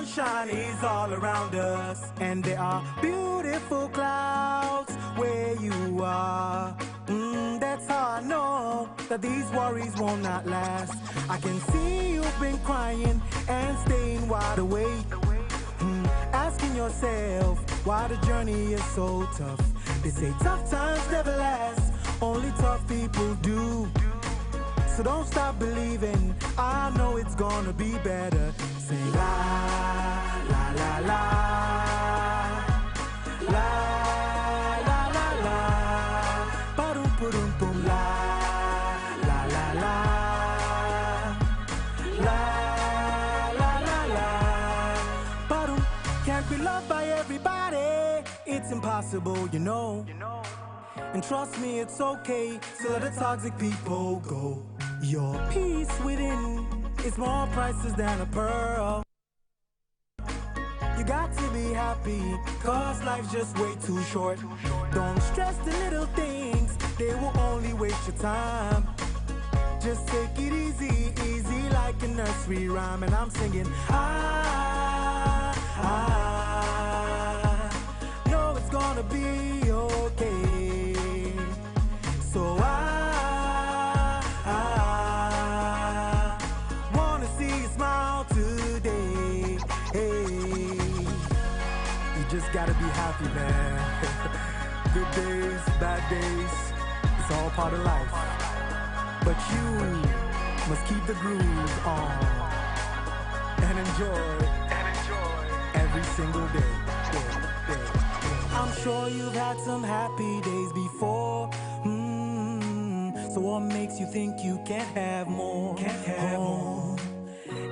sunshine is all around us, and there are beautiful clouds where you are. That's how I know that these worries will not last. I can see you've been crying and staying wide awake, asking yourself why the journey is so tough. They say tough times never last, only tough people do. So don't stop believing, I know it's gonna be better. Say la, la, la, la, la, la, la, la, ba-dum, ba-dum, boom, la, la, la, la, la, la, la, la, ba-dum. Can't be loved by everybody, it's impossible, you know. And trust me, it's okay to let the toxic people go. Your peace within is more priceless than a pearl. You got to be happy, cause life's just way too short. Don't stress the little things, they will only waste your time. Just take it easy, easy like a nursery rhyme. And I'm singing, I know it's gonna be okay. So I wanna see you smile today. Hey, you just gotta be happy, man. Good days, bad days, it's all part of life. But you must keep the groove on and enjoy every single day. I'm sure you've had some happy days before. So what makes you think you can't have more?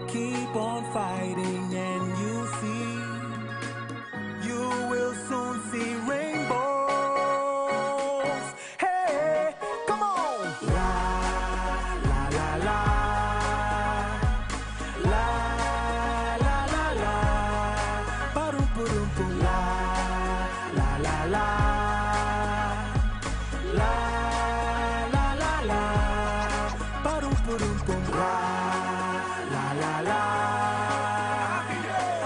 Keep on fighting and you'll see. You will soon see rainbows. Hey, come on! La, la, la, la. La, la, la, la. Ba-dum, ba-dum, boom. La, la, la, la. La, la, la, la. Ba-dum, ba-dum, boom. La, la, la, la. Happy day.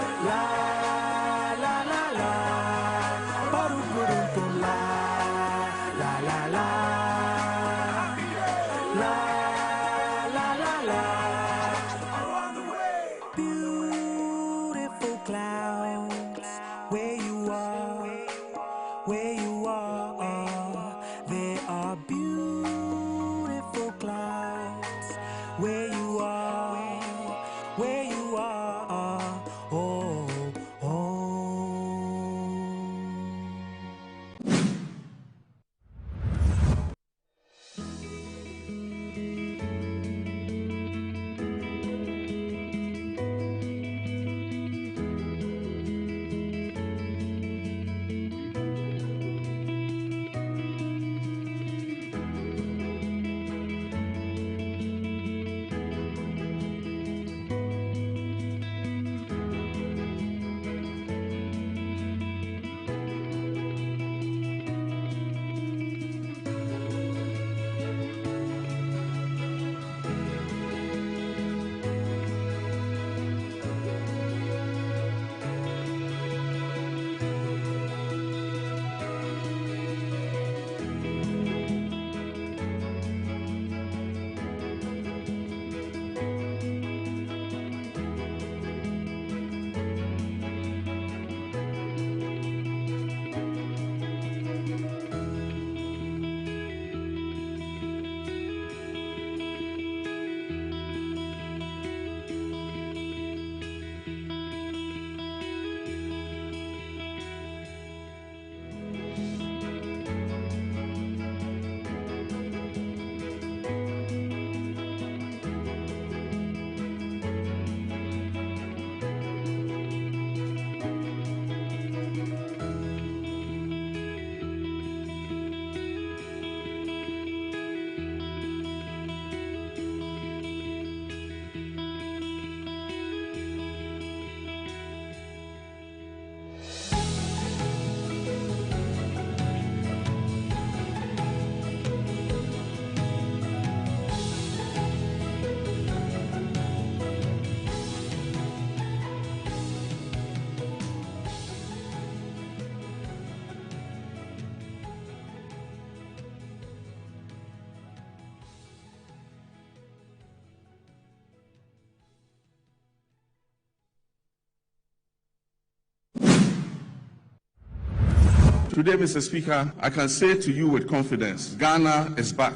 Today, Mr. Speaker, I can say to you with confidence, Ghana is back.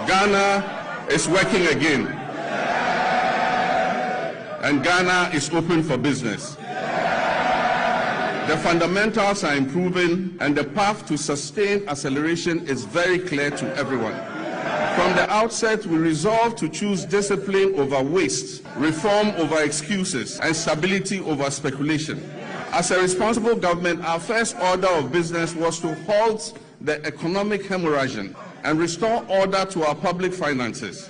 Ghana is working again. And Ghana is open for business. The fundamentals are improving, and the path to sustained acceleration is very clear to everyone. From the outset, we resolved to choose discipline over waste, reform over excuses, and stability over speculation. As a responsible government, our first order of business was to halt the economic hemorrhaging and restore order to our public finances.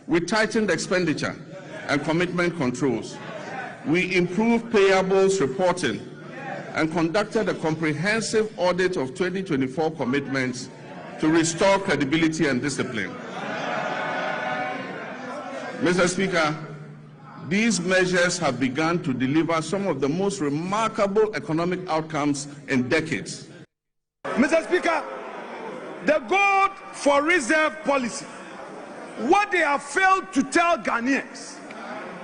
We tightened expenditure and commitment controls. We improved payables reporting and conducted a comprehensive audit of 2024 commitments to restore credibility and discipline. Mr. Speaker, these measures have begun to deliver some of the most remarkable economic outcomes in decades. Mr. Speaker, the gold for reserve policy, what they have failed to tell Ghanaians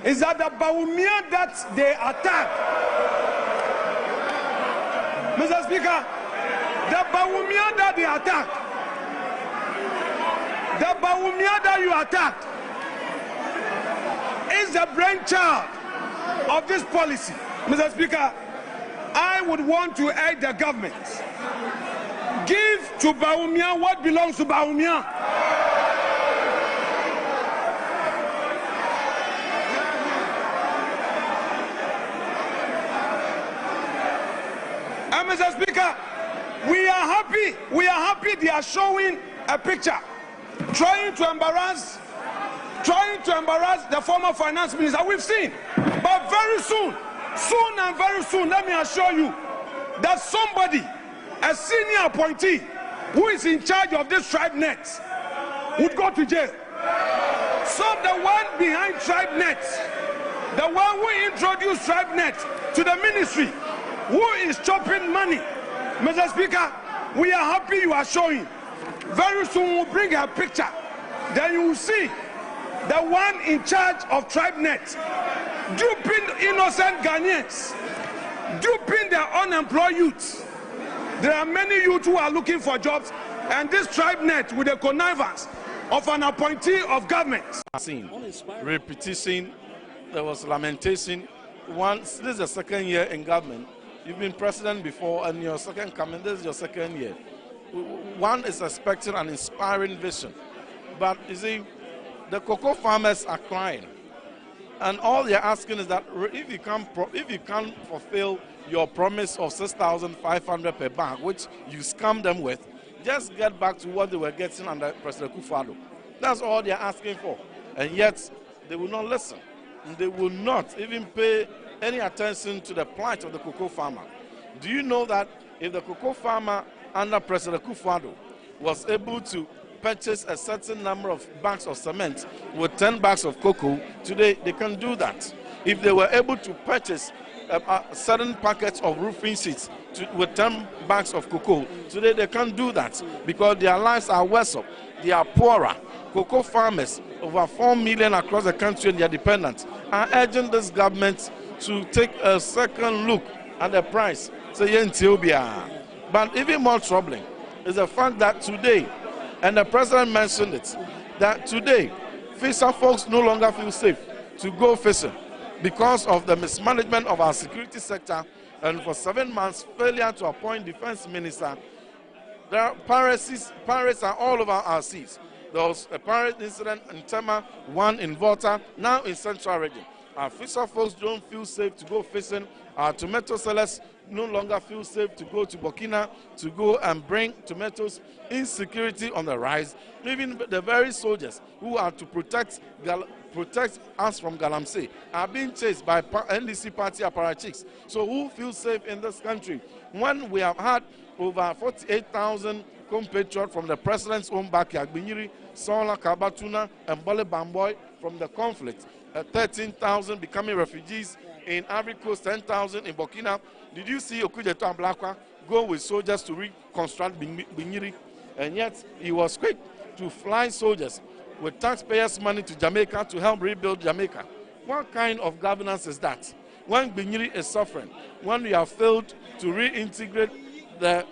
is that the Bawumia that they attack, Mr. Speaker, the Bawumia that they attack, the Bawumia that you attacked is the brainchild of this policy. Mr. Speaker, I would want to urge the government, give to Bawumia what belongs to Bawumia. And Mr. Speaker, we are happy they are showing a picture trying to embarrass the former finance minister. We've seen, but very soon and very soon, let me assure you that somebody, a senior appointee who is in charge of this TribeNet, would go to jail. So the one behind TribeNet, the one who introduced TribeNet to the ministry, who is chopping money, Mr. Speaker, we are happy you are showing. Very soon we'll bring a picture. Then you will see the one in charge of TribeNet duping innocent Ghanaians, duping their unemployed youths. There are many youth who are looking for jobs, and this TribeNet, with the connivance of an appointee of government. Repetition, there was lamentation. Once this is the second year in government, you've been president before, and your second coming, this is your second year. One is expecting an inspiring vision, but you see, the cocoa farmers are crying, and all they're asking is that if you can't fulfill your promise of 6,500 per bag, which you scammed them with, just get back to what they were getting under President Akufo-Addo. That's all they're asking for, and yet they will not listen. And they will not even pay any attention to the plight of the cocoa farmer. Do you know that if the cocoa farmer under President Akufo-Addo was able to purchase a certain number of bags of cement with 10 bags of cocoa, today they can do that. If they were able to purchase a certain packets of roofing sheets with 10 bags of cocoa, today they can't do that because their lives are worse off. They are poorer. Cocoa farmers, over 4 million across the country and their dependents, are urging this government to take a second look at the price. But even more troubling is the fact that today, and the president mentioned it, that today fisher folks no longer feel safe to go fishing because of the mismanagement of our security sector, and for 7 months failure to appoint defense minister. There are pirates are all over our seas. There was a pirate incident in Tema, one in Volta, now in Central Region. Our fisher folks don't feel safe to go fishing. Our tomato sellers no longer feel safe to go to Burkina to go and bring tomatoes. Insecurity on the rise. Even the very soldiers who are to protect us from Galamsey are being chased by NDC party apparatchiks. So who feels safe in this country? When we have had over 48,000 compatriots from the president's own backyard, Binyiri, Sola, Kabatuna, and Bole Bamboy from the conflict, 13,000 becoming refugees in Ivory Coast, 10,000 in Burkina. Did you see Okujeto Ablakwa go with soldiers to reconstruct Binyiri? And yet he was quick to fly soldiers with taxpayers' money to Jamaica to help rebuild Jamaica. What kind of governance is that? when Gbenyiri is suffering, when we have failed to reintegrate the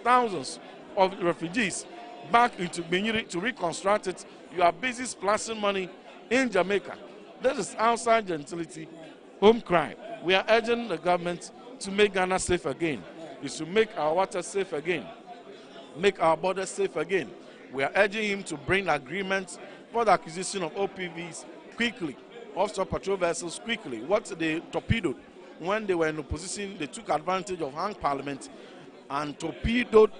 thousands of refugees back into Gbenyiri to reconstruct it, you are busy splashing money in Jamaica. This is outside gentility, home crime. We are urging the government to make Ghana safe again. It should make our water safe again, make our borders safe again. We are urging him to bring agreements for the acquisition of OPVs quickly, offshore patrol vessels quickly. What they torpedoed when they were in opposition, they took advantage of hung parliament and torpedoed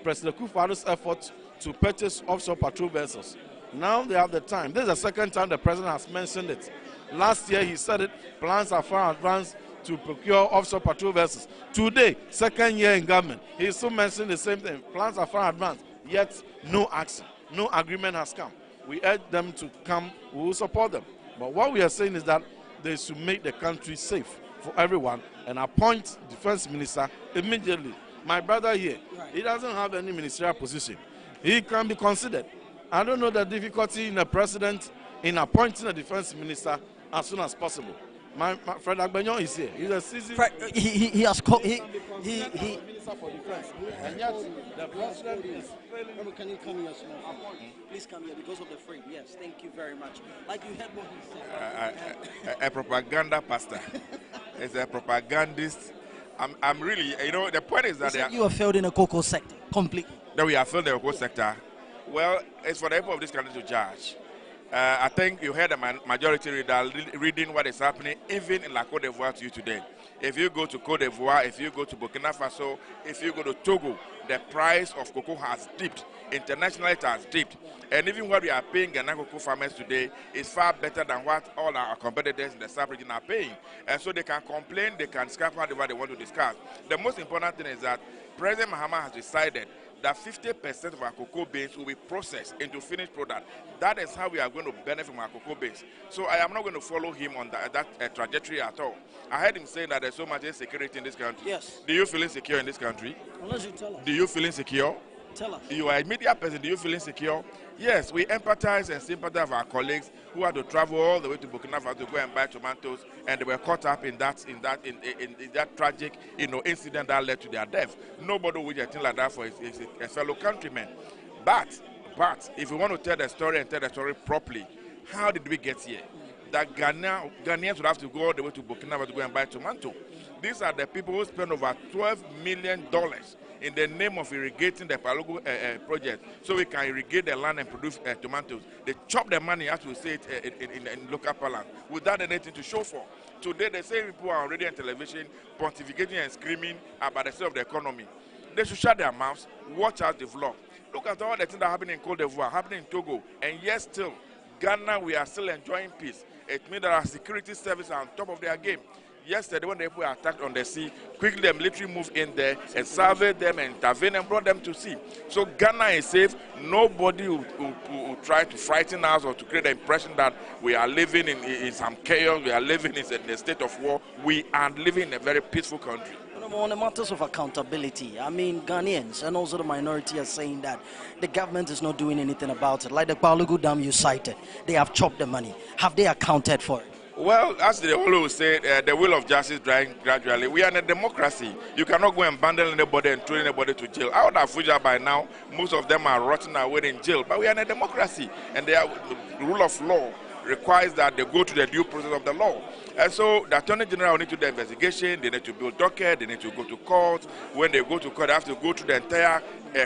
President Kufuor's effort to purchase offshore patrol vessels. Now they have the time. This is the second time the president has mentioned it. Last year he said it, plans are far advanced to procure offshore patrol vessels. Today, second year in government, he still mentioned the same thing. Plans are far advanced, yet no action, no agreement has come. We urge them to come, we will support them. But what we are saying is that they should make the country safe for everyone and appoint defense minister immediately. My brother here, he doesn't have any ministerial position. He can be considered. I don't know the difficulty in the president in appointing a defense minister as soon as possible. My Fred Agbenyon is here. He's a seasoned. He has called. He Minister for Defense. And yet the president is failing. Can you come here, small? Please come here because of the frame. Yes, thank you very much. Like you heard what he said. A propaganda pastor. It's a propagandist. I'm really, the point is that you are failed in the cocoa sector completely. That we have failed in the cocoa sector. Well, it's for the people of this country to judge. I think you heard the majority reader reading what is happening even in La Côte d'Ivoire to you today. If you go to Côte d'Ivoire, if you go to Burkina Faso, if you go to Togo, the price of cocoa has dipped. Internationally, it has dipped. And even what we are paying Ghana cocoa farmers today is far better than what all our competitors in the South region are paying. And so they can complain, they can scrap whatever they want to discuss. The most important thing is that President Mahama has decided that 50% of our cocoa beans will be processed into finished product. That is how we are going to benefit from our cocoa beans. So I am not going to follow him on that trajectory at all. I heard him saying that there's so much insecurity in this country. Yes. Do you feel insecure in this country? Unless you tell us. Do you feel insecure? Tell us. You are a media person. Do you feel insecure? Yes, we empathize and sympathize with our colleagues who had to travel all the way to Burkina Faso to go and buy tomatoes, and they were caught up in that tragic, incident that led to their death. Nobody would do a thing like that for his fellow countrymen. But if you want to tell the story and tell the story properly, how did we get here? That Ghanaians would have to go all the way to Burkina Faso to go and buy tomato. These are the people who spend over $12 million in the name of irrigating the Palogo project, so we can irrigate the land and produce tomatoes. They chop the money, as we say it in local parlance, without anything to show for. Today, the same people are already on television pontificating and screaming about the state of the economy. They should shut their mouths, watch us develop. Look at all the things that happen in Côte d'Ivoire, happening in Togo, and yet still, Ghana, we are still enjoying peace. It means that our security services are on top of their game. Yesterday, when they were attacked on the sea, quickly the military moved in there and surveyed them and intervened and brought them to sea. So Ghana is safe. Nobody will try to frighten us or to create the impression that we are living in some chaos, we are living in a state of war. We are living in a very peaceful country. On the matters of accountability, I mean, Ghanaians and also the minority are saying that the government is not doing anything about it. Like the Palogo Dam you cited, they have chopped the money. Have they accounted for it? Well, as the whole say, the will of justice drying gradually. We are in a democracy. You cannot go and bundle anybody and throw anybody to jail. Out of Abuja by now, most of them are rotting away in jail. But we are in a democracy, and the rule of law requires that they go to the due process of the law. And so the Attorney General will need to do the investigation, they need to build docket, they need to go to court. When they go to court, they have to go through the entire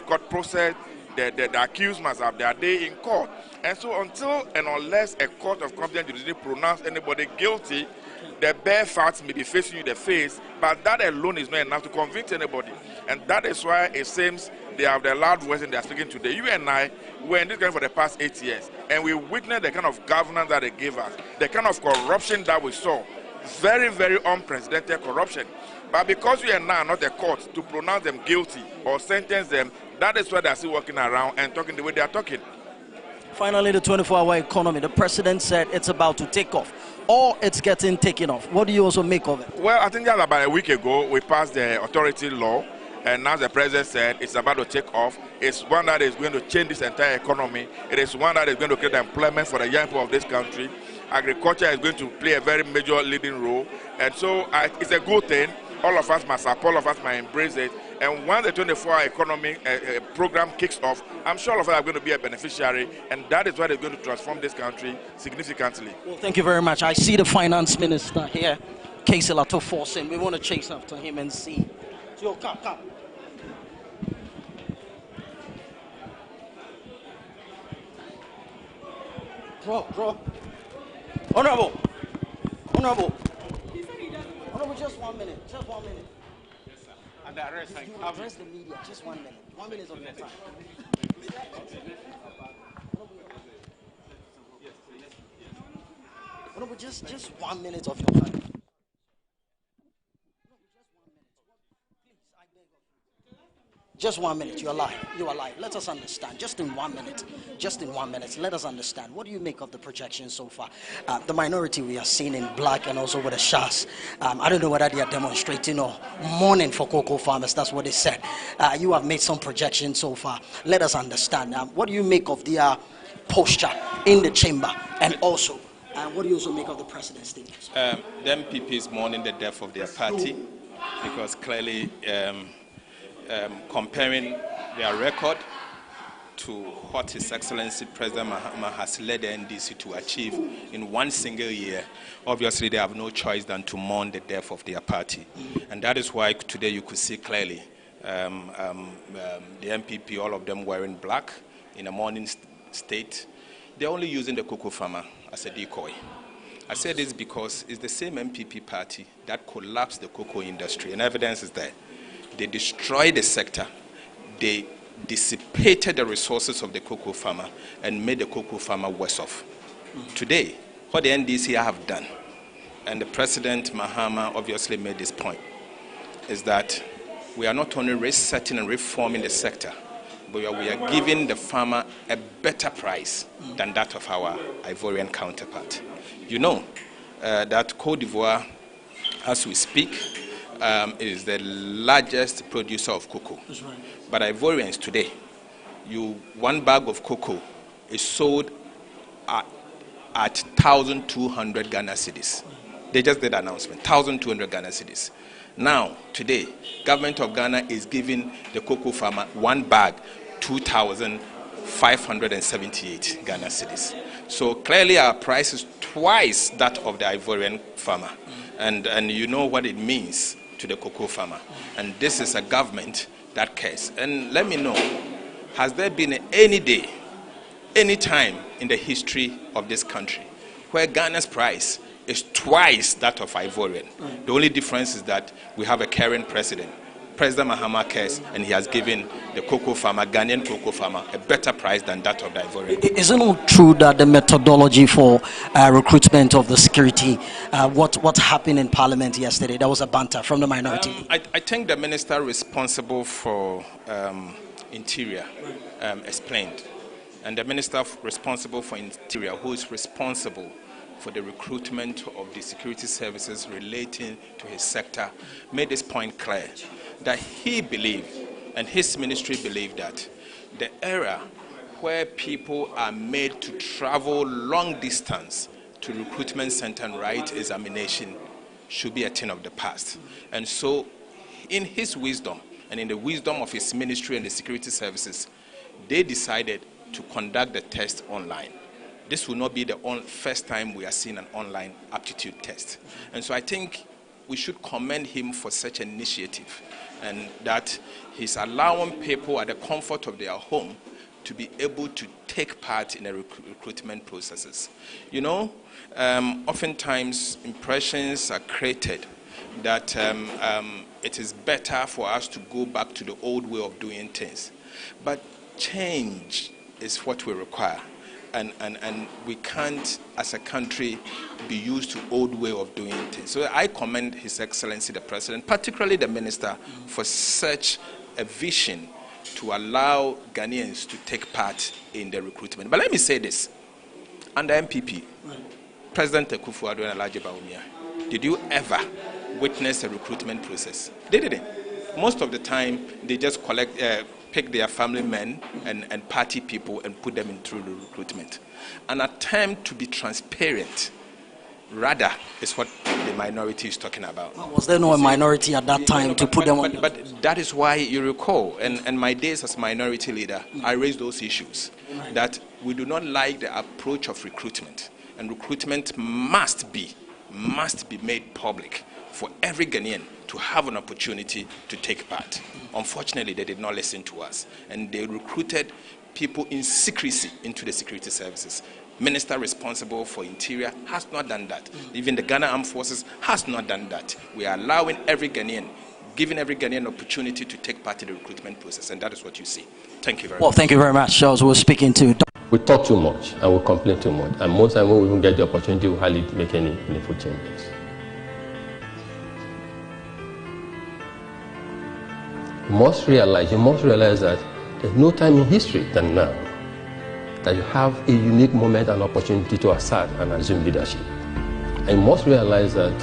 court process. The accused must have their day in court. And so until and unless a court of competent jurisdiction pronounces anybody guilty, the bare facts may be facing you in the face, but that alone is not enough to convince anybody. And that is why it seems they have the loud voice and they are speaking today. You and I were in this country for the past 8 years, and we witnessed the kind of governance that they gave us, the kind of corruption that we saw. Very, very unprecedented corruption. But because we are now not a court to pronounce them guilty or sentence them, that is why they are still walking around and talking the way they are talking. Finally, the 24-hour economy, the president said it's about to take off, or it's getting taken off. What do you also make of it? Well, I think just about a week ago, we passed the authority law, and now the president said it's about to take off. It's one that is going to change this entire economy. It is one that is going to create employment for the young people of this country. agriculture is going to play a very major leading role. And so it's a good thing. All of us must support, all of us must embrace it. And when the 24-hour economy program kicks off, I'm sure all of us are going to be a beneficiary, and that is what is going to transform this country significantly. Well, thank you very much. I see the finance minister here, Casey Lato-Forson. We want to chase after him and see. Yo, come. Bro. Honorable, just 1 minute. Yes, sir. And the arrest, you address the media, just 1 minute. 1 minute of your time. Honorable, just 1 minute of your time. Just 1 minute. You are live. Let us understand. Just in 1 minute. Let us understand. What do you make of the projection so far? The minority we are seeing in black and also with the Shas. I don't know whether they are demonstrating or mourning for cocoa farmers. That's what they said. You have made some projections so far. Let us understand. What do you make of their posture in the chamber? And also, what do you also make of the president's statement? The MPP is mourning the death of their party because clearly comparing their record to what His Excellency President Mahama has led the NDC to achieve in one single year, obviously they have no choice than to mourn the death of their party. And that is why today you could see clearly the MPP, all of them wearing black in a mourning state. They're only using the cocoa farmer as a decoy. I say this because it's the same MPP party that collapsed the cocoa industry, and evidence is there. They destroyed the sector. They dissipated the resources of the cocoa farmer and made the cocoa farmer worse off. Today, what the NDC have done, and the President Mahama obviously made this point, is that we are not only resetting and reforming the sector, but we are giving the farmer a better price than that of our Ivorian counterpart. You know that Côte d'Ivoire, as we speak, is the largest producer of cocoa. That's right. But Ivorians today, one bag of cocoa is sold at 1,200 Ghana cedis. They just did an announcement, 1,200 Ghana cedis. Now, today, government of Ghana is giving the cocoa farmer one bag, 2,578 Ghana cedis. So clearly our price is twice that of the Ivorian farmer. And you know what it means to the cocoa farmer. And this is a government that cares. And let me know, has there been any day, any time in the history of this country where Ghana's price is twice that of Ivorian? The only difference is that we have a caring president. President Mahama cares, and he has given the cocoa farmer, Ghanaian cocoa farmer, a better price than that of the Ivorian. Is it not true that the methodology for recruitment of the security, what happened in Parliament yesterday, there was a banter from the minority? I think the minister responsible for Interior explained, and the minister responsible for Interior, who is responsible for the recruitment of the security services relating to his sector, made this point clear, that he believed, and his ministry believed, that the era where people are made to travel long distance to recruitment center and write examination should be a thing of the past. And so, in his wisdom, and in the wisdom of his ministry and the security services, they decided to conduct the test online. This will not be the first time we are seeing an online aptitude test. And so I think we should commend him for such an initiative, and that he's allowing people at the comfort of their home to be able to take part in the recruitment processes. You know, oftentimes impressions are created that it is better for us to go back to the old way of doing things. But change is what we require. And we can't, as a country, be used to old way of doing things. So I commend His Excellency the President, particularly the Minister, for such a vision to allow Ghanaians to take part in the recruitment. But let me say this. Under MPP, President Akufo-Addo and Alhaji Bawumia, did you ever witness a recruitment process? They didn't. Most of the time, they just pick their family men and party people and put them in through the recruitment. An attempt to be transparent Rather, is what the minority is talking about. Was there no minority at that time to put them on? But that is why you recall, and my days as minority leader, I raised those issues, that we do not like the approach of recruitment, and recruitment must be made public for every Ghanaian to have an opportunity to take part. Unfortunately, they did not listen to us, and they recruited people in secrecy into the security services. Minister responsible for Interior has not done that. Even the Ghana Armed Forces has not done that. We are allowing every Ghanaian, giving every Ghanaian opportunity to take part in the recruitment process, and that is what you see. Thank you very much. Well, thank you very much, Charles. We're speaking to... We talk too much and we complain too much, and most times when we even get the opportunity, we hardly make any meaningful changes. You must realize that there's no time in history than now that you have a unique moment and opportunity to assert and assume leadership. And you must realize that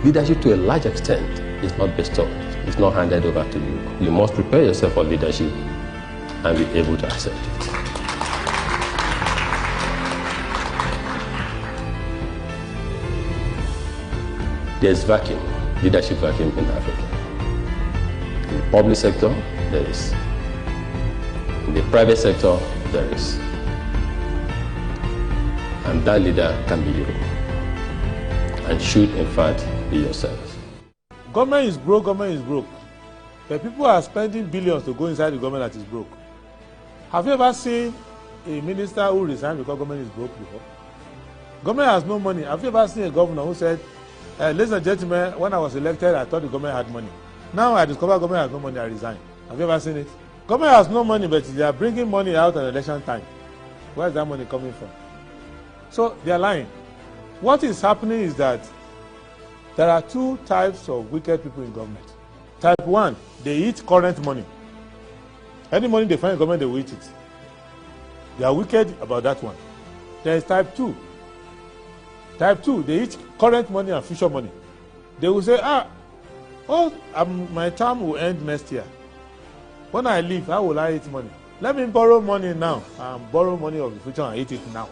leadership to a large extent is not bestowed, it's not handed over to you. You must prepare yourself for leadership and be able to accept it. There's vacuum, leadership vacuum in Africa. In the public sector, there is. In the private sector, there is. And that leader can be you, and should in fact be yourself. Government is broke, but people are spending billions to go inside the government that is broke. Have you ever seen a minister who resigned because government is broke before? Government has no money. Have you ever seen a governor who said, ladies and gentlemen, when I was elected, I thought the government had money. Now I discover government has no money, I resign. Have you ever seen it? Government has no money, but they are bringing money out at election time. Where is that money coming from? So they are lying. What is happening is that there are two types of wicked people in government. Type 1, they eat current money. Any money they find in government, they will eat it. They are wicked about that one. There is type 2. Type 2, they eat current money and future money. They will say, my term will end next year. When I leave, how will I eat money? Let me borrow money now and borrow money of the future and eat it now.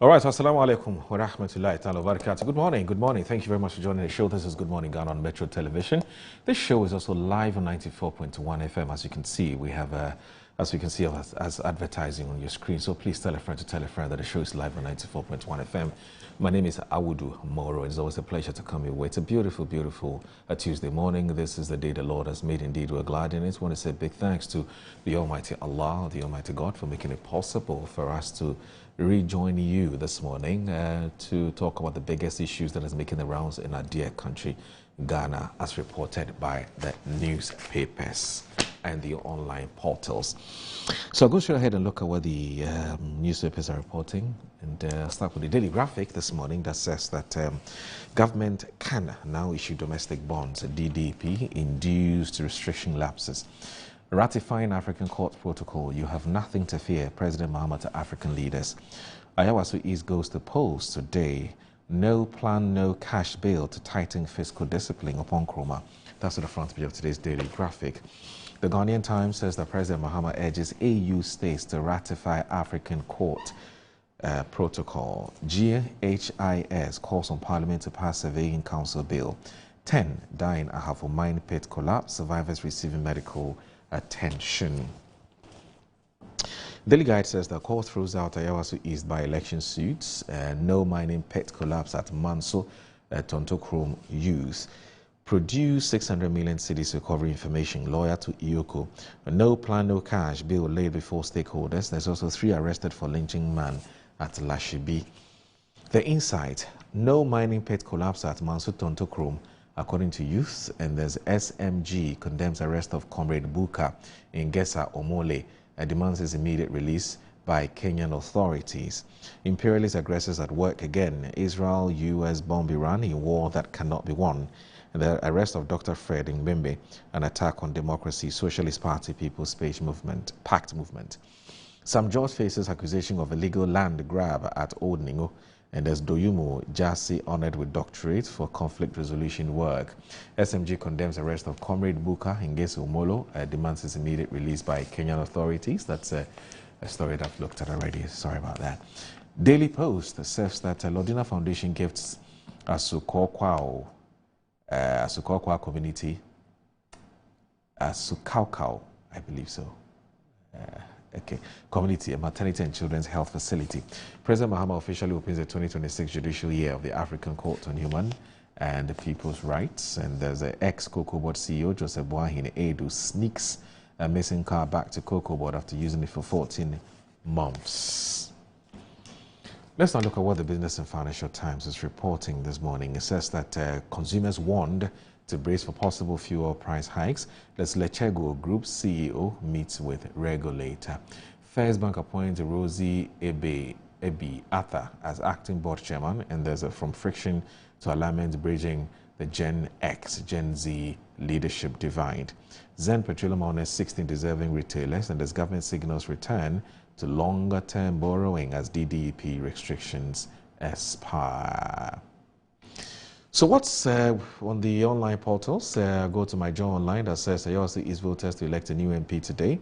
All right, assalamu alaikum wa rahmatullahi ta'ala wa barakatuh. Good morning. Thank you very much for joining the show. This is Good Morning Ghana on Metro Television. This show is also live on 94.1 FM. As you can see, we have as advertising on your screen. So please tell a friend that the show is live on 94.1 FM. My name is Awudu Moro. It's always a pleasure to come your way. It's a beautiful Tuesday morning. This is the day the Lord has made. Indeed, we're glad in it. I want to say big thanks to the Almighty Allah, the Almighty God, for making it possible for us to rejoin you this morning to talk about the biggest issues that is making the rounds in our dear country, Ghana, as reported by the newspapers and the online portals. So I'll go straight ahead and look at what the newspapers are reporting, and I'll start with the Daily Graphic this morning that says that government can now issue domestic bonds, DDP, induced restriction lapses. Ratifying African Court Protocol, you have nothing to fear, President Mahama to African leaders. Ayawaso East goes to polls today. No plan, no cash bill to tighten fiscal discipline upon Nkrumah. That's at the front page of today's Daily Graphic. The Ghanaian Times says that President Mahama urges AU states to ratify African Court Protocol. GHIS calls on Parliament to pass Surveying Council Bill. 10 die in Ahafo mine pit collapse, survivors receiving medical attention. Daily Guide says the court throws out Ayawaso East by-election suits. No mining pit collapse at Manso, Tontokrom youth. Produce 600 million cedis recovery information. Lawyer to Iyoko. No plan, no cash bill laid before stakeholders. There's also 3 arrested for lynching man at Lashibi. The Insight. No mining pit collapse at Manso, Tontokrom, according to youth. And there's SMG condemns arrest of Comrade Buka in Gesa Omole and demands his immediate release by Kenyan authorities. Imperialist aggressors at work again. Israel, US bomb Iran in war that cannot be won. And the arrest of Dr. Fred Mbembe, an attack on democracy, Socialist Party, People's Space Movement, Pact Movement. Sam George faces accusation of illegal land grab at Old Ningo. And there's Doyumo Jasi honored with doctorate for conflict resolution work. SMG condemns arrest of Comrade Buka in Gesa Omolo, demands his immediate release by Kenyan authorities. That's a story that I've looked at already. Sorry about that. Daily Post says that Lordina Foundation gifts Asukokwao community, Asukaukau, I believe so. Community, a maternity and children's health facility. President Mahama officially opens the 2026 judicial year of the African Court on Human and People's Rights. And there's an ex-Cocoa Board CEO, Joseph Boahin Edu, sneaks a missing car back to Cocoa Board after using it for 14 months. Let's now look at what the Business and Financial Times is reporting this morning. It says that consumers warned to brace for possible fuel price hikes. Let's Lechego Group CEO meets with regulator. First Bank appoints Rosie Ebi Arthur as acting board chairman, and there's from friction to alignment bridging the Gen X, Gen Z leadership divide. Zen Petroleum honors 16 deserving retailers, and as government signals return to longer-term borrowing as DDEP restrictions expire. So what's on the online portals? Go to My Joe Online that says Ayosi East voters to elect a new MP today.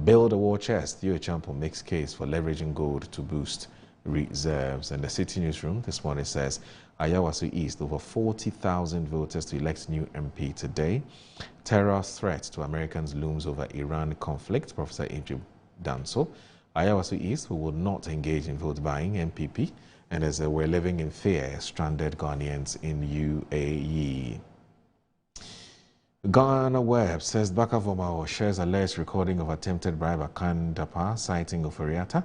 Build a war chest. UHMPO makes case for leveraging gold to boost reserves. And the City Newsroom this morning says Ayawasu East, over 40,000 voters to elect new MP today. Terror threat to Americans looms over Iran conflict. Professor Adrian Danso. Ayawasu East, who will not engage in vote buying, MPP. And as we're living in fear, stranded Ghanaians in UAE. Ghana Web says Bakavoma shares alleged recording of attempted bribe at Kandapa, citing Oforiata.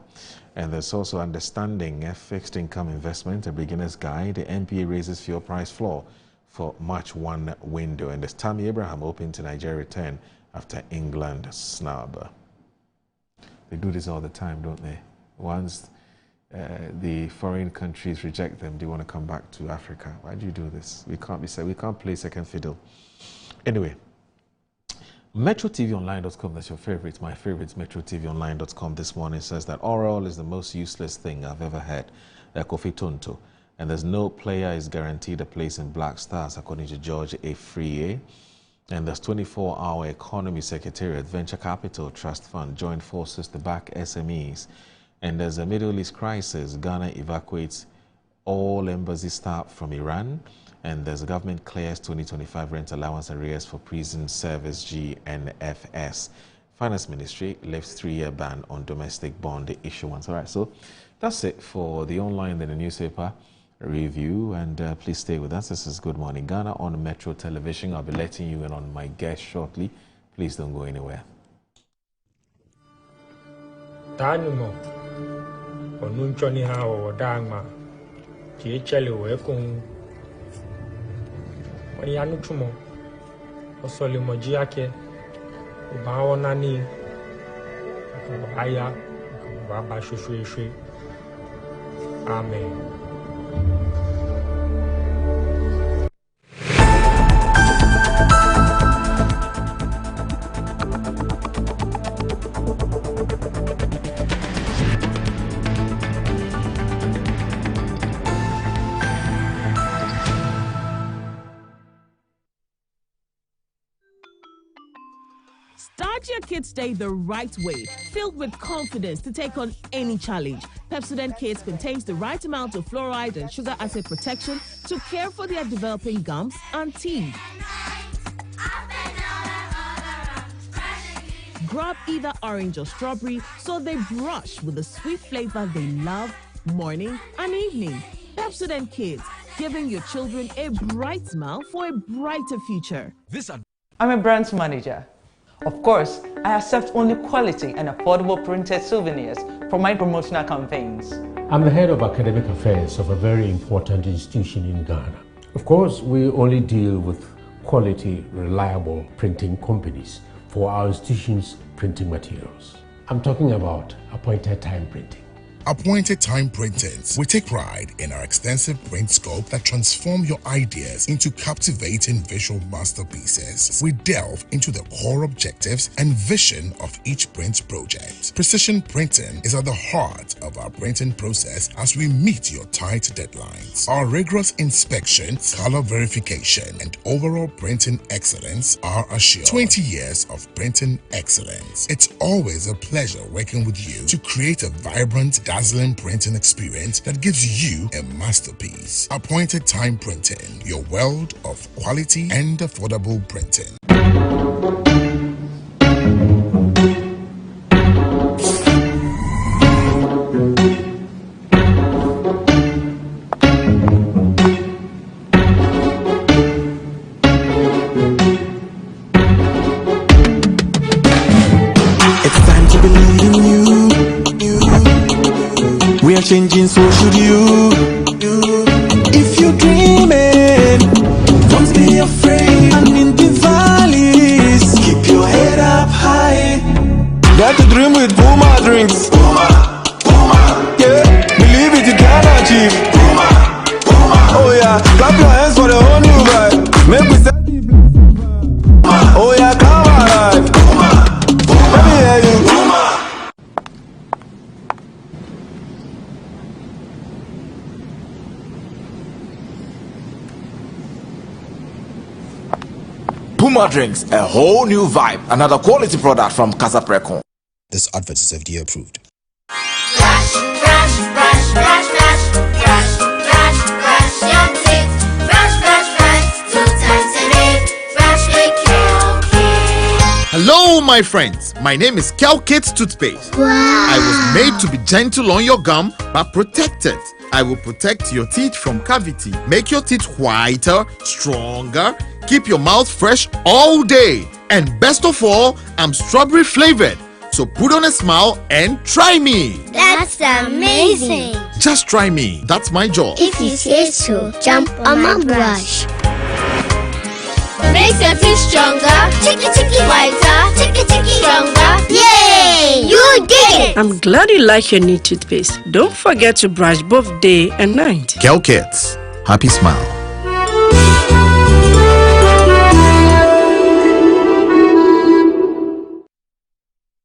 And there's also understanding a fixed income investment, a beginner's guide. The NPA raises fuel price floor for March 1 window. And there's Tammy Abraham open to Nigeria return after England snub. They do this all the time, don't they? Once the foreign countries reject them, they want to come back to Africa. Why do you do this? We can't play second fiddle. Anyway, MetroTVOnline.com, that's your favorite. My favorite, MetroTVOnline.com this morning says that oral is the most useless thing I've ever had. Kofi Tonto. And there's no player is guaranteed a place in Black Stars, according to George Afriyie. And there's 24-hour Economy Secretariat, Venture Capital Trust Fund, joined forces to back SMEs. And there's a Middle East crisis. Ghana evacuates all embassy staff from Iran. And there's a government clears 2025 rent allowance arrears for prison service GNFS. Finance Ministry lifts 3-year ban on domestic bond issuance. All right, so that's it for the online and the newspaper review. And please stay with us. This is Good Morning Ghana on Metro Television. I'll be letting you in on my guest shortly. Please don't go anywhere. Onunchoni ha o dangma ti chele we kun woni anu tumo osole moji ake ba wona ni aya ba ba shushu amen. Start your Kids Day the right way, filled with confidence to take on any challenge. Pepsodent Kids contains the right amount of fluoride and sugar acid protection to care for their developing gums and teeth. Grab either orange or strawberry so they brush with the sweet flavor they love morning and evening. Pepsodent Kids, giving your children a bright smile for a brighter future. I'm a brand manager. Of course, I accept only quality and affordable printed souvenirs for my promotional campaigns. I'm the head of academic affairs of a very important institution in Ghana. Of course, we only deal with quality, reliable printing companies for our institution's printing materials. I'm talking about appointed time printing. Appointed Time Printings. We take pride in our extensive print scope that transform your ideas into captivating visual masterpieces. We delve into the core objectives and vision of each print project. Precision printing is at the heart of our printing process as we meet your tight deadlines. Our rigorous inspection, color verification, and overall printing excellence are assured. 20 years of printing excellence. It's always a pleasure working with you to create a vibrant, dazzling printing experience that gives you a masterpiece. Appointed Time Printing, your world of quality and affordable printing. Changing, so should you. If you're dreaming, don't be afraid. And in the valleys, keep your head up high. Dare to dream with Puma drinks. Puma, Puma. Yeah, believe it, you can achieve. Puma, Puma. Oh yeah, clap your hands for the whole new vibe. Make we set the bliss. Oh yeah, come alive. Puma, Puma. Let me hear you. Puma. Puma drinks, a whole new vibe. Another quality product from Casa Precon. This advert is FDA approved. Brush, brush, brush, brush, brush, brush, brush, brush your teeth. Brush, brush, brush, 2 times a day. Brush with Kel-Kit. Hello, my friends. My name is Kel-Kit Toothpaste. Wow. I was made to be gentle on your gum, but protected. I will protect your teeth from cavity, make your teeth whiter, stronger, keep your mouth fresh all day. And best of all, I'm strawberry flavored. So put on a smile and try me. That's amazing. Just try me. That's my job. If you say so, jump on my brush. Makes your teeth stronger, chicky chicky whiter, chicky chicky stronger. Yay! You did it! I'm glad you like your new toothpaste. Don't forget to brush both day and night. Kel-Kit, happy smile.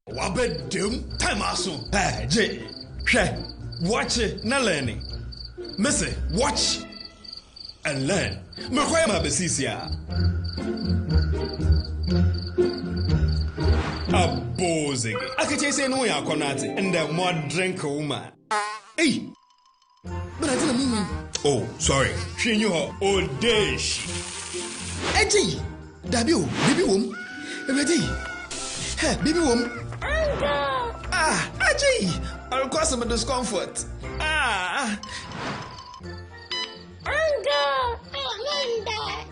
Wabedum tamaso. Hey, Jay. Watch it, na learning. Missy, watch and learn. Makwaya mabesisia. Abozing. Akache say no ya konati and the more drink woman. Hey. But I didn't mean. Oh, sorry. She knew her old days. Eji. Dabio, baby wom. Ready. Hey, baby wom. Ah, Aji. I'll cause some discomfort. Ah.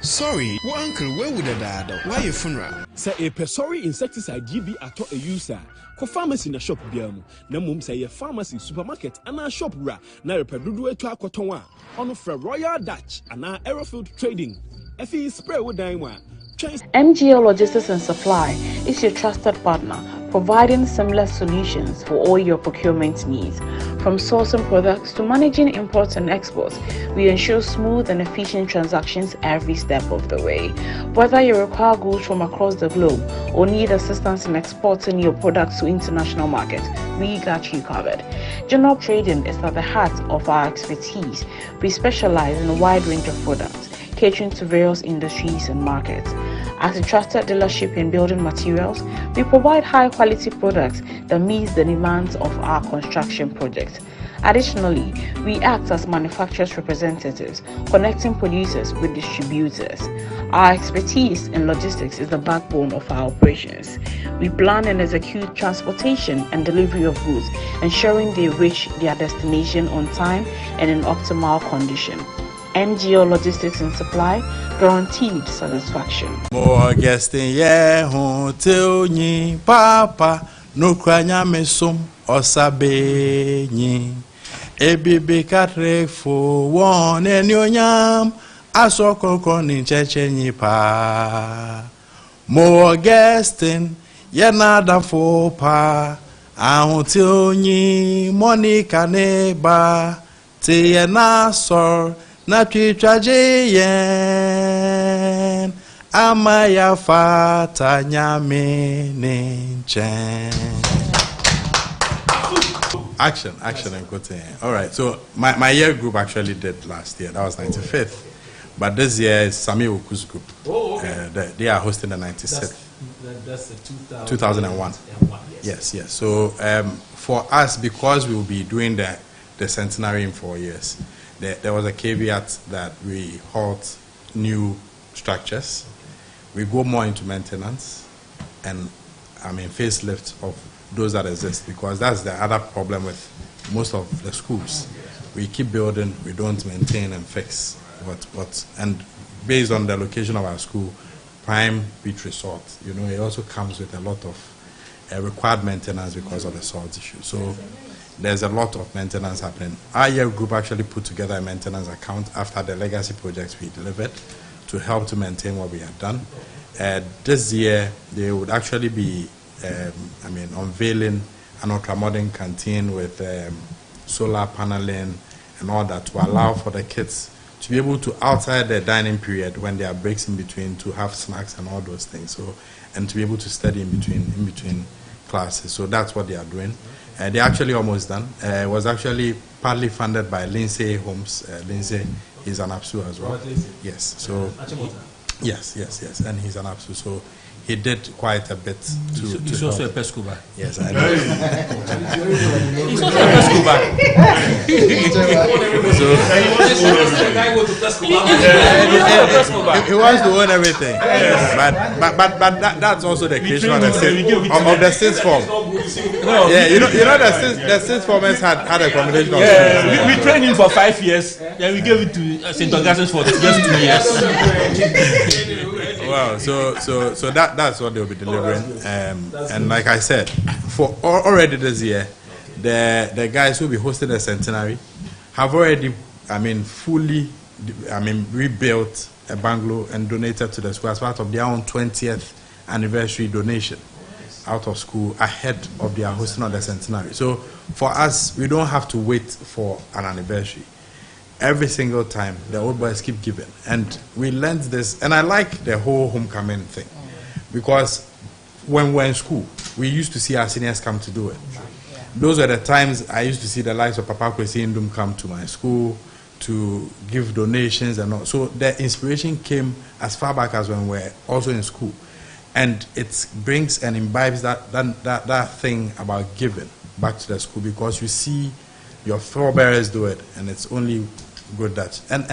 Sorry, well, uncle, where would I die? Why your funeral? Say a Pesori insecticide GB at a user. Co pharmacy in a shop biamu. Namum say a pharmacy supermarket and a shop ra. Na repedudu to a cotonwa. On for Royal Dutch and our Aerofield Trading. FE spray with Daimwa. MGL Logistics and Supply is your trusted partner, providing seamless solutions for all your procurement needs. From sourcing products to managing imports and exports, we ensure smooth and efficient transactions every step of the way. Whether you require goods from across the globe or need assistance in exporting your products to international markets, we got you covered. General trading is at the heart of our expertise. We specialize in a wide range of products, catering to various industries and markets. As a trusted dealership in building materials, we provide high-quality products that meet the demands of our construction projects. Additionally, we act as manufacturers' representatives, connecting producers with distributors. Our expertise in logistics is the backbone of our operations. We plan and execute transportation and delivery of goods, ensuring they reach their destination on time and in optimal condition. MGO Logistics and Supply, guaranteed satisfaction. More guesting, yeah, hotel ni papa, no cranya mesum osabe ni. Ebibi katre fo one and yonyam, aso kokon in cheche ni pa. More guesting, yeah, nada fo pa. Ahunti Monica neba te na sor na twitwaje yen amaya fata nyame ninchen. Action and quoting. All right, so my year group actually did last year. That was 95th. But this year is Sami Oku's group. Oh, okay. They are hosting the 96th. That's the 2001. Yes. So for us, because we will be doing the centenary in 4 years, there was a caveat that we halt new structures. We go more into maintenance and facelift of those that exist, because that's the other problem with most of the schools. We keep building, we don't maintain and fix. And based on the location of our school, Prime Beach Resort, it also comes with a lot of required maintenance because of the salt issue. So there's a lot of maintenance happening. Our year group actually put together a maintenance account after the legacy projects we delivered to help to maintain what we have done. This year, they would actually be unveiling an ultra-modern canteen with solar paneling and all that to allow for the kids to be able to, outside the dining period, when there are breaks in between, to have snacks and all those things. So, and to be able to study in between classes. So that's what they are doing. They're actually almost done. It was actually partly funded by Lindsay Holmes. Lindsay is an APSU as well. Yes. So yes, and he's an APSU. So he did quite a bit to He's also a Pescuba. Yes, I know. He's also a Pescuba. He wants to own everything. But that's also the creation of the sixth form. Yeah, you know the sixth formers had a combination of. Yeah, we trained him for 5 years. Then we gave it to St. Augustine for just 2 years. Wow, so that's what they'll be delivering, and like I said, for already this year, the guys who will be hosting the centenary have already, fully, rebuilt a bungalow and donated to the school as part of their own 20th anniversary donation out of school ahead of their hosting of the centenary. So for us, we don't have to wait for an anniversary. Every single time, the old boys keep giving. And we learned this, and I like the whole homecoming thing, because when we're in school, we used to see our seniors come to do it. Those were the times I used to see the likes of Papa Kwesi Ndum come to my school to give donations and all. So the inspiration came as far back as when we're also in school. And it brings and imbibes that thing about giving back to the school, because you see your forebears do it, and it's only good that. And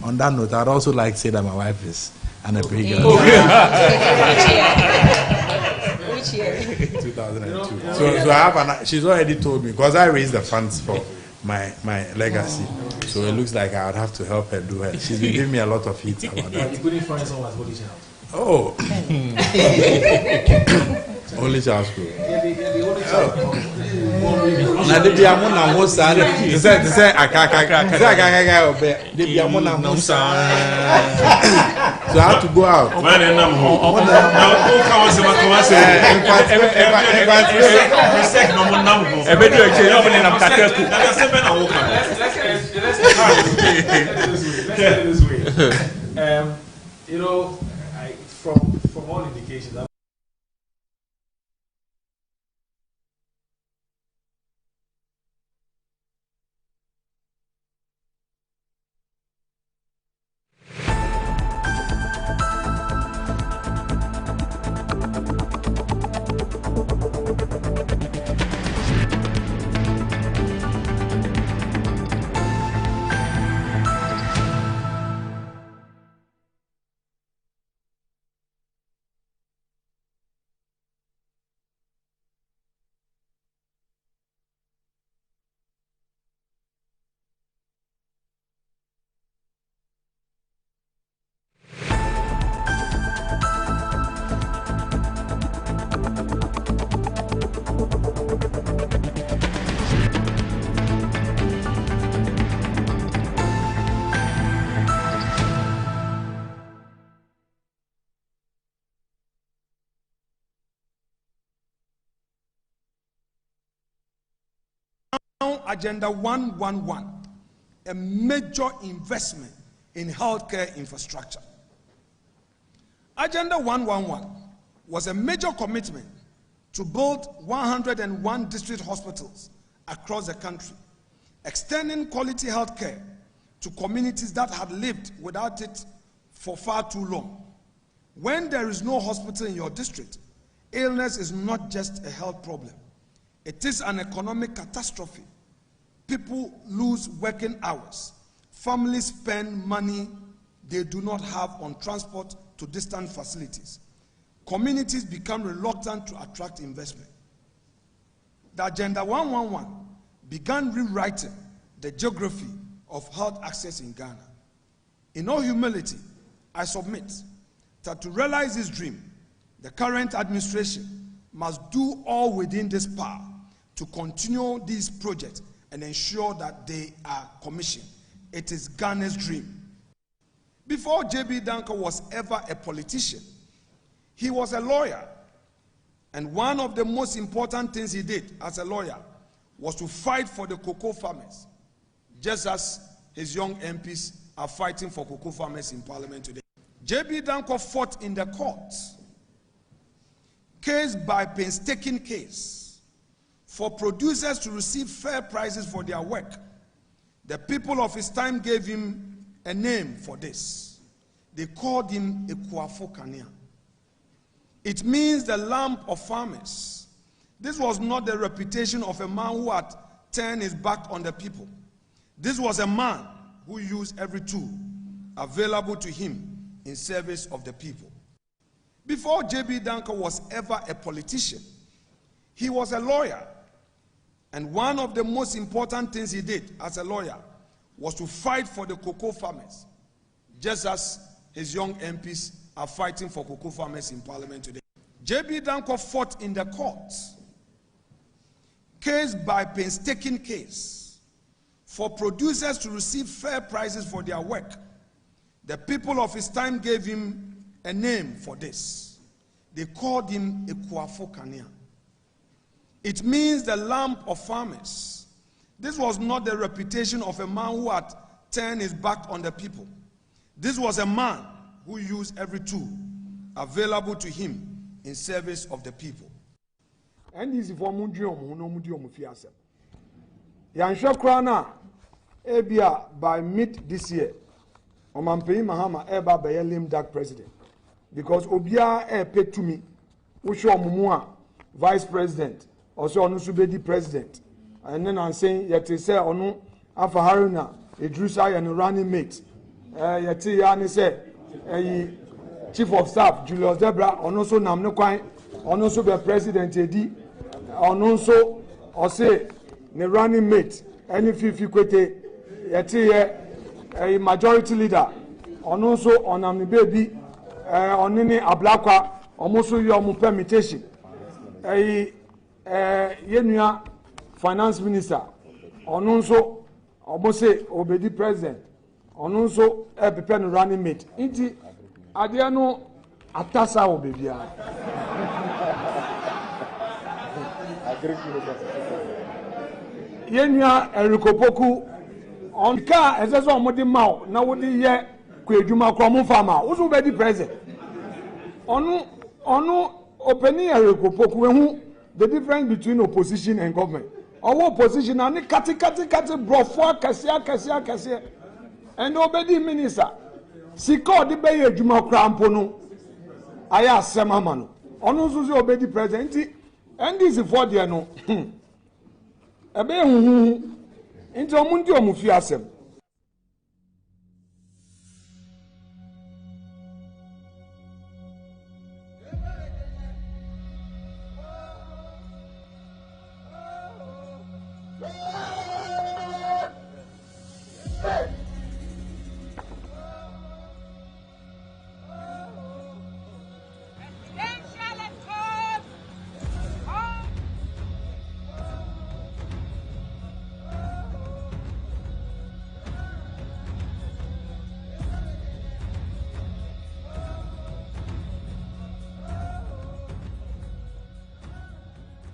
on that note, I'd also like to say that my wife is an Abigail. Which year? 2002. So I have she's already told me, because I raised the funds for my legacy. So it looks like I would have to help her do it. She's been giving me a lot of heat about that. You couldn't find someone as holy child. Oh. Only child school. Na de bia mo na mo sa de say akaka obe de bia mo na mo sa. So I have to go out. When I am home. From all indications. Agenda 111, a major investment in healthcare infrastructure. Agenda 111 was a major commitment to build 101 district hospitals across the country, extending quality healthcare to communities that had lived without it for far too long. When there is no hospital in your district, illness is not just a health problem. It is an economic catastrophe. People lose working hours. Families spend money they do not have on transport to distant facilities. Communities become reluctant to attract investment. The Agenda 111 began rewriting the geography of health access in Ghana. In all humility, I submit that to realize this dream, the current administration must do all within this power to continue these projects and ensure that they are commissioned. It is Ghana's dream. Before J.B. Danko was ever a politician, he was a lawyer. And one of the most important things he did as a lawyer was to fight for the cocoa farmers, just as his young MPs are fighting for cocoa farmers in Parliament today. J.B. Danko fought in the courts, case by painstaking case, for producers to receive fair prices for their work. The people of his time gave him a name for this. They called him Ekuafo Kanea. It means the lamp of farmers. This was not the reputation of a man who had turned his back on the people. This was a man who used every tool available to him in service of the people. Before J.B. Danko was ever a politician, he was a lawyer. And one of the most important things he did as a lawyer was to fight for the cocoa farmers, just as his young MPs are fighting for cocoa farmers in Parliament today. J.B. Danko fought in the courts, case by painstaking case, for producers to receive fair prices for their work. The people of his time gave him a name for this. They called him Ekuafo Kanea. It means the lamp of farmers. This was not the reputation of a man who had turned his back on the people. This was a man who used every tool available to him in service of the people. And this is for Mundium Fiasem. Yansha Krana, Ebia by mid this year, Omampei Mahama Eba Bayelim Dak president. Because Obia paid to me, Usho Mumua, vice president, also Onusubedi president. And then I'm saying, Yeti say, Onu, Afa Haruna, Idrusa and running mate. Yeti Yani say, Chief of Staff, Julius Debra, Onoso Namnokwai, Onoso be president, Edi, Onoso, Ose, ne running mate, any Fifi Kwete, Yeti, a majority leader, Onoso, Onamni baby, Onini Ablakwa, Omoso Yomu permutation, Yenua finance minister, Ononso, Obose, Obedi president, Ononso, Epipen running mate. Inti, Adiano, Atasa Obebia. Yenua Erikopoku, on car, as a modi mao, now would the year, Kwejuma Kromo farmer, also Obedi president. Onu, opening Erikopoku, the difference between opposition and government. Our opposition are kati brofwa kasia and Obedi minister. Siko di beye juma krampono aya asema mano. Onu suzi Obedi president and this is for the no. Ebe huhu into omundi omufi asem.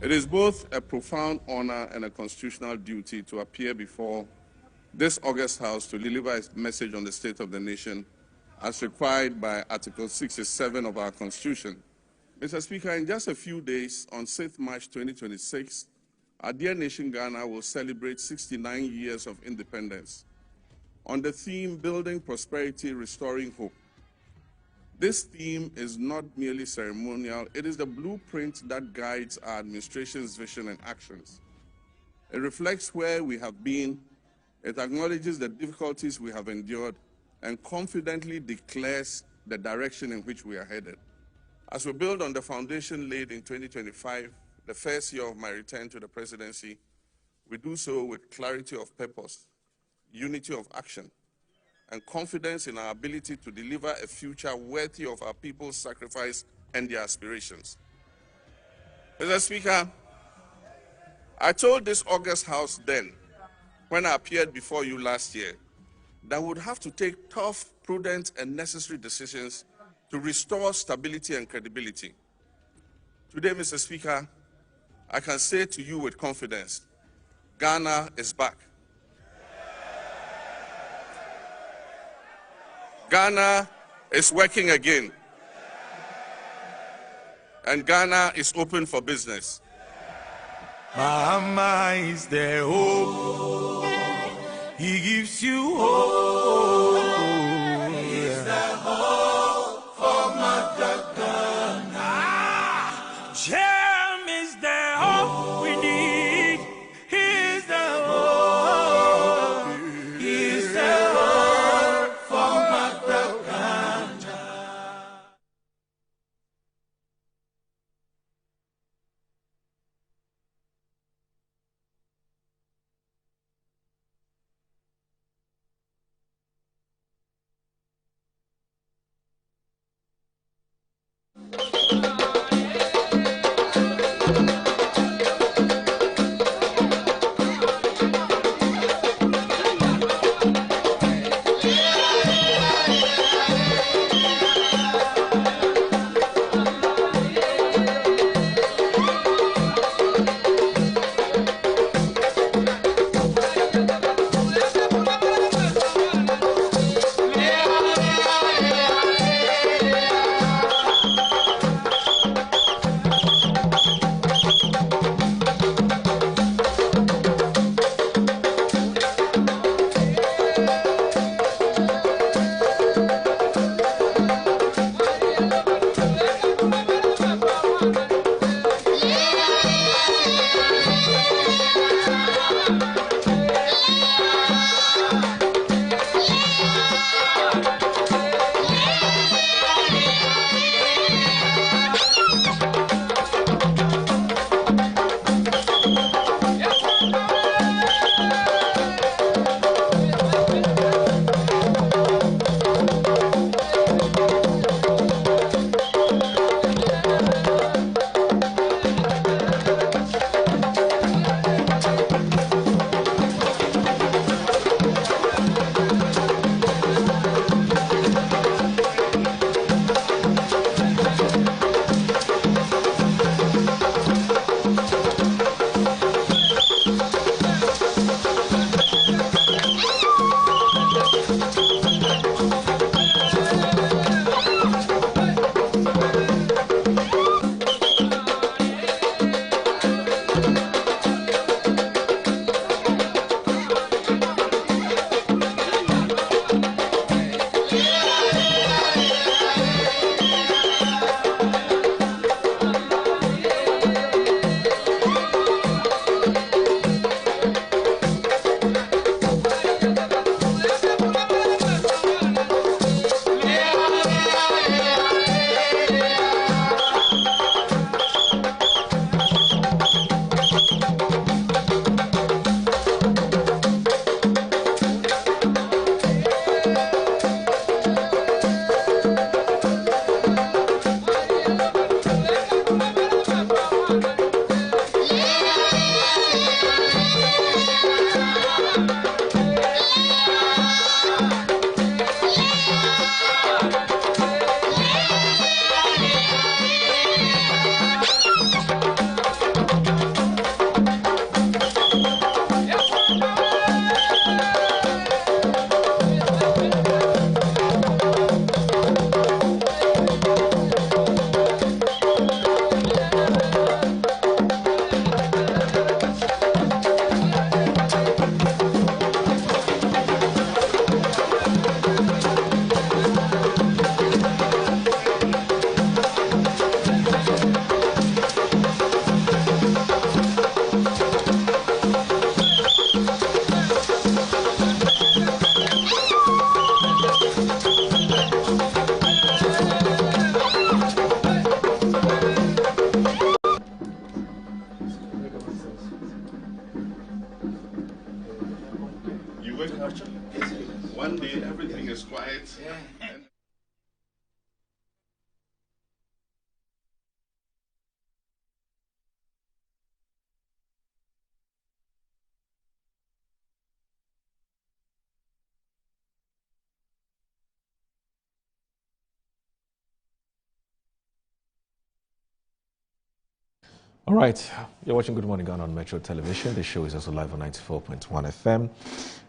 It is both a profound honor and a constitutional duty to appear before this august House to deliver a message on the state of the nation as required by Article 67 of our Constitution. Mr. Speaker, in just a few days, on 6th March 2026, our dear nation Ghana will celebrate 69 years of independence on the theme Building Prosperity, Restoring Hope. This theme is not merely ceremonial, it is the blueprint that guides our administration's vision and actions. It reflects where we have been, it acknowledges the difficulties we have endured, and confidently declares the direction in which we are headed. As we build on the foundation laid in 2025, the first year of my return to the presidency, we do so with clarity of purpose, unity of action, and confidence in our ability to deliver a future worthy of our people's sacrifice and their aspirations. Mr. Speaker, I told this august House then, when I appeared before you last year, that we would have to take tough, prudent, and necessary decisions to restore stability and credibility. Today, Mr. Speaker, I can say to you with confidence, Ghana is back. Ghana is working again. And Ghana is open for business. Mama is the hope. He gives you hope. He is the hope for Mother Ghana. Jam is the hope we need. He is the hope. He is the hope for Mother Ghana. wake up, one day everything is quiet. And All right, you're watching Good Morning Ghana on Metro Television. The show is also live on 94.1 FM.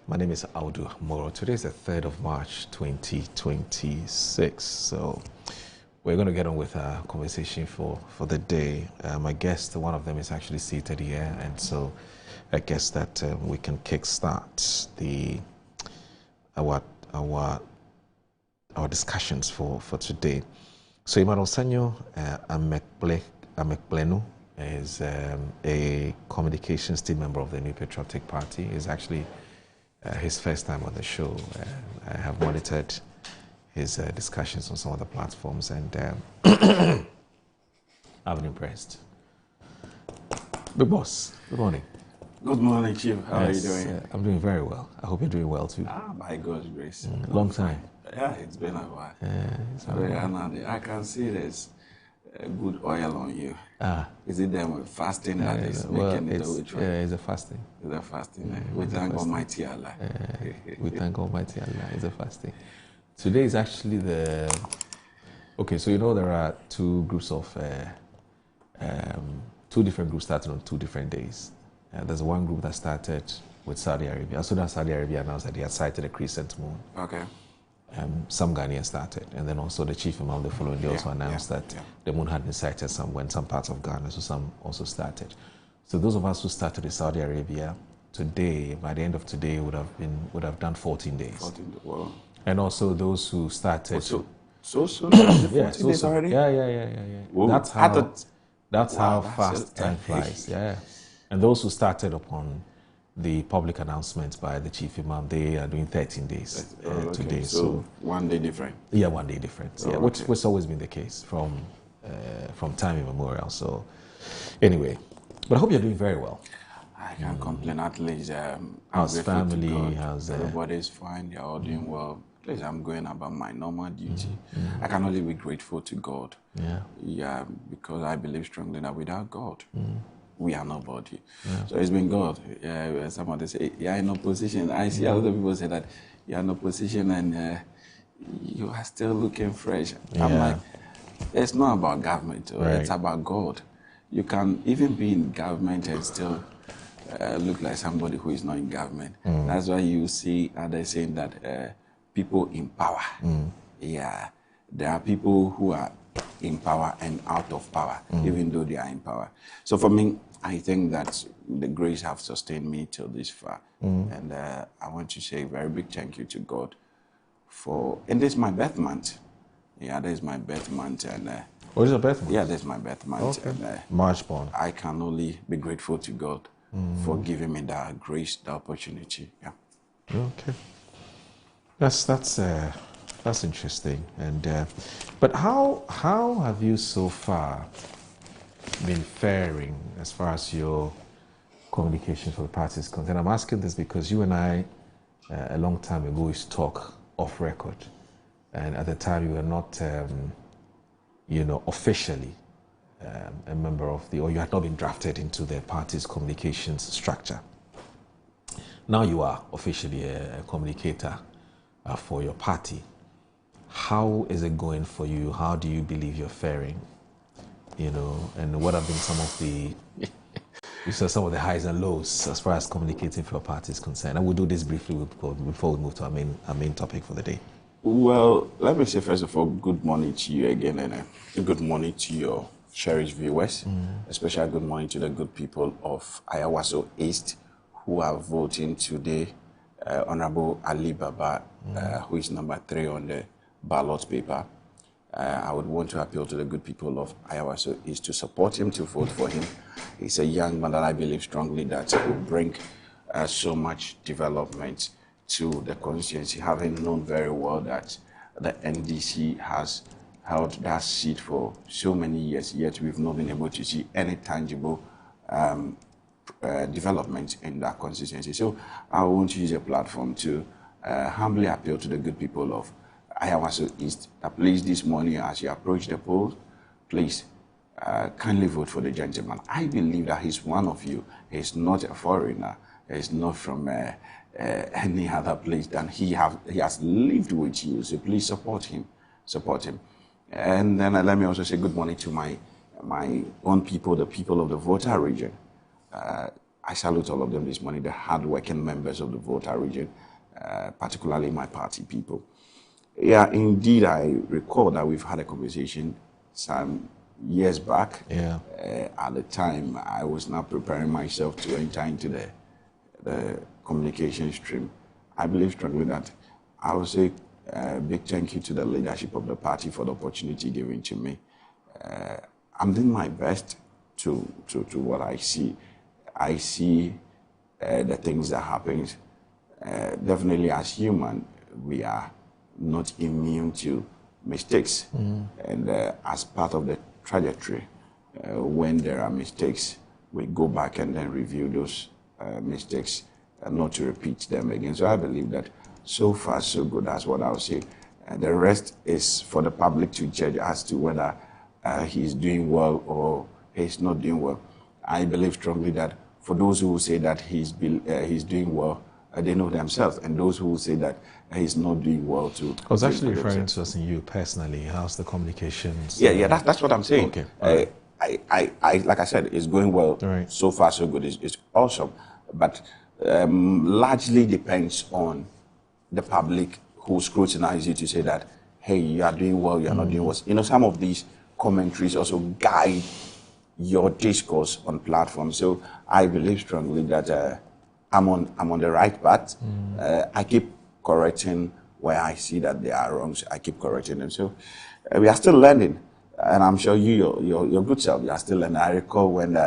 My name is Audu Moro. Today is the 3rd of March, 2026. So we're going to get on with our conversation for the day. My guest, one of them is actually seated here, and so I guess that we can kickstart our discussions for today. So Emmanuel Sanyo Amekplenu is a communications team member of the New Patriotic Party. It's actually his first time on the show. I have monitored his discussions on some of the platforms, and I've been impressed. Big Boss, good morning. Good morning, Chief. How are you doing? I'm doing very well. I hope you're doing well too. By God's grace. Long time. Yeah, it's been a while. I can see there's good oil on you. Is it them fasting that is making it away? It's a fasting. It's a fasting. We thank Almighty Allah. We thank Almighty Allah. It's a fasting. Today is actually okay, so you know there are two groups of, two different groups starting on 2 different days. There's one group that started with Saudi Arabia. As soon as Saudi Arabia announced that they had sighted a crescent moon. Okay. Some Ghanaians started, and then also the chief imam the following day also announced that the moon had been sighted in some parts of Ghana, so some also started. So those of us who started in Saudi Arabia today, by the end of today, would have done 14 days. 14 days. Wow. And also those who started. So soon? Yeah, so days already? Yeah. Whoa. That's how fast time flies. Yeah, and those who started upon the public announcement by the chief imam, they are doing 13 days today. So 1 day different. Yeah, 1 day difference. Yeah, which has always been the case from time immemorial. So anyway, but I hope you're doing very well. I can't complain. At least how's family? How's everybody's fine? They're all doing well. At least I'm going about my normal duty. I can only be grateful to God. Yeah, because I believe strongly that without God, we are nobody. So it's been God. Yeah, somebody say, you're in opposition. I see a lot of people say that you're in opposition and you are still looking fresh. I'm like, it's not about government. It's about God. You can even be in government and still look like somebody who is not in government. That's why you see others saying that people in power. Yeah, there are people who are in power and out of power, even though they are in power. So for me, I think that the grace have sustained me till this far. And I want to say a very big thank you to God and this is my birth month. Yeah, this is my birth month. And what is your birth month? Yeah, this is my birth month. Okay. And March born. I can only be grateful to God for giving me that grace, the opportunity. Yeah. Okay. That's interesting. And but how have you so far been faring as far as your communication for the party is concerned? I'm asking this because you and I, a long time ago, used to talk off record, and at the time you were not, officially a member of or you had not been drafted into the party's communications structure. Now you are officially a communicator for your party. How is it going for you? How do you believe you're faring? And what have been some of the highs and lows as far as communicating for your party is concerned? And we'll do this briefly before we move to our main topic for the day. Well, let me say first of all, good morning to you again, and good morning to your cherished viewers, especially good morning to the good people of Ayawaso East who are voting today. Honorable Ali Baba, who is number 3 on the ballot paper. I would want to appeal to the good people of Ayawaso East to support him, to vote for him. He's a young man that I believe strongly that will bring so much development to the constituency, having known very well that the NDC has held that seat for so many years, yet we've not been able to see any tangible development in that constituency. So I want to use a platform to humbly appeal to the good people of Ayawaso East that please this morning as you approach the polls, please kindly vote for the gentleman. I believe that he's one of you. He's not a foreigner. He's not from any other place than he has lived with you. So please support him. Support him. And then let me also say good morning to my own people, the people of the Volta region. I salute all of them this morning, the hard-working members of the Volta region, particularly my party people. Yeah, indeed, I recall that we've had a conversation some years back. Yeah. At the time, I was now preparing myself to enter into the communication stream. I believe strongly that I will say a big thank you to the leadership of the party for the opportunity given to me. I'm doing my best to what I see. I see the things that happen. Definitely as human, we are not immune to mistakes. And as part of the trajectory, when there are mistakes, we go back and then review those mistakes and not to repeat them again. So I believe that so far so good. That's what I'll say. The rest is for the public to judge as to whether he's doing well or he's not doing well. I believe strongly that for those who say that he's doing well, they know themselves, and those who say that he's not doing well too. I was actually referring to us and you personally. How's the communications? Yeah, that's what I'm saying. Okay. I like I said, it's going well. Right. So far so good. It's awesome, but largely depends on the public who scrutinize you to say that, hey, you are doing well, you are not doing well. You know, some of these commentaries also guide your discourse on platforms. So I believe strongly that I'm on the right path. I keep correcting where I see that they are wrong. So I keep correcting them. So we are still learning, and I'm sure your good self, you are still learning. I recall when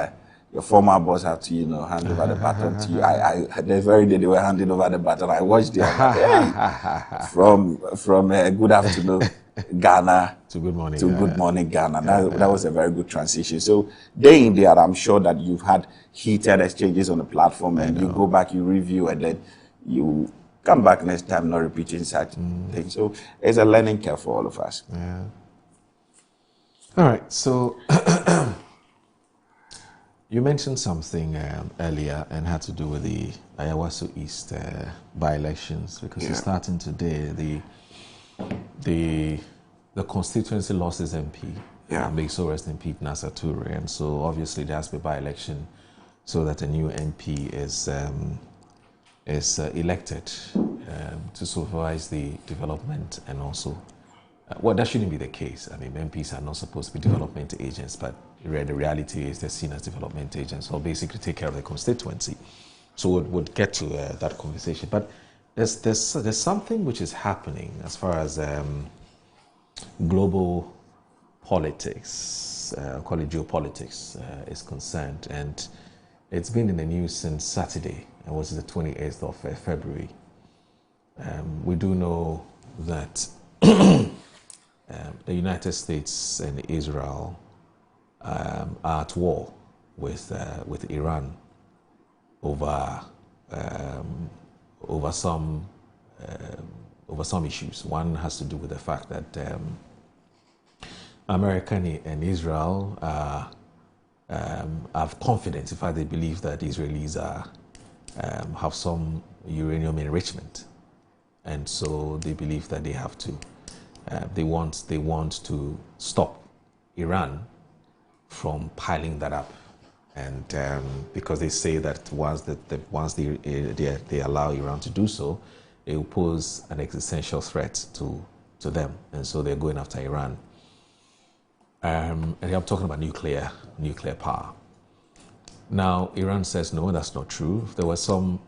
your former boss had to, hand over the baton to you. I the very day they were handing over the baton, I watched them from good afternoon Ghana to good morning good morning Ghana. That was a very good transition. So day in, day out, I'm sure that you've had heated exchanges on the platform, and you go back, you review, and then you come back next time not repeating such things. So it's a learning curve for all of us. Yeah. All right. So you mentioned something earlier and had to do with the Ayawaso East by-elections, because it's starting today. The constituency lost its MP. May so rest in peace, Nasser Toure. And so obviously there has to be by-election so that a new MP is elected to supervise the development, and also, well, that shouldn't be the case. I mean, MPs are not supposed to be development agents, but the reality is they're seen as development agents, or basically take care of the constituency. So we'll get to that conversation. But there's something which is happening as far as global politics, call it geopolitics, is concerned, and it's been in the news since Saturday. It was the 28th of February. We do know that the United States and Israel are at war with Iran over some issues. One has to do with the fact that America and Israel have confidence. In fact, they believe that the Israelis have some uranium enrichment, and so they believe that they have to. They want to stop Iran from piling that up, and because they say that once they allow Iran to do so, it will pose an existential threat to them, and so they're going after Iran. And I'm talking about nuclear power. Now, Iran says no, that's not true. There were some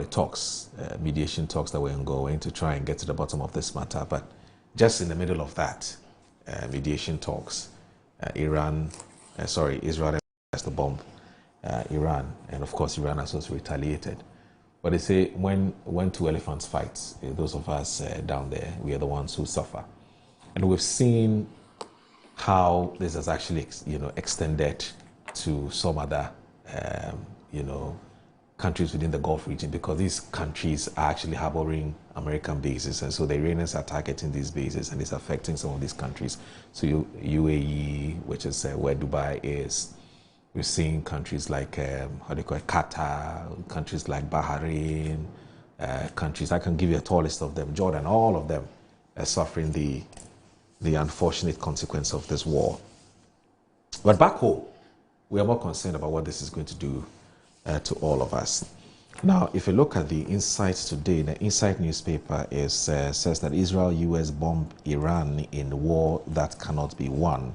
talks, mediation talks that were ongoing to try and get to the bottom of this matter. But just in the middle of that mediation talks, Israel has to bomb Iran, and of course Iran has also retaliated. But they say when two elephants fight, those of us down there, we are the ones who suffer. And we've seen how this has actually, extended to some other, countries within the Gulf region, because these countries are actually harboring American bases, and so the Iranians are targeting these bases, and it's affecting some of these countries. So UAE, which is where Dubai is, we're seeing countries like Qatar, countries like Bahrain, countries, I can give you a tall list of them, Jordan, all of them are suffering the unfortunate consequence of this war. But back home, we are more concerned about what this is going to do to all of us. Now, if you look at the Insight today, the Insight newspaper says that Israel-US bomb Iran in war that cannot be won.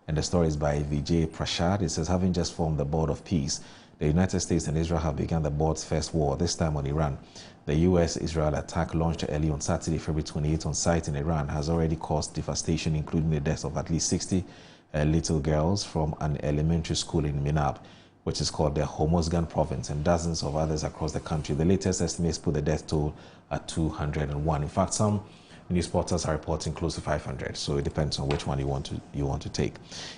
And the story is by Vijay Prashad. It says, having just formed the Board of Peace, the United States and Israel have begun the board's first war, this time on Iran. The US-Israel attack launched early on Saturday, February 28 on site in Iran has already caused devastation, including the deaths of at least 60 little girls from an elementary school in Minab, which is called the Hormozgan province, and dozens of others across the country. The latest estimates put the death toll at 201. In fact, some news portals are reporting close to 500, so it depends on which one you want to take.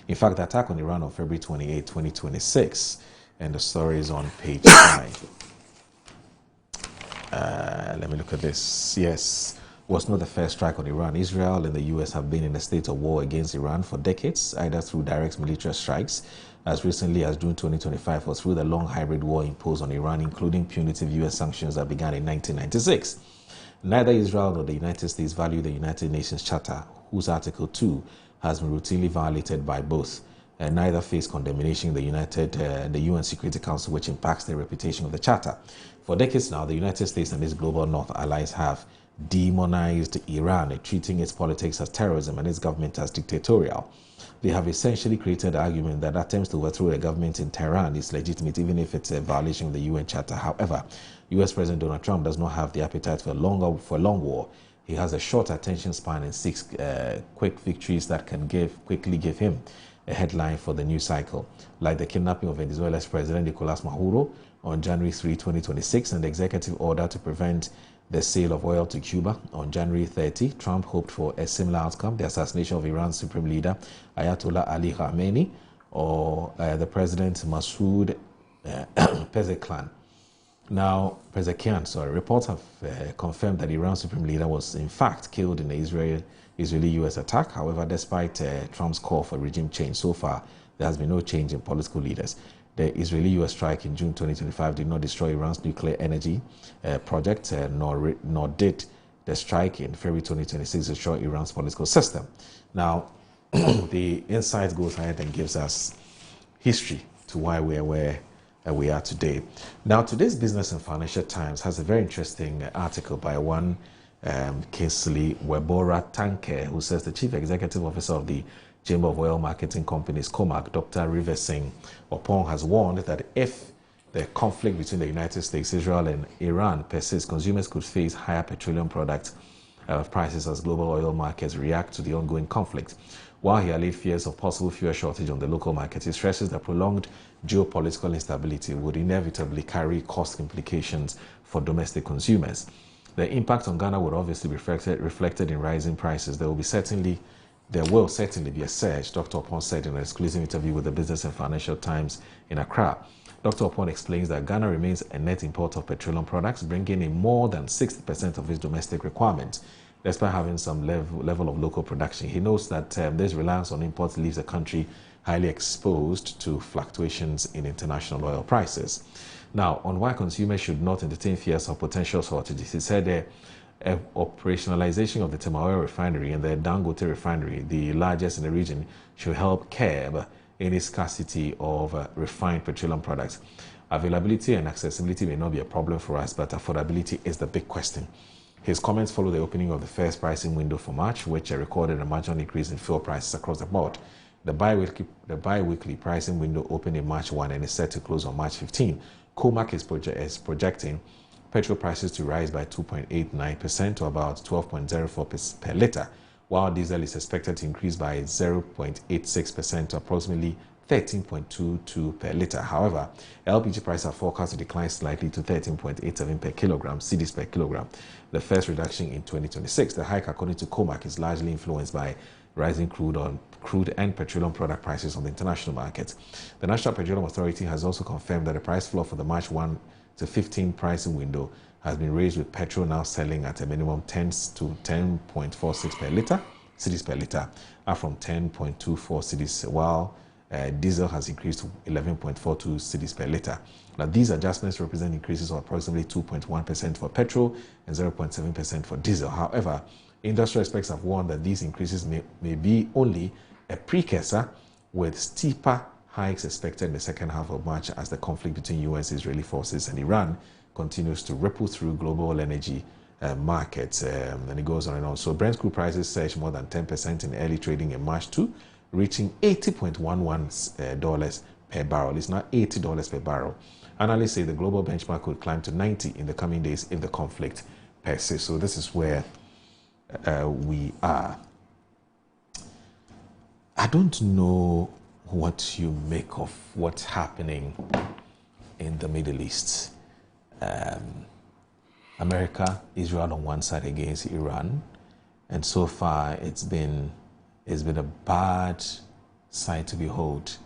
In fact, the attack on Iran on February 28, 2026, and the story is on page 9. Let me look at this. Yes, was not the first strike on Iran. Israel and the US have been in a state of war against Iran for decades, either through direct military strikes, as recently as June 2025, or through the long hybrid war imposed on Iran, including punitive US sanctions that began in 1996. Neither Israel nor the United States value the United Nations Charter, whose Article 2 has been routinely violated by both. Neither face condemnation in the UN Security Council, which impacts the reputation of the Charter. For decades now, the United States and its global North allies have demonized Iran, treating its politics as terrorism and its government as dictatorial. They have essentially created the argument that attempts to overthrow a government in Tehran is legitimate, even if it's a violation of the UN Charter. However, US President Donald Trump does not have the appetite for a long war. He has a short attention span and seeks quick victories that can quickly give him a headline for the news cycle, like the kidnapping of Venezuela's President Nicolas Maduro on January 3, 2026, and the executive order to prevent the sale of oil to Cuba on January 30. Trump hoped for a similar outcome, the assassination of Iran's supreme leader, Ayatollah Ali Khamenei, or the president Masoud Pezeshkian. Now, reports have confirmed that Iran's supreme leader was in fact killed in the Israeli-US attack. However, despite Trump's call for regime change, so far there has been no change in political leaders. The Israeli-US strike in June 2025 did not destroy Iran's nuclear energy project, nor did the strike in February 2026 destroy Iran's political system. Now, the Insight goes ahead and gives us history to why we are where we are today. Now, today's Business and Financial Times has a very interesting article by one Kingsley Webora Tanke, who says the Chief Executive Officer of the Chamber of Oil Marketing Companies, COMAC, Dr. Rivesing Opong, has warned that if the conflict between the United States, Israel, and Iran persists, consumers could face higher petroleum product prices as global oil markets react to the ongoing conflict. While he allayed fears of possible fuel shortage on the local market, he stresses that prolonged geopolitical instability would inevitably carry cost implications for domestic consumers. The impact on Ghana would obviously be reflected in rising prices. There will certainly be a surge, Dr. Opon said in an exclusive interview with the Business and Financial Times in Accra. Dr. Opon explains that Ghana remains a net importer of petroleum products, bringing in more than 60% of its domestic requirements, despite having some level of local production. He notes that this reliance on imports leaves the country highly exposed to fluctuations in international oil prices. Now, on why consumers should not entertain fears of potential shortages, he said operationalization of the Tema Oil refinery and the Dangote refinery, the largest in the region, should help curb any scarcity of refined petroleum products. Availability and accessibility may not be a problem for us, but affordability is the big question. His comments follow the opening of the first pricing window for March, which recorded a marginal increase in fuel prices across the board. The bi-weekly pricing window opened in March 1 and is set to close on March 15. COMAC is projecting petrol prices to rise by 2.89% to about 12.04 per litre, while diesel is expected to increase by 0.86% to approximately 13.22 per litre. However, LPG prices are forecast to decline slightly to 13.87 per kilogram, cedis per kilogram, the first reduction in 2026. The hike, according to COMAC, is largely influenced by rising crude and petroleum product prices on the international market. The National Petroleum Authority has also confirmed that the price floor for the March 1 to 15 pricing window has been raised, with petrol now selling at a minimum 10 to 10.46 cedis per litre, up from 10.24 cedis, while diesel has increased to 11.42 cedis per litre. Now, these adjustments represent increases of approximately 2.1% for petrol and 0.7% for diesel. However, industry experts have warned that these increases may be only a precursor, with steeper hikes expected in the second half of March as the conflict between US Israeli forces and Iran continues to ripple through global energy markets. And it goes on and on. So Brent crude prices surged more than 10% in early trading in March 2, reaching $80.11 per barrel. It's now $80 per barrel. Analysts say the global benchmark could climb to 90 in the coming days if the conflict persists. So this is where we are. I don't know what you make of what's happening in the Middle East. America, Israel on one side against Iran, and so far it's been a bad sight to behold.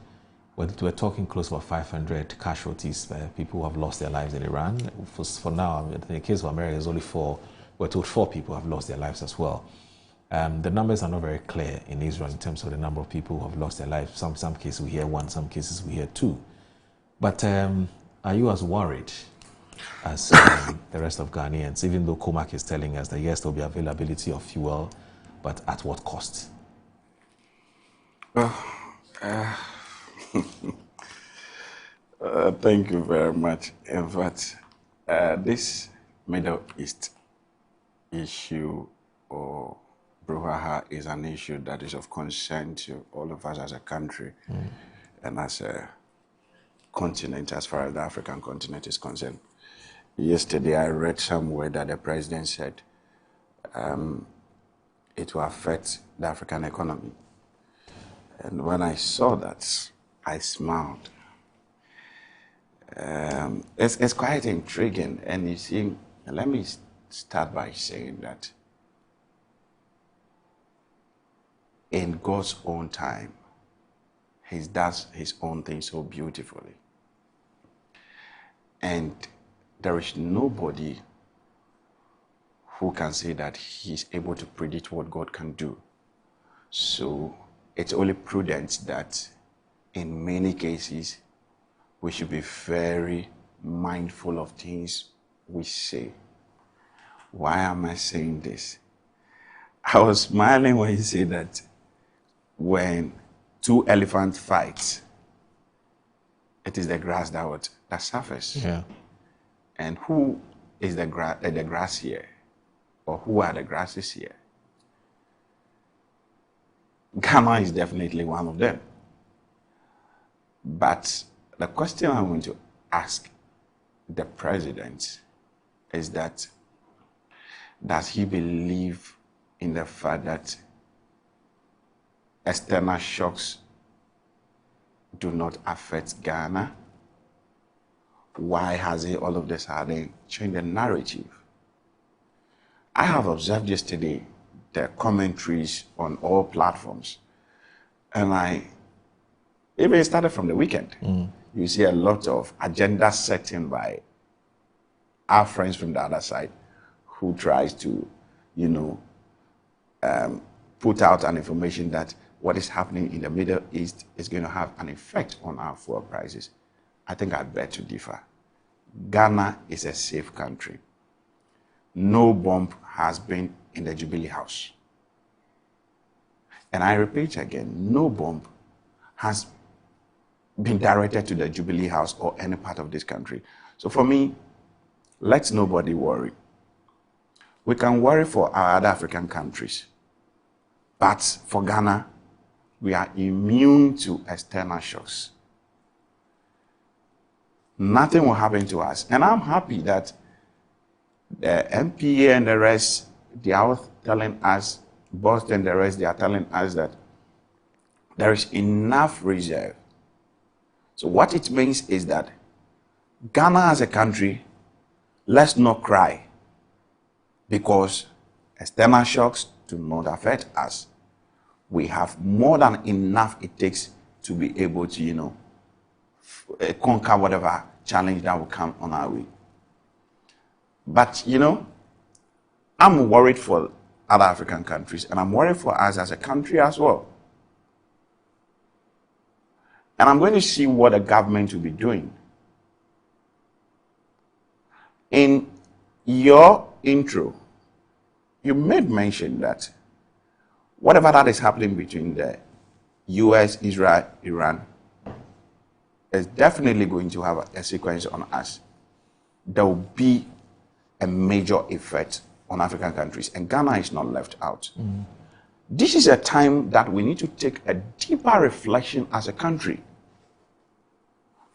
We're talking close to 500 casualties, people who have lost their lives in Iran. For now, in the case of America, there's only 4. We're told 4 people have lost their lives as well. The numbers are not very clear in Israel in terms of the number of people who have lost their lives. Some cases we hear 1, some cases we hear 2. But are you as worried as the rest of Ghanaians, even though COMAC is telling us that yes, there will be availability of fuel, but at what cost? Thank you very much. In fact, this Middle East issue or brouhaha is an issue that is of concern to all of us as a country and as a continent, as far as the African continent is concerned. Yesterday, I read somewhere that the president said it will affect the African economy. And when I saw that, I smiled. It's quite intriguing. And you see, let me start by saying that in God's own time, He does His own thing so beautifully. And there is nobody who can say that He's able to predict what God can do. So it's only prudent that in many cases, we should be very mindful of things we say. Why am I saying this? I was smiling when you said that when 2 elephants fight, it is the grass that suffers. Yeah. And who is the grass here? Or who are the grasses here? Ghana is definitely one of them. But the question I want to ask the president is that, does he believe in the fact that external shocks do not affect Ghana? Why has he all of this sudden changed the narrative? I have observed yesterday the commentaries on all platforms, and I even started from the weekend. You see a lot of agenda setting by our friends from the other side who tries to, put out an information that what is happening in the Middle East is going to have an effect on our fuel prices. I think I beg to differ. Ghana is a safe country. No bomb has been in the Jubilee House. And I repeat again, no bomb has been directed to the Jubilee House or any part of this country. So for me, let nobody worry. We can worry for our other African countries, but for Ghana, we are immune to external shocks. Nothing will happen to us. And I'm happy that the MPA and the rest, they are telling us, Boston and the rest, they are telling us that there is enough reserve. So what it means is that Ghana as a country, let's not cry because external shocks do not affect us. we have more than enough it takes to be able to, you know, conquer whatever challenge that will come on our way. But, you know, I'm worried for other African countries, and I'm worried for us as a country as well. And I'm going to see what the government will be doing. In your intro, you made mention that whatever that is happening between the US, Israel, Iran, is definitely going to have a sequence on us. There will be a major effect on African countries, and Ghana is not left out. This is a time that we need to take a deeper reflection as a country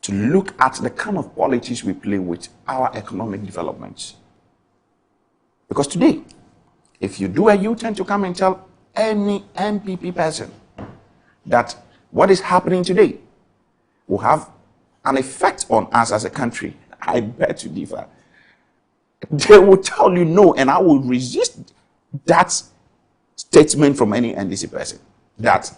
to look at the kind of politics we play with our economic developments. Because today, if you do a U-turn to come and tell any MPP person that what is happening today will have an effect on us as a country, I bet to differ. They will tell you no, and I will resist that statement from any NDC person, that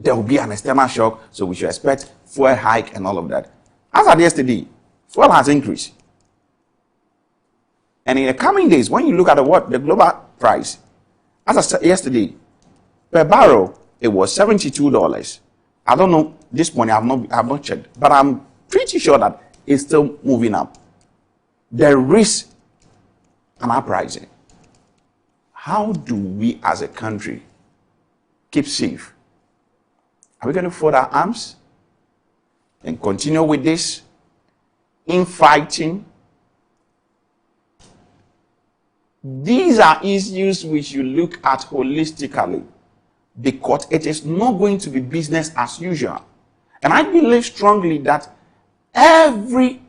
there will be an external shock, so we should expect fuel hike and all of that. As of yesterday, fuel has increased. And in the coming days, when you look at the global price, as I said yesterday, per barrel, it was $72. I don't know, this morning I have not checked, but I'm pretty sure that it's still moving up. There is an uprising. How do we as a country keep safe? Are we going to fold our arms and continue with this infighting? These are issues which you look at holistically, because it is not going to be business as usual. And I believe strongly that every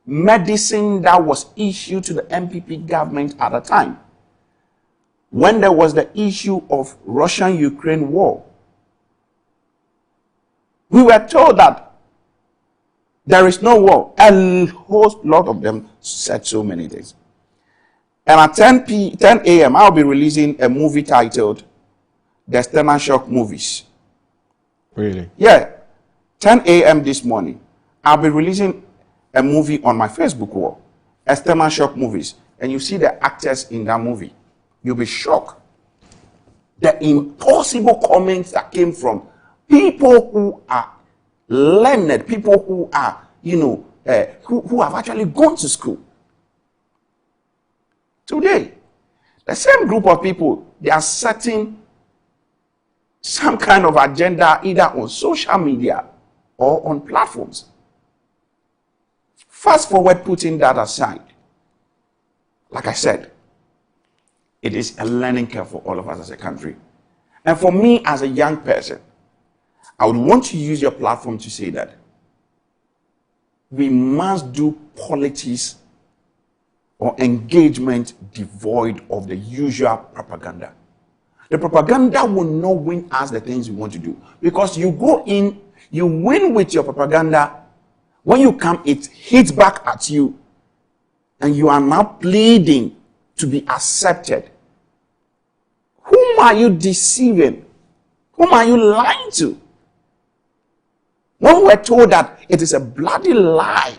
medicine that was issued to the MPP government at the time, when there was the issue of Russian-Ukraine war, we were told that there is no war. A whole lot of them said so many things. And at 10 a.m., I'll be releasing a movie titled The External Shock Movies. Really? Yeah. 10 a.m. this morning, I'll be releasing a movie on my Facebook wall, External Shock Movies. And you see the actors in that movie. You'll be shocked. The impossible comments that came from people who are learned, people who are, you know, who have actually gone to school. Today, the same group of people, they are setting some kind of agenda either on social media or on platforms. Fast forward, putting that aside, like I said, it is a learning curve for all of us as a country. And for me as a young person, I would want to use your platform to say that we must do politics or engagement devoid of the usual propaganda. The propaganda will not win us the things we want to do. Because you go in, you win with your propaganda. When you come, it hits back at you. And you are now pleading to be accepted. Whom are you deceiving? Whom are you lying to? When we're told that it is a bloody lie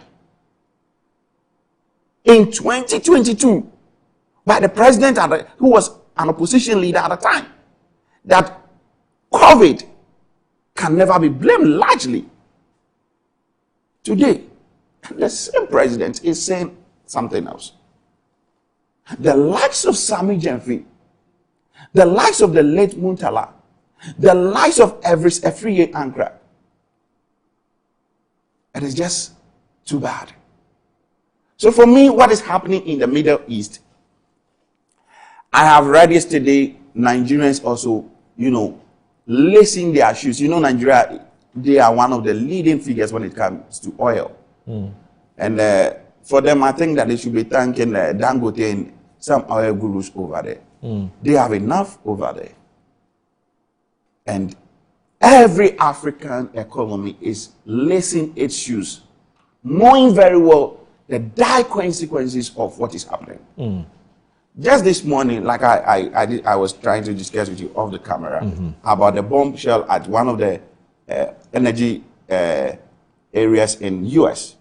in 2022 by the president who was an opposition leader at the time, that COVID can never be blamed largely. Today, the same president is saying something else. The likes of Sammy Jenfi, the likes of the late Muntala, the likes of Afriye Ankra, it is just too bad. So for me, what is happening in the Middle East, I have read yesterday, Nigerians also, you know, lacing their shoes. You know, Nigeria, they are one of the leading figures when it comes to oil. And for them, I think that they should be thanking Dangote and some oil gurus over there. They have enough over there. And every African economy is lacing its shoes, knowing very well the dire consequences of what is happening. Just this morning, like I was trying to discuss with you off the camera about the bombshell at one of the energy areas in US.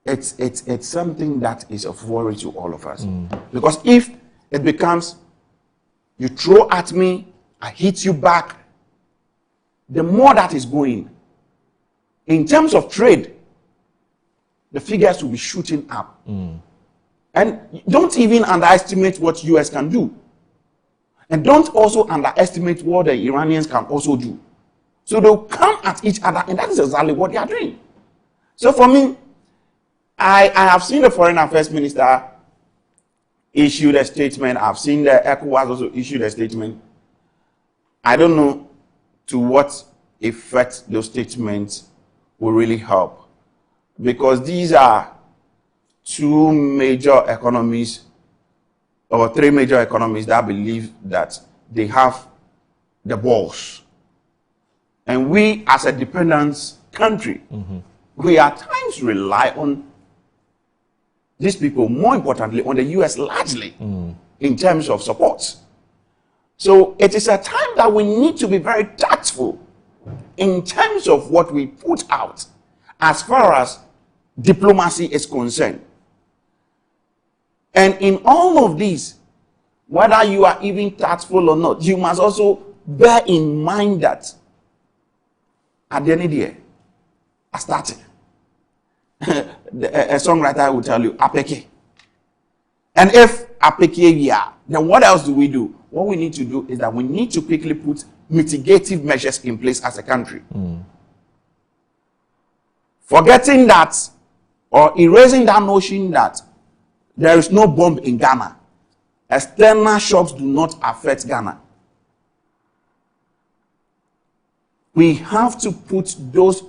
It's something that is of worry to all of us. Because if it becomes, you throw at me, I hit you back, the more that is going, in terms of trade, the figures will be shooting up. And don't even underestimate what US can do. And don't also underestimate what the Iranians can also do. So they'll come at each other, and that is exactly what they are doing. So for me, I have seen the Foreign Affairs Minister issue a statement. I've seen the ECOWAS also issue a statement. I don't know to what effect those statements will really help. Because these are two major economies, or three major economies that believe that they have the balls. And we, as a dependent country, we at times rely on these people, more importantly, on the US largely, in terms of support. So it is a time that we need to be very tactful in terms of what we put out as far as diplomacy is concerned. And in all of these, whether you are even tactful or not, you must also bear in mind that at the end of the year, I started. A songwriter will tell you, apeke. And if apeke we are, then what else do we do? What we need to do is that we need to quickly put mitigative measures in place as a country. Forgetting that, or erasing that notion that there is no bomb in Ghana. External shocks do not affect Ghana. We have to put those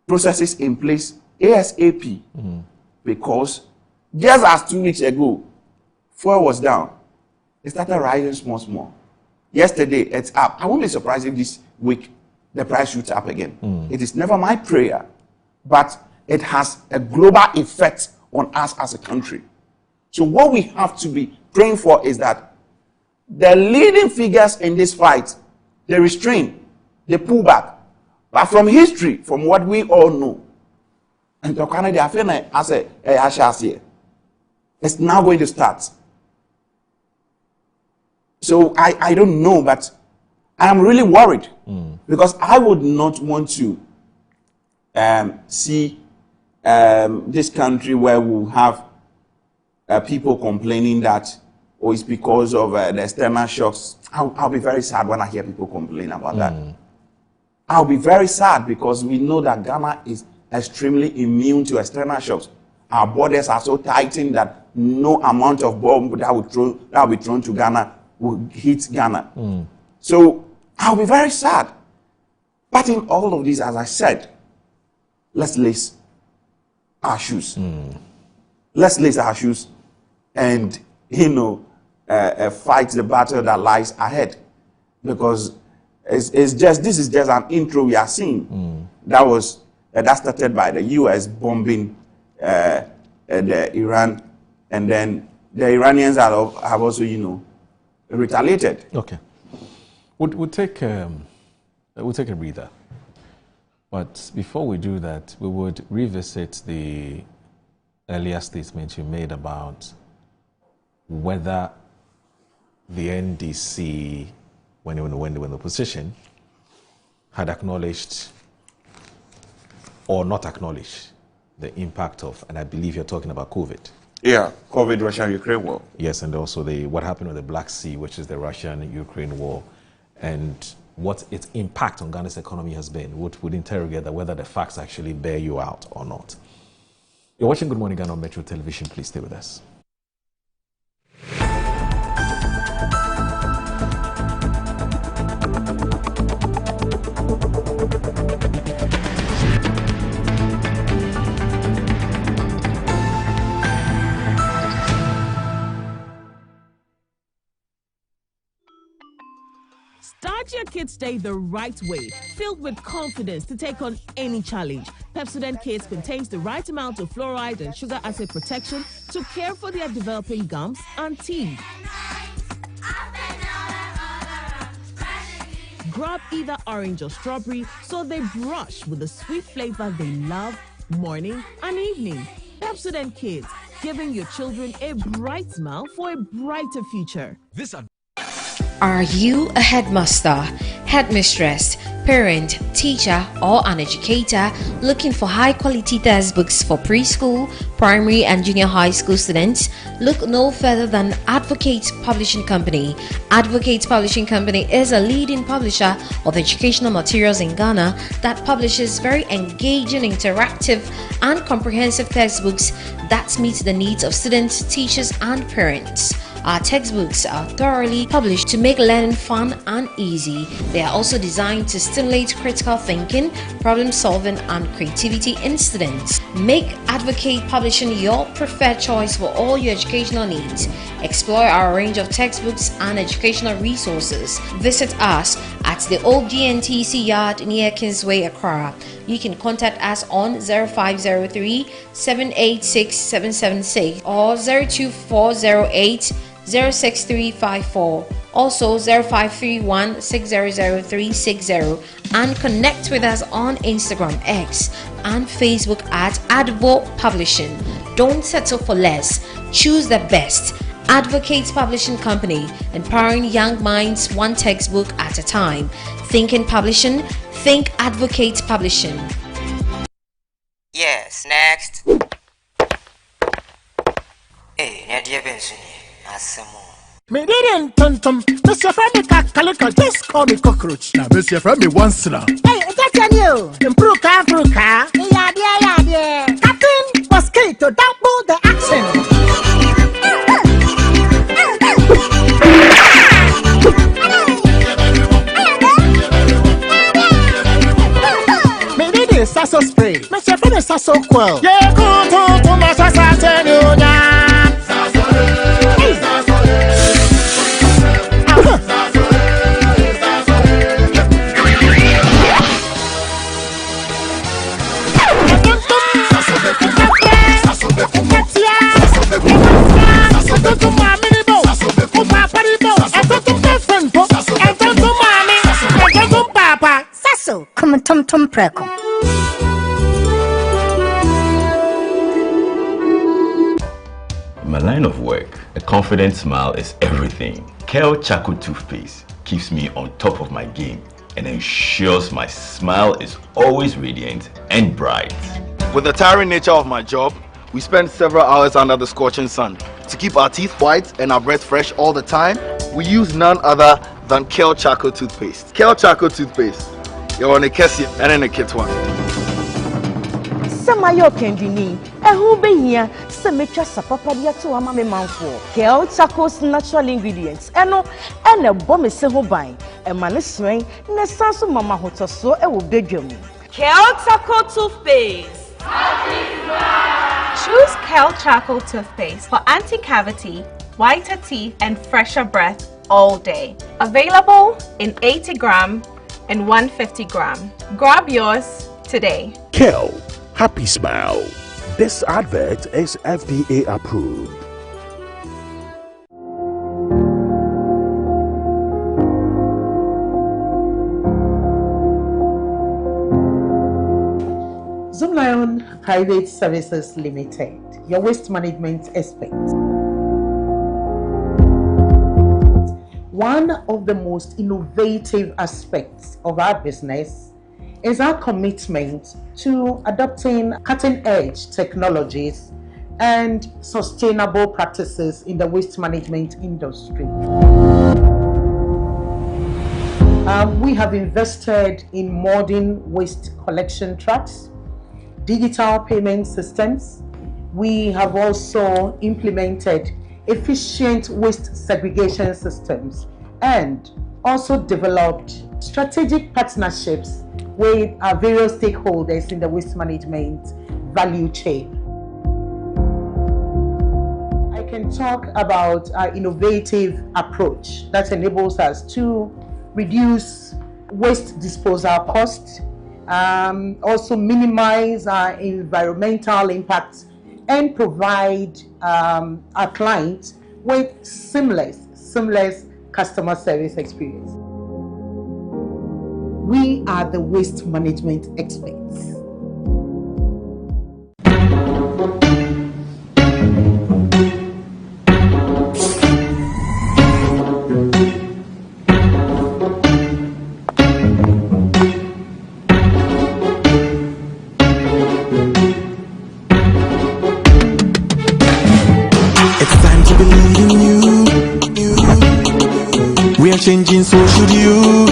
processes in place ASAP, because just as 2 weeks ago, fuel was down, it started rising small. Yesterday, it's up. I won't be surprised if this week the price shoots up again. It is never my prayer, but it has a global effect on us as a country. So what we have to be praying for is that the leading figures in this fight, they restrain, they pull back. But from history, from what we all know, and to Canada, I feel like I say, it's now going to start. So I don't know, but I am really worried because I would not want to see this country where we'll have people complaining that, oh, it's because of the external shocks. I'll be very sad when I hear people complain about that. I'll be very sad because we know that Ghana is extremely immune to external shocks. Our borders are so tightened that no amount of bomb that will be thrown to Ghana will hit Ghana. So I'll be very sad. But in all of this, as I said, let's lace our shoes. Let's lace our shoes and, fight the battle that lies ahead. Because this is just an intro we are seeing. That started by the US bombing the Iran, and then the Iranians have also, retaliated. Okay. We'll take a breather. But before we do that, we would revisit the earlier statement you made about whether the NDC, when they were in the opposition, had acknowledged or not acknowledged the impact of, and I believe you're talking about COVID. Yeah, COVID, Russia-Ukraine war. Yes, and also what happened with the Black Sea, which is the Russian-Ukraine war, and what its impact on Ghana's economy has been, would interrogate that whether the facts actually bear you out or not. You're watching Good Morning Ghana on Metro Television. Please stay with us. Start your kids' day the right way, filled with confidence to take on any challenge. Pepsodent Kids contains the right amount of fluoride and sugar acid protection to care for their developing gums and teeth. Grab either orange or strawberry so they brush with the sweet flavor they love morning and evening. Pepsodent Kids, giving your children a bright smile for a brighter future. Are you a headmaster, headmistress, parent, teacher, or an educator looking for high-quality textbooks for preschool, primary, and junior high school students? Look no further than Advocate Publishing Company. Advocate Publishing Company is a leading publisher of educational materials in Ghana that publishes very engaging, interactive, and comprehensive textbooks that meet the needs of students, teachers, and parents. Our textbooks are thoroughly published to make learning fun and easy. They are also designed to stimulate critical thinking, problem solving, and creativity in students. Make Advocate Publishing your preferred choice for all your educational needs. Explore our range of textbooks and educational resources. Visit us at the old GNTC yard near Kingsway, Accra. You can contact us on 0503 786 776 or 02408 06354, also 0531 600360, and connect with us on Instagram, X, and Facebook at Advo Publishing. Don't settle for less. Choose the best. Advocate Publishing Company, empowering young minds one textbook at a time. Thinking publishing, think Advocate Publishing. Yes, next. Hey, Nadia Benson. Me didn't tum. Mr. Friendly Calico, just call me cockroach. Now, Mr. Friendly once now. Hey, that's you. Improve car. Yeah. Captain Mosquito, double the accent. Me did it, Sasso spray. Mr. Friendly Sasso quell. Yeah, go to my Sasso. Tum preko. In my line of work, a confident smile is everything. Kel Charcoal Toothpaste keeps me on top of my game and ensures my smile is always radiant and bright. With the tiring nature of my job, we spend several hours under the scorching sun. To keep our teeth white and our breath fresh all the time, we use none other than Kel Charcoal Toothpaste. Kel Charcoal Toothpaste. You're on a Kessie and in a kit one. Samayo Kendini, a who be here, some make us a papadia to a mammy man for. Kel Charcoal's natural ingredients, and a bomb is a hobby, a man is swing, and a sense of Mama Hotter so a will beg you. Kel Charcoal Toothpaste. Choose Kel Charcoal Toothpaste for anti-cavity, whiter teeth, and fresher breath all day. Available in 80 gram and 150 gram. Grab yours today. Kel, happy smile. This advert is FDA approved. Zoomlion Private Services Limited, your waste management expert. One of the most innovative aspects of our business is our commitment to adopting cutting-edge technologies and sustainable practices in the waste management industry. We have invested in modern waste collection trucks, digital payment systems. We have also implemented efficient waste segregation systems and also developed strategic partnerships with our various stakeholders in the waste management value chain. I can talk about our innovative approach that enables us to reduce waste disposal costs, also minimize our environmental impact, and provide our clients with seamless customer service experience. We are the waste management experts. Changing, so should you.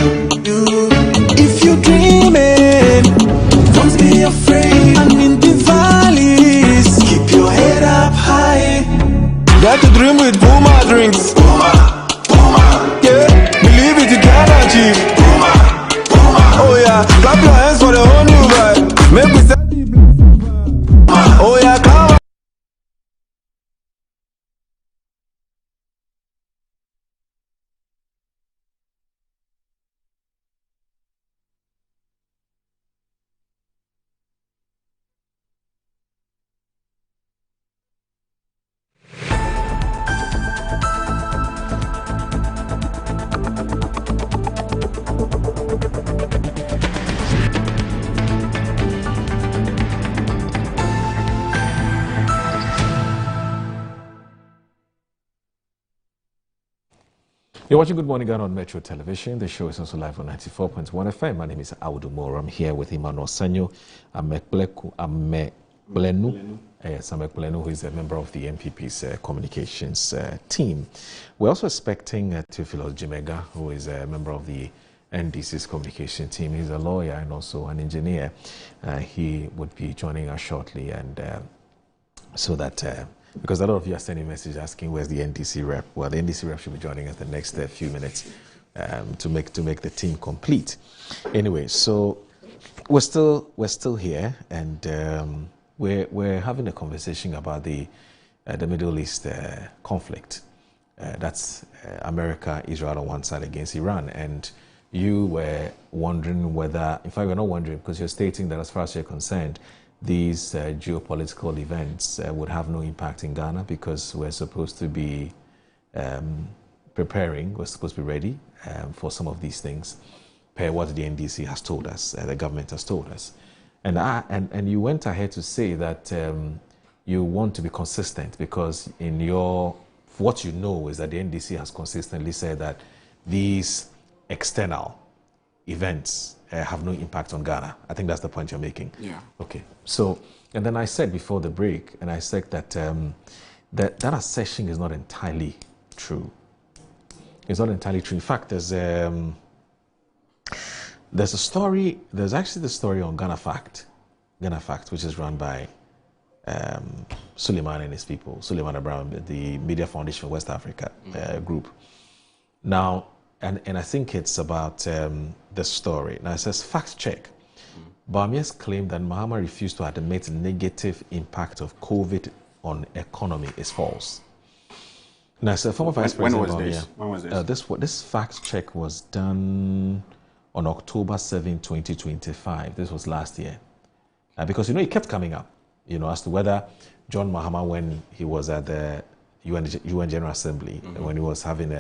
If you're dreaming, don't be afraid. And in the valleys, keep your head up high. Got to dream with Puma drinks. Puma, yeah. Believe it, you can achieve. Puma. Oh yeah, clap your hands for the whole new vibe. Make we start the black. Oh yeah, come on. You're watching Good Morning Ghana on Metro Television. The show is also live on 94.1 FM. My name is Audu Moro. I'm here with Emmanuel Sanyo Ameklenu, who is a member of the NPP's communications team. We're also expecting Theophilus Jimega, who is a member of the NDC's communication team. He's a lawyer and also an engineer. He would be joining us shortly, and so that because a lot of you are sending messages asking where's the NDC rep. Well, the NDC rep should be joining us the next few minutes to make the team complete. Anyway, so we're still here, and we're having a conversation about the Middle East conflict. That's America, Israel on one side against Iran, and you were wondering whether, in fact, you're not wondering because you're stating that as far as you're concerned, these geopolitical events would have no impact in Ghana because we're supposed to be preparing, we're supposed to be ready for some of these things, per what the NDC has told us, the government has told us. And you went ahead to say that you want to be consistent because what you know is that the NDC has consistently said that these external events have no impact on Ghana. I think that's the point you're making. Yeah. Okay. So, and then I said before the break, and I said that that assertion is not entirely true. It's not entirely true. In fact, there's a story. There's actually the story on Ghana Fact, which is run by Suleiman and his people, Suleiman Abraham, the Media Foundation for West Africa group. Now. And I think it's about the story. Now it says, fact check. Bawumia's claim that Mahama refused to admit negative impact of COVID on economy is false. Now, so former Vice President Bawumia. When was this? This fact check was done on October 7, 2025. This was last year. Because, it kept coming up, as to whether John Mahama, when he was at the UN General Assembly, when he was having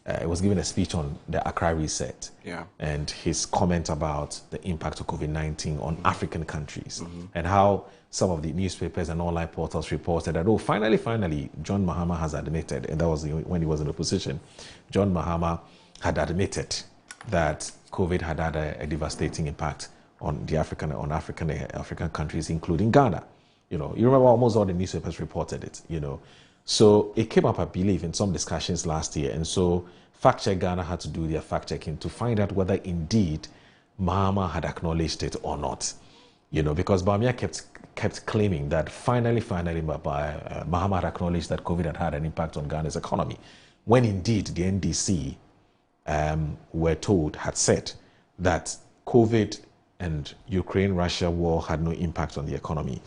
it was given a speech on the Accra Reset, and his comment about the impact of COVID-19 on African countries, and how some of the newspapers and online portals reported that, finally, John Mahama has admitted, and that was when he was in opposition, John Mahama had admitted that COVID had had a devastating impact on the African countries, including Ghana. You remember almost all the newspapers reported it, So it came up, I believe, in some discussions last year. And so Fact Check Ghana had to do their fact checking to find out whether indeed Mahama had acknowledged it or not. Because Bawumia kept claiming that finally, Mahama had acknowledged that COVID had an impact on Ghana's economy, when indeed the NDC had said that COVID and Ukraine-Russia war had no impact on the economy.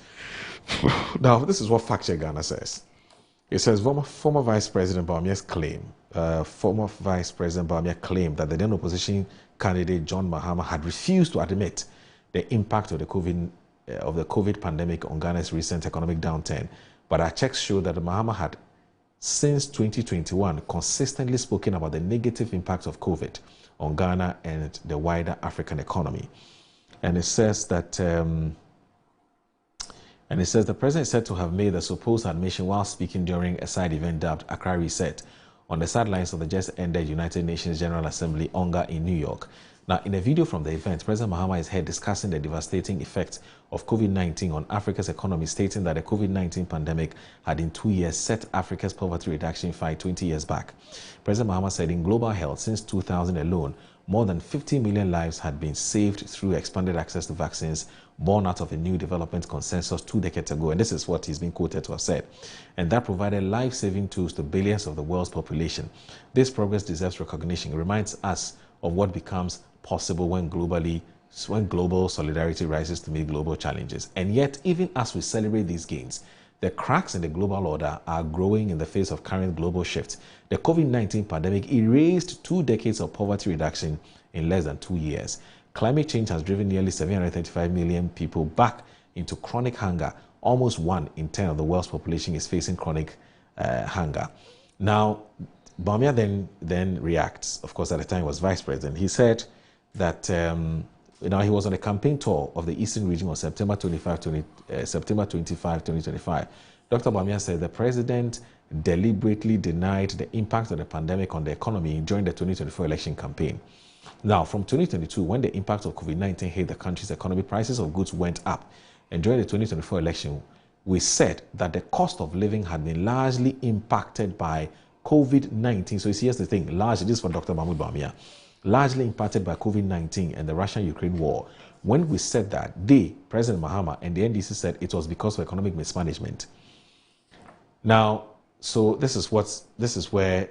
Now, this is what Fact Check Ghana says. It says former Vice President Bawumia's claim. Former Vice President Bawumia claimed that the then opposition candidate John Mahama had refused to admit the impact of the COVID pandemic on Ghana's recent economic downturn. But our checks show that Mahama had, since 2021, consistently spoken about the negative impact of COVID on Ghana and the wider African economy. And it says that, the president is said to have made the supposed admission while speaking during a side event dubbed Accra Reset on the sidelines of the just ended United Nations General Assembly, UNGA, in New York. Now, in a video from the event, President Mahama is heard discussing the devastating effects of COVID-19 on Africa's economy, stating that the COVID-19 pandemic had in 2 years set Africa's poverty reduction fight 20 years back. President Mahama said in global health, since 2000 alone, more than 50 million lives had been saved through expanded access to vaccines born out of a new development consensus 2 decades ago. And this is what he's been quoted to have said. And that provided life-saving tools to billions of the world's population. This progress deserves recognition. It reminds us of what becomes possible when global solidarity rises to meet global challenges. And yet, even as we celebrate these gains, the cracks in the global order are growing in the face of current global shifts. The COVID-19 pandemic erased 2 decades of poverty reduction in less than 2 years. Climate change has driven nearly 735 million people back into chronic hunger. Almost 1 in 10 of the world's population is facing chronic hunger. Now, Bawumia then reacts. Of course, at the time he was vice president. He said that he was on a campaign tour of the Eastern region on September 25, 2025. Dr. Bawumia said the president deliberately denied the impact of the pandemic on the economy during the 2024 election campaign. Now, from 2022, when the impact of COVID-19 hit the country's economy, prices of goods went up. And during the 2024 election, we said that the cost of living had been largely impacted by COVID-19. So here's the thing, largely, this is for Dr. Mahmoud Bawumia, largely impacted by COVID-19 and the Russia-Ukraine war. When we said that, President Mahama and the NDC said it was because of economic mismanagement. Now, so this is where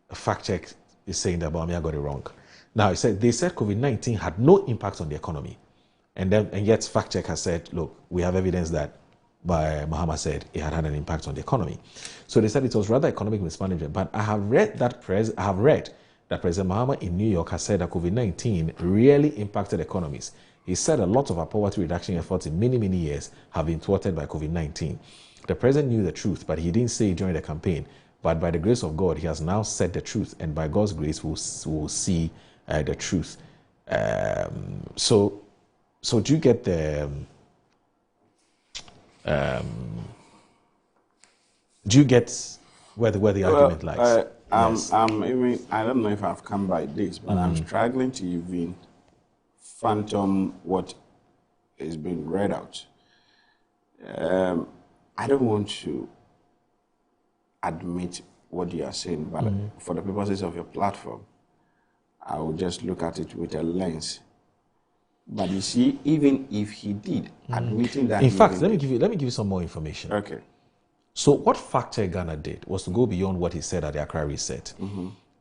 a fact check is saying that Bawumia got it wrong. Now, they said COVID-19 had no impact on the economy. And yet fact check has said, look, we have evidence that Mahama said it had an impact on the economy. So they said it was rather economic mismanagement. But I have read that President Mahama in New York has said that COVID-19 really impacted economies. He said a lot of our poverty reduction efforts in many, many years have been thwarted by COVID-19. The president knew the truth, but he didn't say it during the campaign. But by the grace of God, he has now said the truth, and by God's grace, we'll see the truth. So do you get the? Do you get where the argument lies? Yes. I don't know if I've come by this, but I'm struggling to even fathom what is being read out. I don't want to admit what you are saying, but for the purposes of your platform, I will just look at it with a lens. But you see, even if he did, admitting that... In fact, let me give you some more information. Okay. So what FactCheck Ghana did was to go beyond what he said at the Accra Reset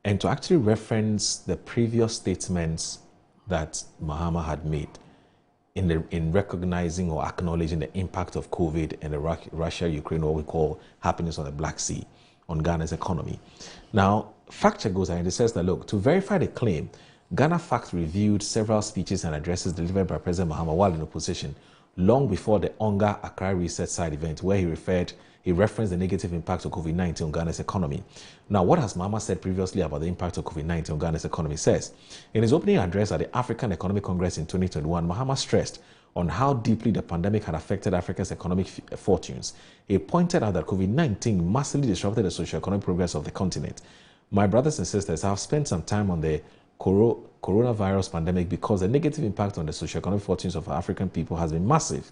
and to actually reference the previous statements that Mahama had made in recognizing or acknowledging the impact of COVID and the Russia-Ukraine, what we call happenings on the Black Sea, on Ghana's economy. Now, FactCheck goes ahead and it says that, look, to verify the claim, Ghana Fact reviewed several speeches and addresses delivered by President Mahama while in opposition, long before the UNGA Accra Reset side event, where he referenced the negative impact of COVID-19 on Ghana's economy. Now, what has Mahama said previously about the impact of COVID-19 on Ghana's economy says, in his opening address at the African Economic Congress in 2021, Mahama stressed on how deeply the pandemic had affected Africa's economic fortunes. He pointed out that COVID-19 massively disrupted the socio-economic progress of the continent. My brothers and sisters, I have spent some time on the coronavirus pandemic because the negative impact on the socio-economic fortunes of African people has been massive.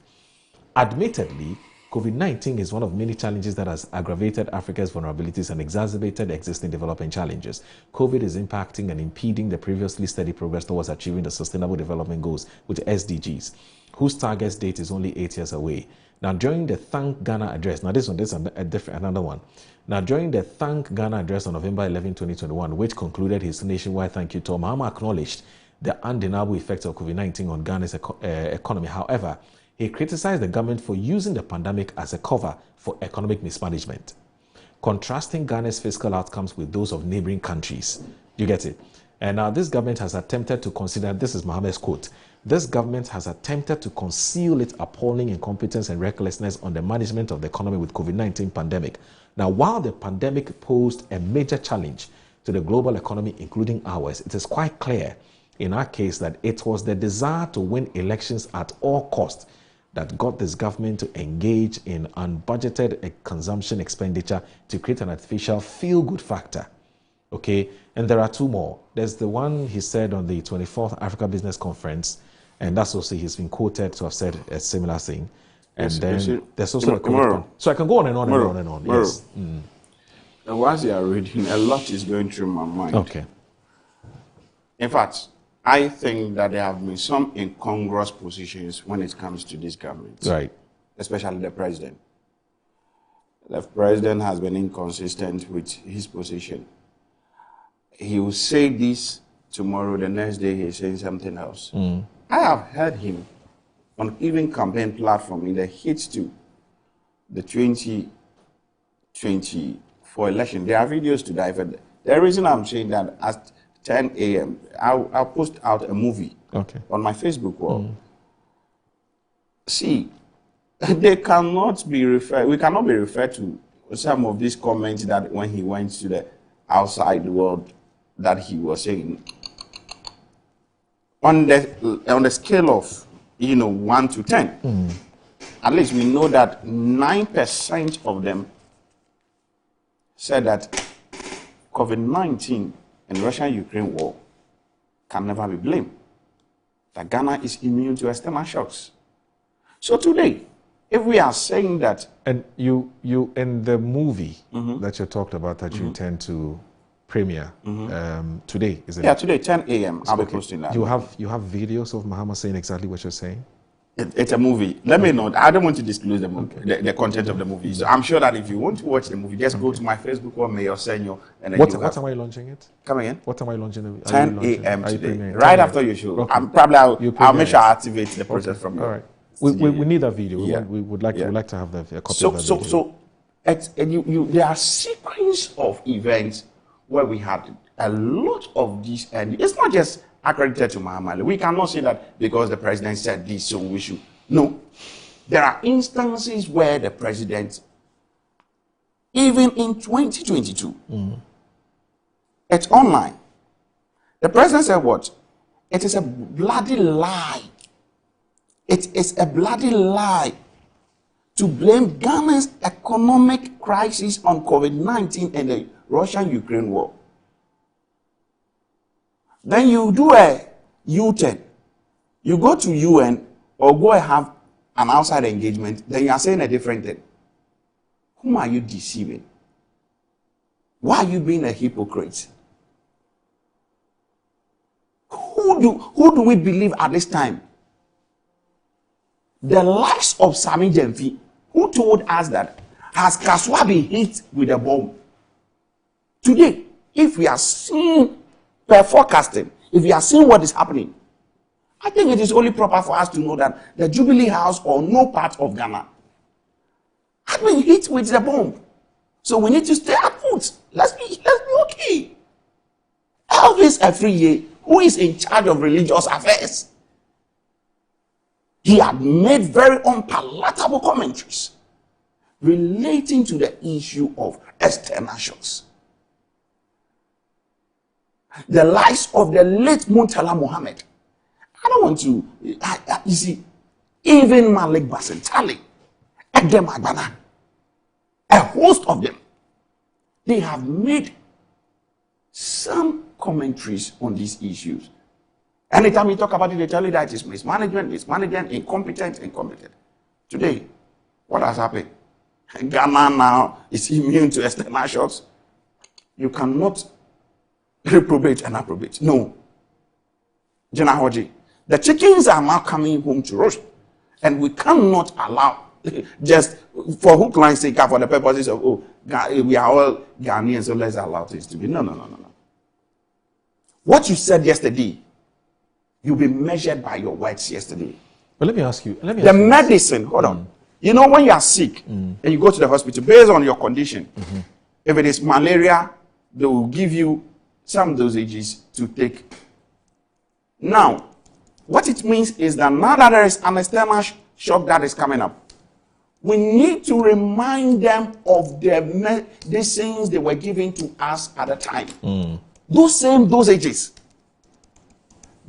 Admittedly, COVID-19 is one of many challenges that has aggravated Africa's vulnerabilities and exacerbated existing development challenges. COVID is impacting and impeding the previously steady progress towards achieving the Sustainable Development Goals, with SDGs, whose target date is only 8 years away. Now, during the Thank Ghana address, another one. Now, during the Thank Ghana address on November 11, 2021, which concluded his nationwide thank you tour, Mahama acknowledged the undeniable effects of COVID-19 on Ghana's economy. However, he criticized the government for using the pandemic as a cover for economic mismanagement, contrasting Ghana's fiscal outcomes with those of neighboring countries. You get it? And now this government has attempted to consider, this is Mahama's quote, this government has attempted to conceal its appalling incompetence and recklessness on the management of the economy with COVID-19 pandemic. Now, while the pandemic posed a major challenge to the global economy, including ours, it is quite clear in our case that it was the desire to win elections at all costs that got this government to engage in unbudgeted consumption expenditure to create an artificial feel-good factor. Okay, and there are two more. There's the one he said on the 24th Africa Business Conference, and that's also he's been quoted to have said a similar thing. And then there's also a quote. So I can go on and on and on and on. Yes. And whilst you are reading, a lot is going through my mind. Okay. In fact, I think that there have been some incongruous positions when it comes to this government. Right. Especially the president. The president has been inconsistent with his position. He will say this tomorrow, the next day he's saying something else. I have heard him on even campaign platform in the heat to the 2024 election. There are videos to divert. The reason I'm saying that at 10 a.m., I'll post out a movie on my Facebook wall. See, they cannot be referred, we cannot be referred to some of these comments that when he went to the outside world that he was saying. On the scale of 1 to 10, at least we know that 9% of them said that COVID-19 and Russia-Ukraine war can never be blamed. That Ghana is immune to external shocks. So today, if we are saying that, and you in the movie that you talked about that you intend to premiere today, is it? Yeah, today 10 a.m. I'll be posting that. You have videos of Mahama saying exactly what you're saying? It's a movie. Let me know. I don't want to disclose the movie, the content of the movie. So I'm sure that if you want to watch the movie, just go to my Facebook or Mayor Senyo. And then what time are you launching it? Come again? What time are you launching it? 10 a.m. today. Right after your show. Okay. I'll make sure I activate the process from you. All right. We need that video. Yeah. We would like to have a copy of that video. There are sequence of events where we had a lot of these, and it's not just accredited to Mahama. We cannot say that because the president said this, so we should. No. There are instances where the president, even in 2022, it's online. The president said what? It is a bloody lie. It is a bloody lie to blame Ghana's economic crisis on COVID-19 and the Russian-Ukraine war. Then you do a U-turn. You go to UN or go and have an outside engagement, then you are saying a different thing. Whom are you deceiving? Why are you being a hypocrite? Who do we believe at this time? The likes of Sami Jemfi, who told us that has Kaswa been hit with a bomb? Today, if we are seeing per forecasting, if we are seeing what is happening, I think it is only proper for us to know that the Jubilee House or no part of Ghana has been hit with the bomb. So we need to stay at foot. Let's be okay. Elvis Afriye, who is in charge of religious affairs, he had made very unpalatable commentaries relating to the issue of external shocks. The lives of the late Muntala Mohammed. I don't want to, you see, even Malik Basentali, Edem Agbana, a host of them, they have made some commentaries on these issues. Anytime you talk about it, they tell you that it is mismanagement, incompetent. Today, what has happened? Ghana now is immune to external shocks. You cannot reprobate and approbate. No. Jenna Hoji, the chickens are now coming home to roost, and we cannot allow, just for hook, line, sinker, for the purposes of, we are all Ghanaians, so let's allow things to be. No. What you said yesterday, you'll be measured by your words yesterday. But let me ask you. The medicine, hold on. You know, when you are sick and you go to the hospital, based on your condition, if it is malaria, they will give you some dosages to take. Now, What it means is that now that there is an external shock that is coming up, we need to remind them of the medicines they were giving to us at the time. Those same dosages,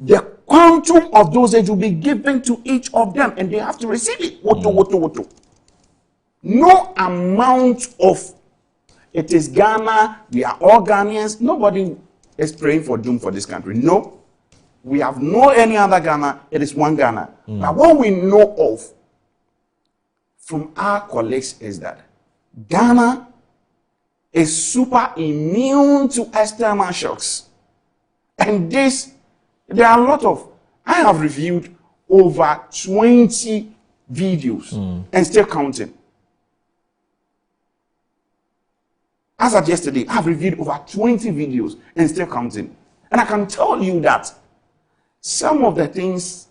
the quantum of dosage will be given to each of them, and they have to receive it. Woto. No amount of it is Ghana, we are all Ghanaians. Nobody is praying for doom for this country. No. We have no any other Ghana. It is one Ghana. But what we know of from our colleagues is that Ghana is super immune to external shocks. And there are a lot of, I have reviewed over 20 videos and still counting. As of yesterday, I've reviewed over 20 videos and still counting. And I can tell you that some of the things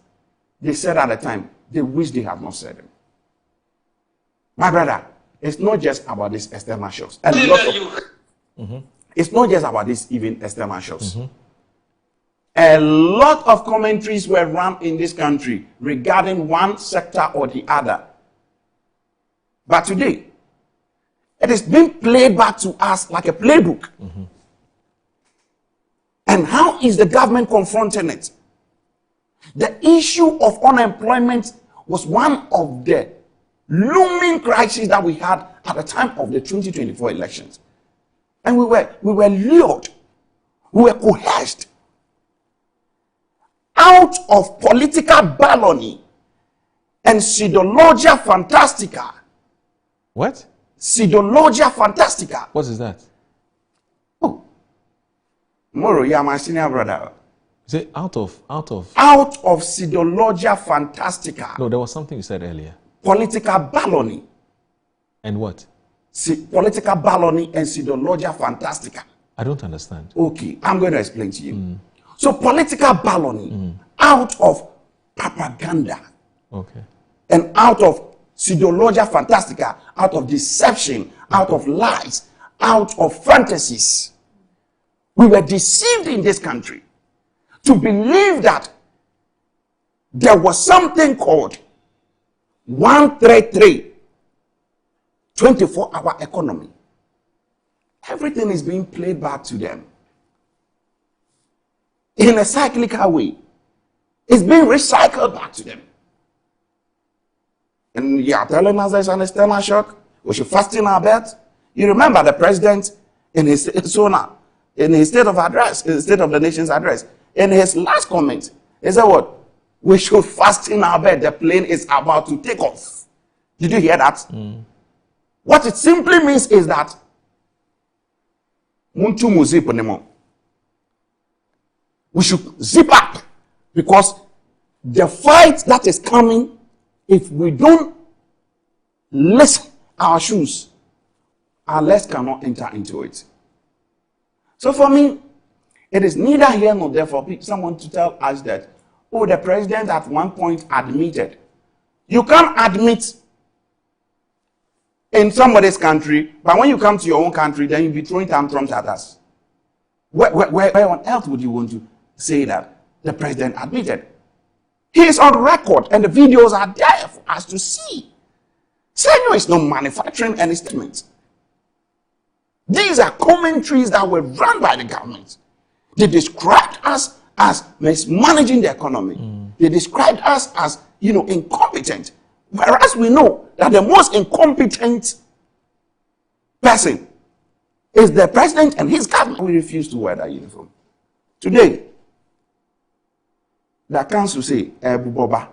they said at the time, they wish they had not said them. My brother, it's not just about this external shocks. It's not just about this even external shocks. A lot of commentaries were run in this country regarding one sector or the other. But today, it is being played back to us like a playbook. And how is the government confronting it? The issue of unemployment was one of the looming crises that we had at the time of the 2024 elections. And we were lured, we were coerced out of political baloney and pseudologia fantastica. What? Pseudologia fantastica. What is that? Oh, Moro, you are my senior brother. Is it out of pseudologia fantastica? No, there was something you said earlier. Political baloney. And what? Political baloney and pseudologia fantastica. I don't understand. Okay, I'm going to explain to you. So political baloney out of propaganda. Okay. And out of pseudologia fantastica, out of deception, out of lies, out of fantasies. We were deceived in this country to believe that there was something called 133 24-hour economy. Everything is being played back to them in a cyclical way. It's being recycled back to them. And you are telling us there's an external shock. We should fasten our belt. You remember the president in his State of Address, in the State of the Nation's address, in his last comment, he said what? We should fasten our belt. The plane is about to take off. Did you hear that? What it simply means is that we should zip up, because the fight that is coming, if we don't lace our shoes, our legs cannot enter into it. So for me, it is neither here nor there for someone to tell us that, oh, the president at one point admitted. You can't admit in somebody's country, but when you come to your own country, then you'll be throwing tantrums at us. Where on earth would you want to say that the president admitted? He is on record, and the videos are there for us to see. Senyo is not manufacturing any statements. These are commentaries that were run by the government. They described us as mismanaging the economy. They described us as, incompetent. Whereas we know that the most incompetent person is the president and his government. We refuse to wear that uniform. Today, the council say, Ebu Boba,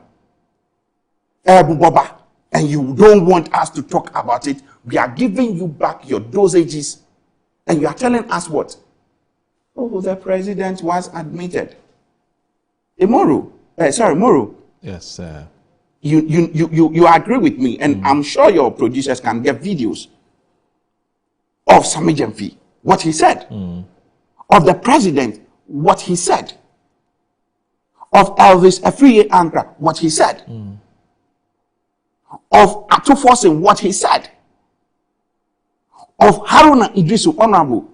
and you don't want us to talk about it. We are giving you back your dosages, and you are telling us what? Oh, the president was admitted. Moro. Yes, sir. You agree with me, and I'm sure your producers can get videos of Sammy Gyamfi, what he said, of the president, what he said, of Elvis Afriye Ankrah, what he said, of Atufosin, what he said, of Haruna Idrisu Honorable,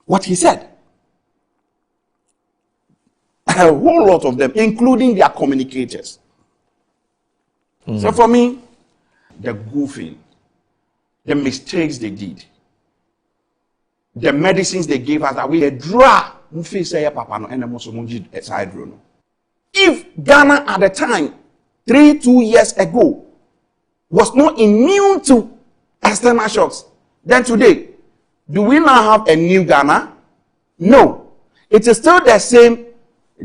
what he said. A whole lot of them, including their communicators. So for me, the goofing, the mistakes they did, the medicines they gave us that we had draw, if Ghana at the time, 2 years ago, was not immune to external shocks, then today, do we now have a new Ghana? No. It is still the same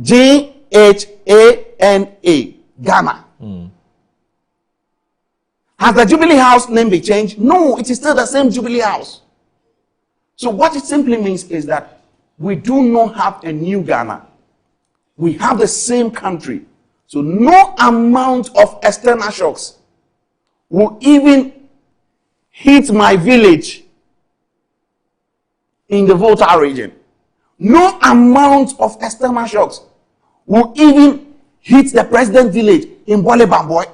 G-H-A-N-A, Ghana. Has the Jubilee House name been changed? No, it is still the same Jubilee House. So what it simply means is that we do not have a new Ghana. We have the same country. So no amount of external shocks will even hit my village in the Volta region. No amount of external shocks will even hit the president village in Bole Bamboy.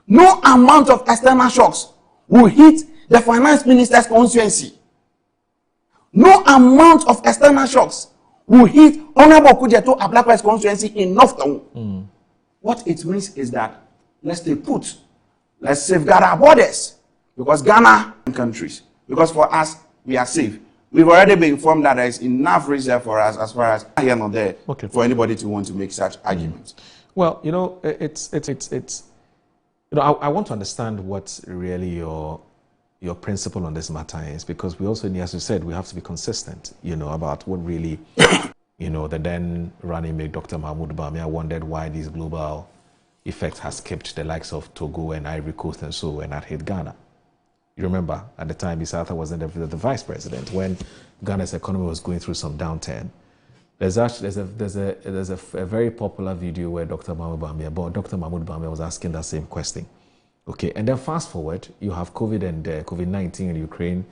No amount of external shocks will hit the finance minister's constituency. No amount of external shocks will hit Honorable Kujeto Ablakwa's constituency in North Town. What it means is that let's stay put. Let's safeguard our borders. Because Ghana and countries. Because for us, we are safe. We've already been informed that there is enough reserve for us as far as here and there for anybody to want to make such arguments. Well, you know, you know, I want to understand what really your principle on this matter is, because we also need, as you said, we have to be consistent, you know, about what really, you know, the then running mate, Dr. Mahmoud Bawumia, wondered why this global effect has kept the likes of Togo and Ivory Coast and so and not hit Ghana. You remember at the time Issa wasn't the vice president when Ghana's economy was going through some downturn. There's a very popular video where Dr. Mahmoud Bawumia was asking that same question. Okay, and then fast forward, you have COVID and COVID-19 in Ukraine,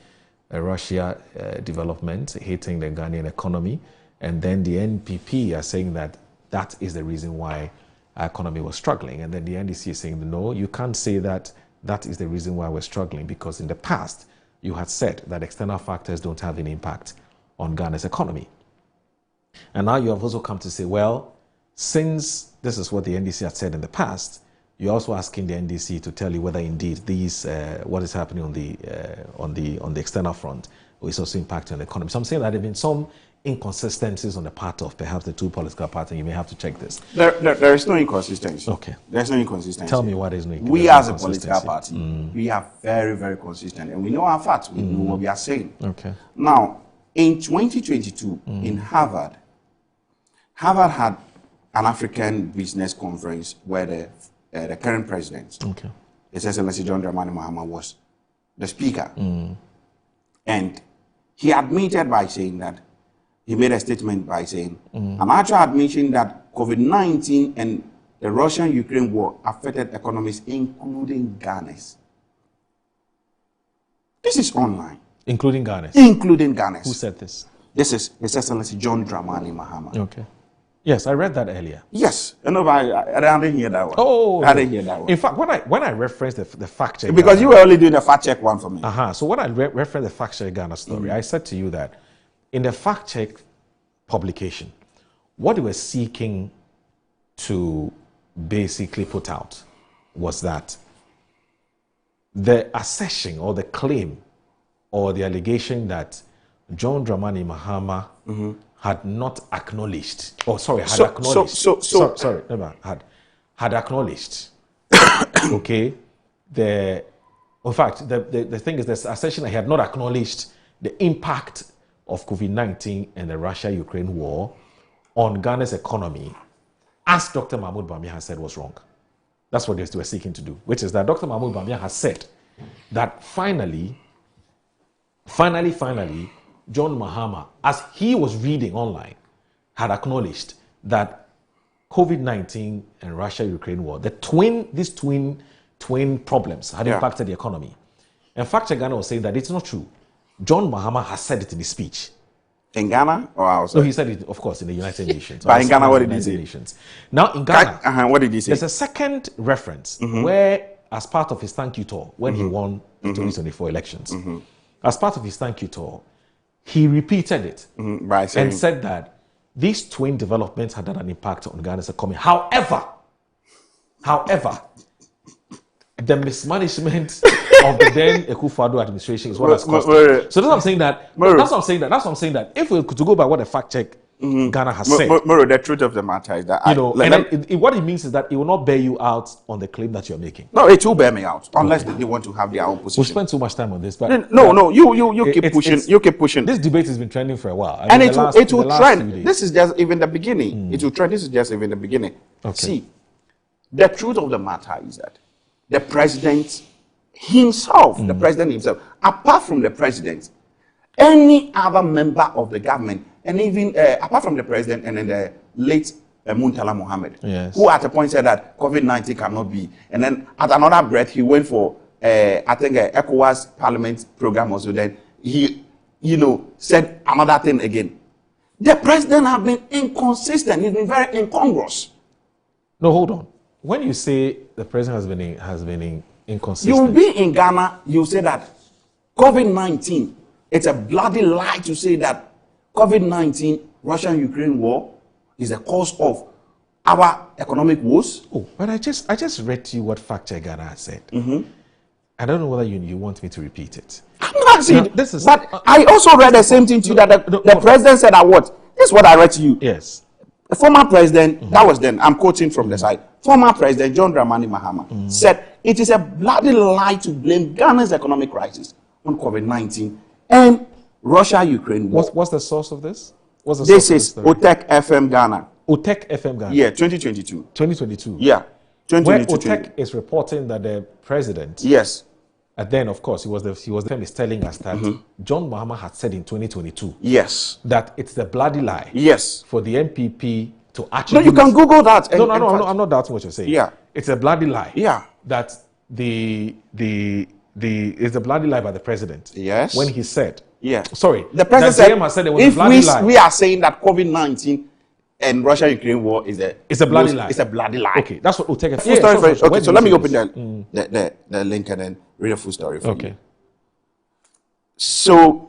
Russia development hitting the Ghanaian economy, and then the NPP are saying that that is the reason why our economy was struggling, and then the NDC is saying no, you can't say that that is the reason why we're struggling, because in the past you had said that external factors don't have any impact on Ghana's economy. And now you have also come to say, well, since this is what the NDC had said in the past, you're also asking the NDC to tell you whether indeed these what is happening on the external front is also impacting on the economy. So I'm saying that there have been some inconsistencies on the part of perhaps the two political parties. You may have to check this. There is no inconsistency. Okay. There's no inconsistency. Tell me what is no inconsistency. We as a political party, we are very, very consistent, and we know our facts. We know what we are saying. Okay. Now, in 2022, in Harvard had an African business conference where the current president, His Excellency John Dramani Mahama, was the speaker. And he admitted by saying that, he made a statement by saying, I'm actually admitting that COVID-19 and the Russian-Ukraine war affected economies, including Ghana's. This is online. Including Ghana's? Including Ghana's. Who said this? This is His Excellency John Dramani Mahama. Okay. Yes, I read that earlier. Yes. No, I didn't hear that one. Oh. I didn't hear that one. In fact, when I referenced the fact check... Because you were only doing the fact check one for me. So when I referenced the fact check Ghana story, I said to you that in the fact check publication, what they were seeking to basically put out was that the assertion or the claim or the allegation that John Dramani Mahama had not acknowledged, had acknowledged, okay, in fact, the thing is, this assertion that he had not acknowledged the impact of COVID-19 and the Russia-Ukraine war on Ghana's economy, as Dr. Mahmoud Bawumia has said, was wrong. That's what they were seeking to do, which is that Dr. Mahmoud Bawumia has said that finally, John Mahama, as he was reading online, had acknowledged that COVID-19 and Russia-Ukraine war, these twin problems had impacted the economy. In fact, Ghana was saying that it's not true. John Mahama has said it in his speech. In Ghana or outside? No, he said it, of course, in the United Nations. But in Ghana, what did he say? Now, in Ghana, what did he say? There's a second reference where, as part of his thank you tour, when he won the 2024 elections, as part of his thank you tour, he repeated it by saying, and said that these twin developments had had an impact on Ghana's economy. However, the mismanagement of the then Akufo-Addo administration is what has caused it. So that's what I'm saying that. That's what I'm saying that. If we could go by what the fact check Ghana has said, the truth of the matter is that what it means is that it will not bear you out on the claim that you're making. No, it will bear me out unless they want to have their own position. We spent too much time on this, but you keep pushing. You keep pushing. This debate has been trending for a while, and it will trend. This is just even the beginning. It will trend. This is just even the beginning. Okay. See, the truth of the matter is that the president himself, apart from the president, any other member of the government, and even apart from the president and then the late Muntala Mohammed, who at a point said that COVID-19 cannot be, and then at another breath he went for I think ECOWAS Parliament program also. Then he, said another thing again. The president has been inconsistent. He's been very incongruous. No, hold on. When you say the president has been inconsistent, you will be in Ghana. You say that COVID-19. It's a bloody lie to say that COVID-19, Russia-Ukraine war, is the cause of our economic woes. Oh, but I just read to you what Fact Check Ghana said. I don't know whether you want me to repeat it. I'm not saying this but I also read the same thing to you that the president said that what? This is what I read to you. Yes. The former president, that was then, I'm quoting from the side, former president John Dramani Mahama said it is a bloody lie to blame Ghana's economic crisis on COVID-19 and Russia-Ukraine war. What's the source of this? This is OTEC FM Ghana. OTEC FM Ghana? Yeah, 2022. 2022? Yeah. 2022. Where OTEC is reporting that the president... Yes. And then, of course, he was telling us that John Mahama had said in 2022... Yes. ...that it's the bloody lie... Yes. ...for the NPP to actually... No, you can Google that. No, I'm not doubting what you're saying. Yeah. It's a bloody lie. Yeah. That it's a bloody lie by the president. Yes. When he said... Yeah. Sorry. The president said it was a bloody lie. We are saying that COVID-19 and Russia-Ukraine war is a bloody lie. It's a bloody lie. Okay, that's what we'll take a full story. Okay, so let me open the link and then read a full story for you. So,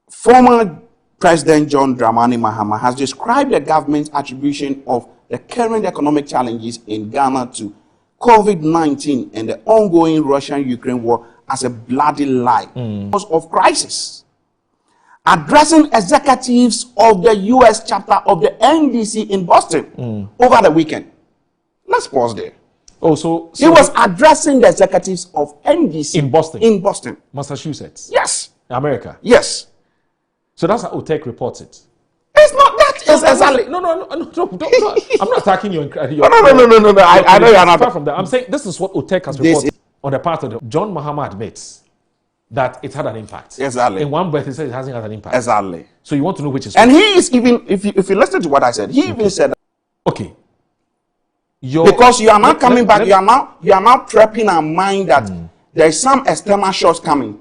former President John Dramani Mahama has described the government's attribution of the current economic challenges in Ghana to COVID-19 and the ongoing Russian-Ukraine war as a bloody lie because of crisis. Addressing executives of the U.S. chapter of the NDC in Boston over the weekend. Let's pause there. Oh, so he was addressing the executives of NDC in Boston. In Boston, Massachusetts. Yes. America. Yes. So that's how OTEC reports it. It's not that. It's exactly. No. I'm not attacking you. No. I know you're not. Far from that. I'm saying this is what OTEC has reported on the part of the John Mahama admits that it had an impact. Exactly. In one breath, he said it hasn't had an impact. Exactly. So you want to know which is. And he is even, if you listen to what I said, he even said. Okay. Because you are now coming back, you are now trapping our mind that there is some external shocks coming,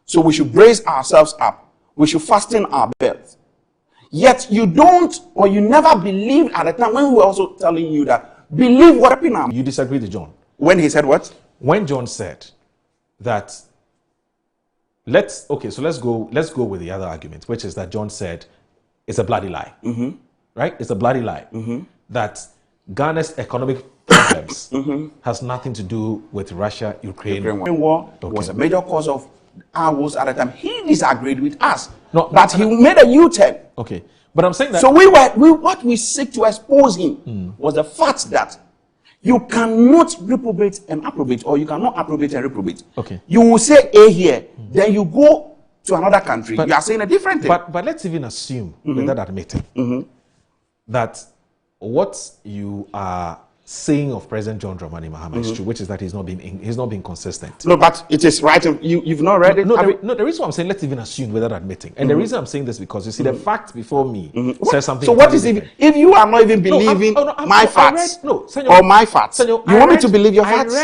so we should brace ourselves up. We should fasten our belts. Yet you don't, or you never believed at the time when we were also telling you that believe what happened. You disagree with John when he said what? When John said that. Let's go with the other argument, which is that John said it's a bloody lie. Right? It's a bloody lie that Ghana's economic problems has nothing to do with Russia-Ukraine war. Was a major cause of our wars at the time. He disagreed with us, but he made a U-turn. Okay, but I'm saying that. So what we seek to expose him was the fact that you cannot reprobate and approbate, or you cannot approbate and reprobate. Okay. You will say A here, then you go to another country. You are saying a different thing. But let's even assume, without admitting, that what you are saying of President John Dramani Mahama is true, which is that he's not being consistent. No, but it is right. You've not read it. The reason why I'm saying let's even assume without admitting, and the reason I'm saying this because you see the fact before me says something. So what is it? If you are not even believing my facts or my facts, you want me to believe your facts?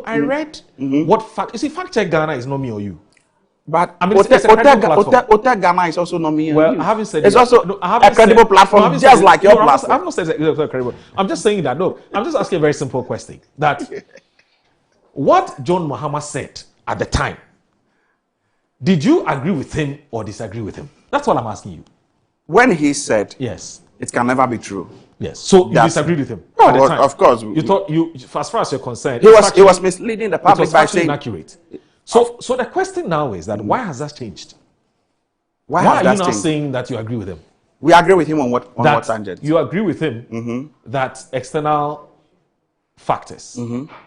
I read what fact. You see, Fact Check Ghana is not me or you. But I mean, OTEC Ghana is also not me and you. I haven't said it's also a credible platform, just like your platform. I have not said it's credible. I'm just saying that. No, I'm just asking a very simple question. That what John Mahama said at the time, did you agree with him or disagree with him? That's what I'm asking you. when he said, yes, it can never be true. Yes. So you disagreed with him? No, at the time. of course. You thought as far as you're concerned, he was misleading the public by saying inaccurate. So the question now is that why has that changed? Why are you now saying that you agree with him? We agree with him on what tangent? You agree with him that external factors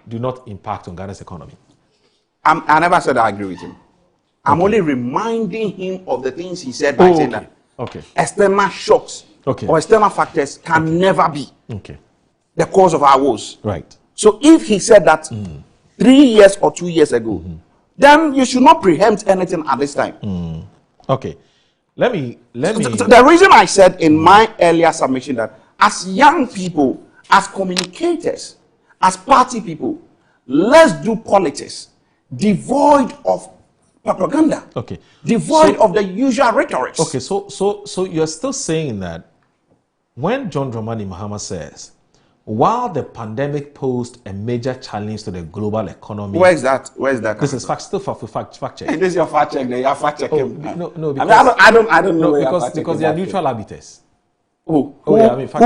do not impact on Ghana's economy. I never said I agree with him. I'm only reminding him of the things he said by saying that external shocks or external factors can never be the cause of our woes. Right. So if he said that 3 years or 2 years ago, then you should not preempt anything at this time. Okay. Let me. The reason I said in my earlier submission that as young people, as communicators, as party people, let's do politics devoid of propaganda. Okay. Devoid of the usual rhetoric. Okay. So you're still saying that when John Dramani Mahama says, while the pandemic posed a major challenge to the global economy. Where is that? This is still fact check. Hey, this is your fact check. You have fact check him. No, because I don't know. Because they are neutral arbiters. Who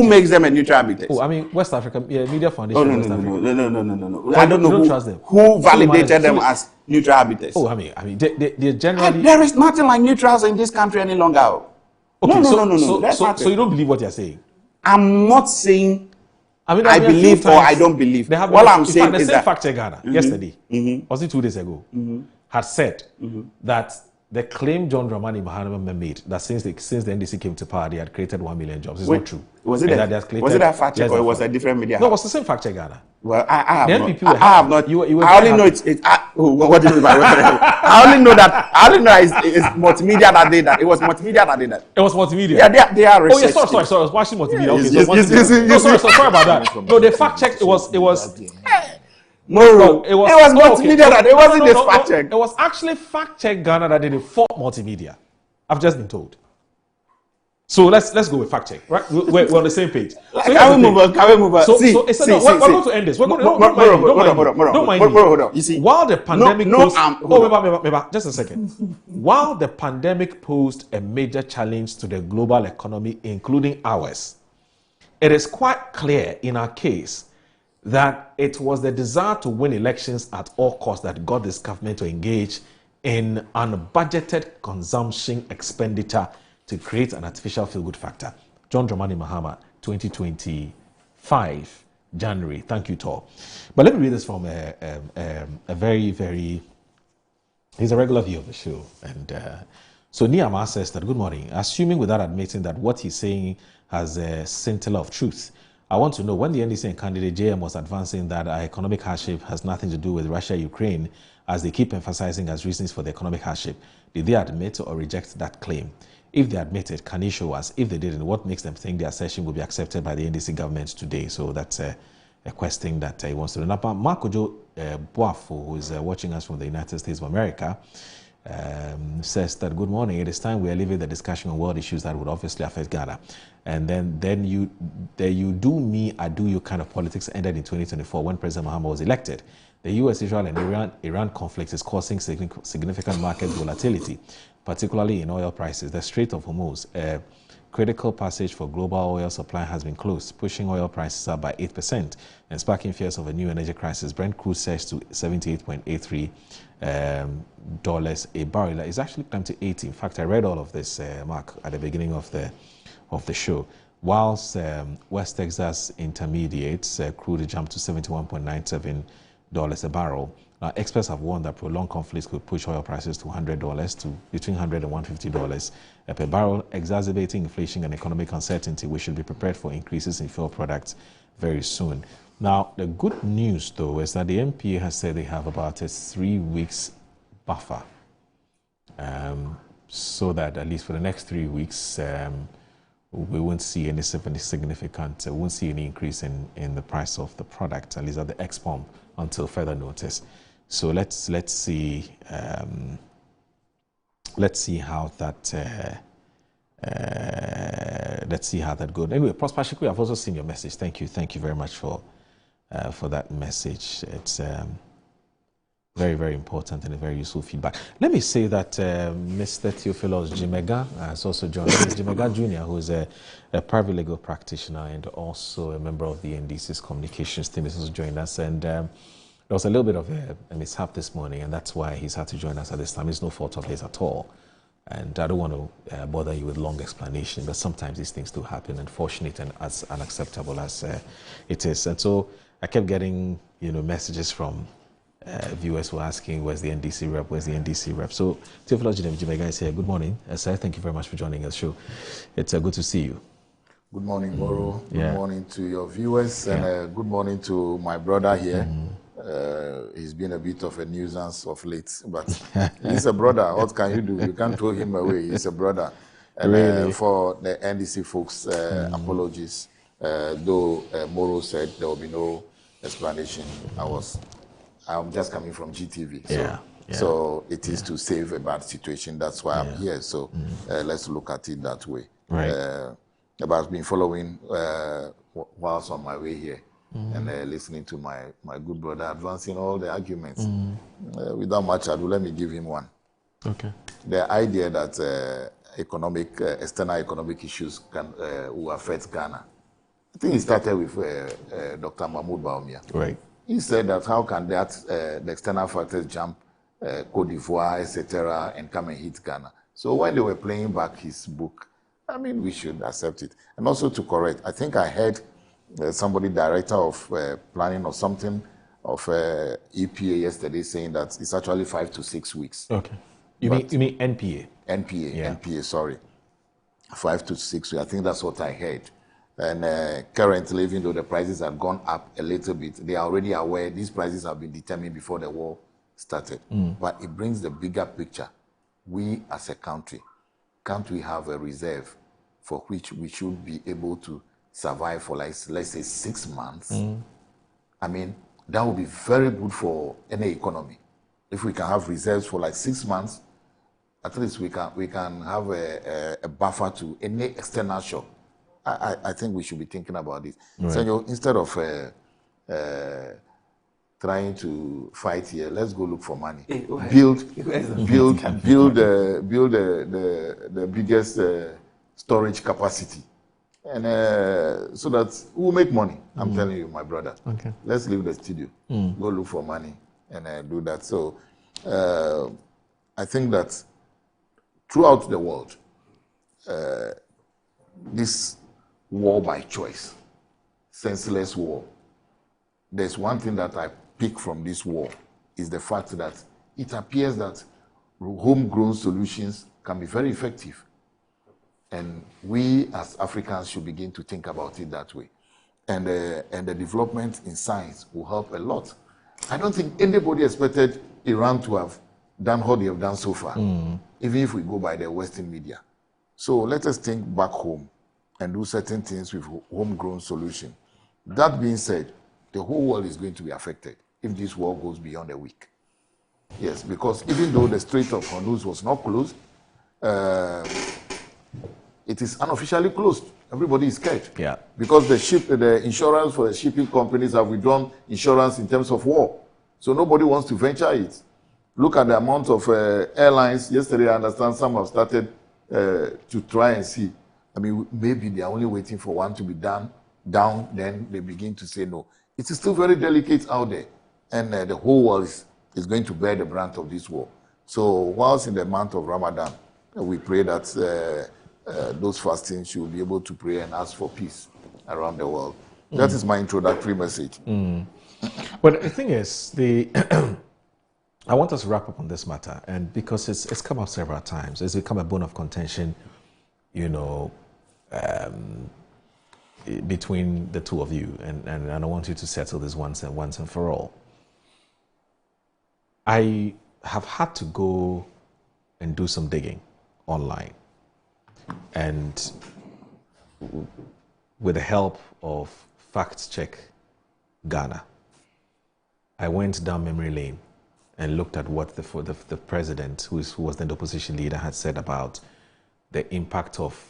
makes them a neutral arbiters? Oh, I mean West Africa Media Foundation. No. I don't know trust them. Who validated them as neutral arbiters? Oh, I mean they generally. There is nothing like neutrals in this country any longer. Okay, no. So you don't believe what you're saying? I'm not saying. I believe or I don't believe. What I'm saying is that fact check Ghana yesterday, was it 2 days ago, had said that the claim John Dramani Mahama made that since the NDC came to power, they had created 1 million jobs. It's not true. Was it that fact check or it was a different media? No, it was the same fact check Ghana. Well, I have not. I only know it's what do you mean by I only know it's multimedia that did that. It was multimedia that did that. It was multimedia. Yeah, they are research. Oh yeah, sorry. I was watching multimedia. Okay, sorry about that. No, the fact check. It was. It was multimedia that it wasn't this fact check. It was actually fact check Ghana that did it for multimedia. I've just been told. So let's go with fact check, right? We're on the same page. Can we move on? So we're going to end this. We're going to don't mind. You see, while the pandemic just a second. While the pandemic posed a major challenge to the global economy, including ours, it is quite clear in our case that it was the desire to win elections at all costs that got this government to engage in unbudgeted consumption expenditure to create an artificial feel-good factor. John Dramani Mahama, 2025, January. Thank you, Tor. But let me read this from a very, very... He's a regular viewer of the show. And so Niama says that, good morning. Assuming without admitting that what he's saying has a scintilla of truth, I want to know when the NDC and candidate JM was advancing that our economic hardship has nothing to do with Russia-Ukraine, as they keep emphasizing as reasons for the economic hardship, did they admit or reject that claim? If they admit it, can you show us? If they didn't, what makes them think their session will be accepted by the NDC government today? So that's a question that he wants to know. Now, Marco Boafo, who is watching us from the United States of America, says that, good morning, it is time we elevate the discussion on world issues that would obviously affect Ghana. And then you do me, I do you kind of politics ended in 2024 when President Mahama was elected. The US, Israel, and Iran conflict is causing significant market volatility, particularly in oil prices. The Strait of Hormuz, a critical passage for global oil supply, has been closed, pushing oil prices up by 8% and sparking fears of a new energy crisis. Brent crude surged to $78.83 a barrel. It's actually climbed to 80. In fact, I read all of this, Mark, at the beginning of the show. Whilst West Texas Intermediates crude jumped to $71.97 a barrel. Now, experts have warned that prolonged conflicts could push oil prices to $100 to between $100 and $150 per barrel, exacerbating inflation and economic uncertainty. We should be prepared for increases in fuel products very soon. Now, the good news, though, is that the NPA has said they have about a 3 weeks buffer, so that at least for the next 3 weeks, we won't see any significant, we won't see any increase in the price of the product, at least at the ex-pump, until further notice. So let's see how that goes. Anyway, Prosper Shiku, I've also seen your message. Thank you very much for that message. It's Very, very important and a very useful feedback. Let me say that Mr. Theophilus Jimega has also joined us. Jimega Jr., who is a private legal practitioner and also a member of the NDC's communications team, has also joined us. And there was a little bit of a mishap this morning, and that's why he's had to join us at this time. It's no fault of his at all. And I don't want to bother you with long explanation, but sometimes these things do happen, unfortunate and as unacceptable as it is. And so I kept getting, messages from viewers were asking, where's the NDC rep, where's the NDC rep? So Theophilus Jimega is here. Good morning, sir. Thank you very much for joining us. Show. It's good to see you. Good morning, Moro. Good morning to your viewers, and good morning to my brother here. He's been a bit of a nuisance of late, but he's a brother. What can you do? You can't throw him away. He's a brother. And really? For the NDC folks, apologies. Though Moro said there will be no explanation. I'm just coming from GTV. So it is to save a bad situation. That's why I'm here. So let's look at it that way. Right. But I've been following whilst on my way here. And listening to my good brother advancing all the arguments. Without much ado, let me give him one. Okay. The idea that external economic issues will affect Ghana. I think it started with Dr. Mahmoud Bawumia. Right. He said that how can the external factors jump Cote d'Ivoire, etc., and come and hit Ghana? So when they were playing back his book, I mean, we should accept it. And also to correct, I think I heard somebody, director of planning or something of EPA yesterday, saying that it's actually 5 to 6 weeks. Okay. You mean NPA? NPA, sorry. 5 to 6 weeks. I think that's what I heard. And currently, even though the prices have gone up a little bit, they are already aware these prices have been determined before the war started. But it brings the bigger picture. We as a country, can't we have a reserve for which we should be able to survive for, like, let's say 6 months? I mean, that would be very good for any economy. If we can have reserves for like 6 months, at least we can have a buffer to any external shock. I think we should be thinking about this. Right. So instead of trying to fight here, let's go look for money. Build the biggest storage capacity, and so that we'll make money. I'm telling you, my brother. Okay. Let's leave the studio, go look for money, and do that. So I think that throughout the world, this war by choice, senseless war, there's one thing that I pick from this war is the fact that it appears that homegrown solutions can be very effective. And we as Africans should begin to think about it that way. And the development in science will help a lot. I don't think anybody expected Iran to have done what they have done so far, even if we go by the Western media. So let us think back home and do certain things with homegrown solution. That being said, the whole world is going to be affected if this war goes beyond a week. Yes, because even though the Strait of Hormuz was not closed, it is unofficially closed. Everybody is scared. Yeah. Because the insurance for the shipping companies have withdrawn insurance in terms of war. So nobody wants to venture it. Look at the amount of airlines. Yesterday, I understand some have started to try and see. I mean, maybe they are only waiting for one to be down, then they begin to say no. It is still very delicate out there, and the whole world is going to bear the brunt of this war. So whilst in the month of Ramadan, we pray that those fasting should be able to pray and ask for peace around the world. That is my introductory message. But the thing is, I want us to wrap up on this matter, and because it's come up several times, it's become a bone of contention, between the two of you, and I want you to settle this once and for all. I have had to go and do some digging online, and with the help of Fact Check Ghana, I went down memory lane and looked at what the president, who was then the opposition leader, had said about the impact of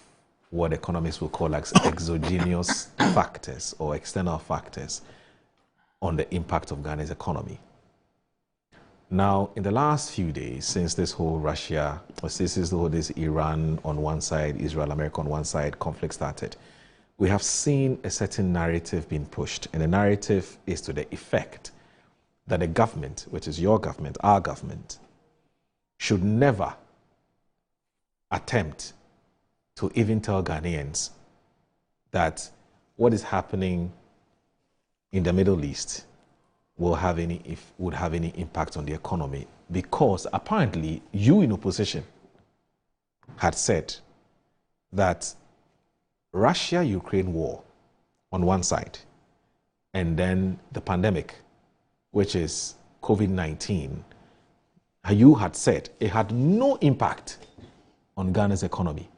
what economists will call like exogenous factors or external factors on the impact of Ghana's economy. Now, in the last few days, since this whole Russia, or since this Iran on one side, Israel, America on one side conflict started, we have seen a certain narrative being pushed. And the narrative is to the effect that the government, which is your government, our government, should never attempt to even tell Ghanaians that what is happening in the Middle East would have any impact on the economy, because apparently you in opposition had said that Russia-Ukraine war on one side and then the pandemic, which is COVID-19, you had said it had no impact on Ghana's economy.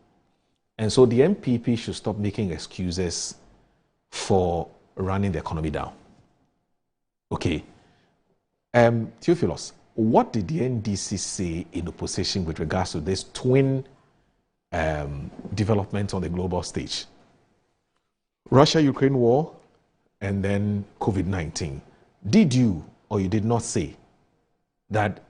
And so the MPP should stop making excuses for running the economy down. Okay. Theophilus, what did the NDC say in opposition with regards to this twin development on the global stage? Russia-Ukraine war and then COVID-19. Did you or you did not say that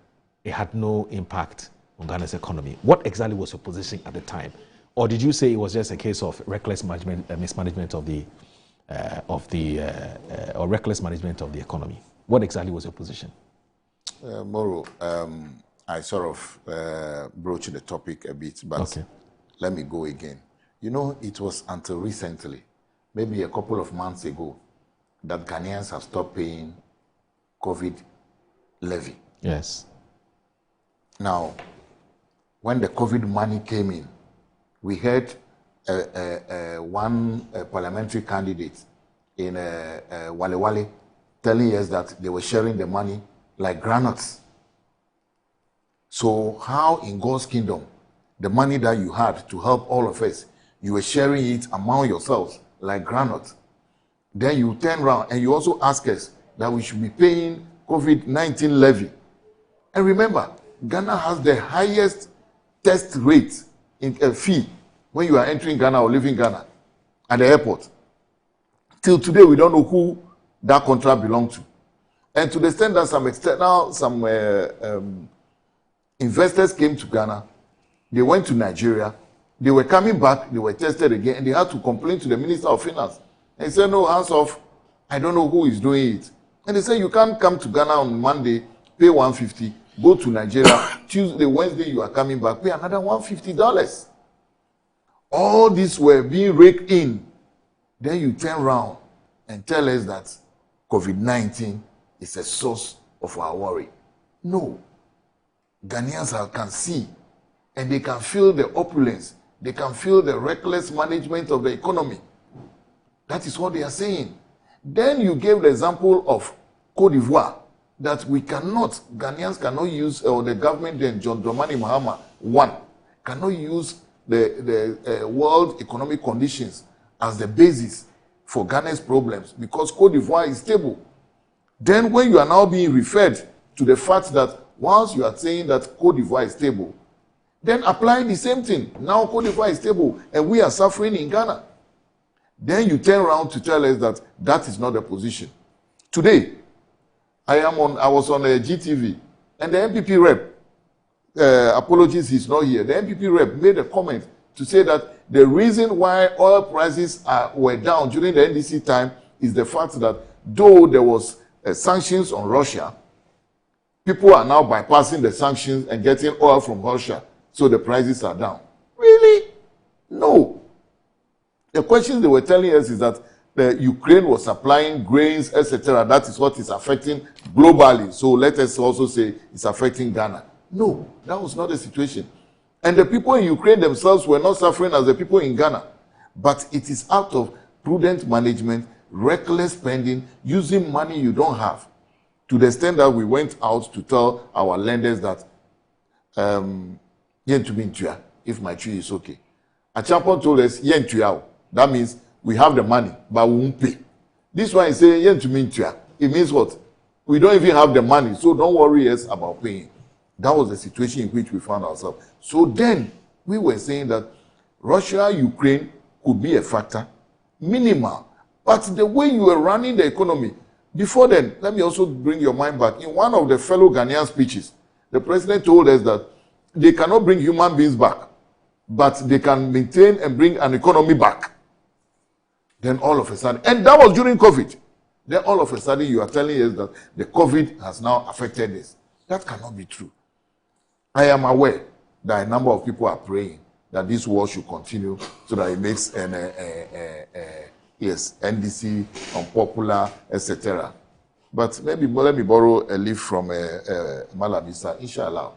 it had no impact on Ghana's economy? What exactly was your position at the time? Or did you say it was just a case of reckless management, mismanagement of the or reckless management of the economy? What exactly was your position? Moro, I sort of broached the topic a bit, but let me go again. You know, it was until recently, maybe a couple of months ago, that Ghanaians have stopped paying COVID levy. Yes. Now, when the COVID money came in, we heard one parliamentary candidate in Wale Wale telling us that they were sharing the money like granules. So how in God's kingdom, the money that you had to help all of us, you were sharing it among yourselves like granules? Then you turn around and you also ask us that we should be paying COVID-19 levy. And remember, Ghana has the highest test rate in a fee when you are entering Ghana or leaving Ghana at the airport. Till today, we don't know who that contract belonged to. And to the extent that some investors came to Ghana, they went to Nigeria, they were coming back, they were tested again, and they had to complain to the Minister of Finance. And he said, no, hands off, I don't know who is doing it. And they said, you can't come to Ghana on Monday, pay $150, go to Nigeria, Tuesday, Wednesday, you are coming back, pay another $150. All these were being raked in. Then you turn around and tell us that COVID-19 is a source of our worry. No. Ghanaians can see and they can feel the opulence. They can feel the reckless management of the economy. That is what they are saying. Then you gave the example of Cote d'Ivoire, that we cannot, Ghanaians cannot use, or the government then, John Dramani Mahama, cannot use the world economic conditions as the basis for Ghana's problems because Cote d'Ivoire is stable. Then when you are now being referred to the fact that once you are saying that Cote d'Ivoire is stable, then apply the same thing. Now Cote d'Ivoire is stable and we are suffering in Ghana. Then you turn around to tell us that that is not the position. Today, I was on a GTV and the MPP rep, apologies, he's not here. The MPP rep made a comment to say that the reason why oil prices were down during the NDC time is the fact that though there was sanctions on Russia, people are now bypassing the sanctions and getting oil from Russia, so the prices are down. Really? No. The question they were telling us is that the Ukraine was supplying grains, etc. That is what is affecting globally. So let us also say it's affecting Ghana. No, that was not the situation. And the people in Ukraine themselves were not suffering as the people in Ghana. But it is out of prudent management, reckless spending, using money you don't have. To the extent that we went out to tell our lenders that, if my tree is okay. Achampon told us, that means we have the money, but we won't pay. This one is saying, it means what? We don't even have the money, so don't worry us about paying. That was the situation in which we found ourselves. So then we were saying that Russia, Ukraine could be a factor, minimal. But the way you were running the economy, Before then, let me also bring your mind back. In one of the fellow Ghanaian speeches, the president told us that they cannot bring human beings back, but they can maintain and bring an economy back. Then all of a sudden, and that was during COVID, then all of a sudden you are telling us that the COVID has now affected this. That cannot be true. I am aware that a number of people are praying that this war should continue so that it makes NDC unpopular, etc. But maybe let me borrow a leaf from Malabisa. Inshallah,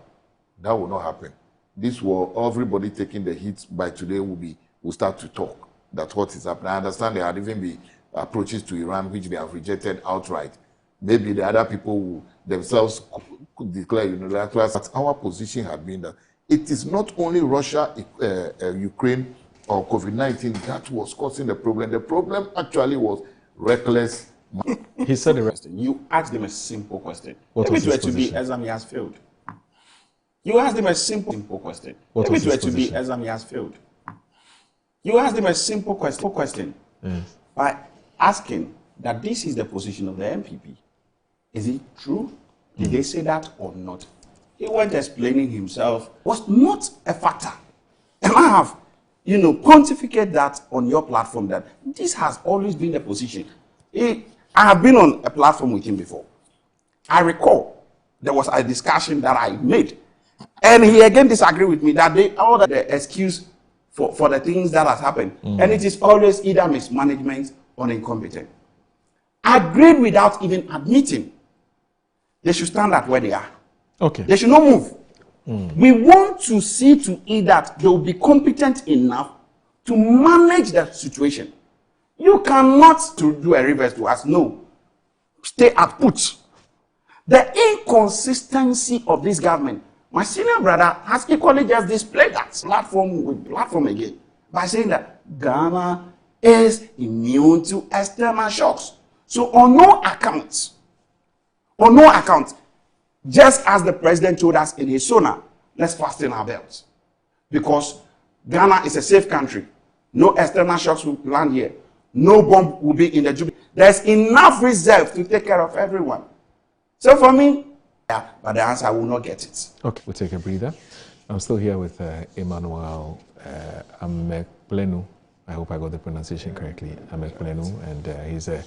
that will not happen. This war, everybody taking the hit by today will start to talk. That's what is happening. I understand there had even been approaches to Iran which they have rejected outright. Maybe the other people will themselves could declare unilateral. But our position had been that it is not only Russia, Ukraine, or COVID-19 that was causing the problem. The problem actually was reckless. He said the rest. You asked him a simple question. What If was it were his to be position? Ezam, he has failed. You asked him a simple question. What If was it were his to be position? Ezam, he has failed. You asked him a simple question Yes. by asking that this is the position of the MPP. Is it true? Did they say that or not? He went explaining himself was not a factor. And I have, pontificate that on your platform that this has always been the position. I have been on a platform with him before. I recall there was a discussion that I made, and he again disagreed with me that all the excuse for the things that has happened, and it is always either mismanagement or incompetent. Agreed without even admitting. They should stand at where they are. Okay. They should not move. We want to see to it that they will be competent enough to manage that situation. You cannot do a reverse to us. No. Stay at put. The inconsistency of this government, my senior brother has equally just displayed that platform again by saying that Ghana is immune to external shocks. So on no account, just as the president told us in his SONA, let's fasten our belts. Because Ghana is a safe country. No external shocks will land here. No bomb will be in the Jubilee. There's enough reserve to take care of everyone. So for me, yeah, but the answer, I will not get it. Okay, we'll take a breather. I'm still here with Emmanuel Amekplenu. I hope I got the pronunciation correctly. Amekplenu, and he's a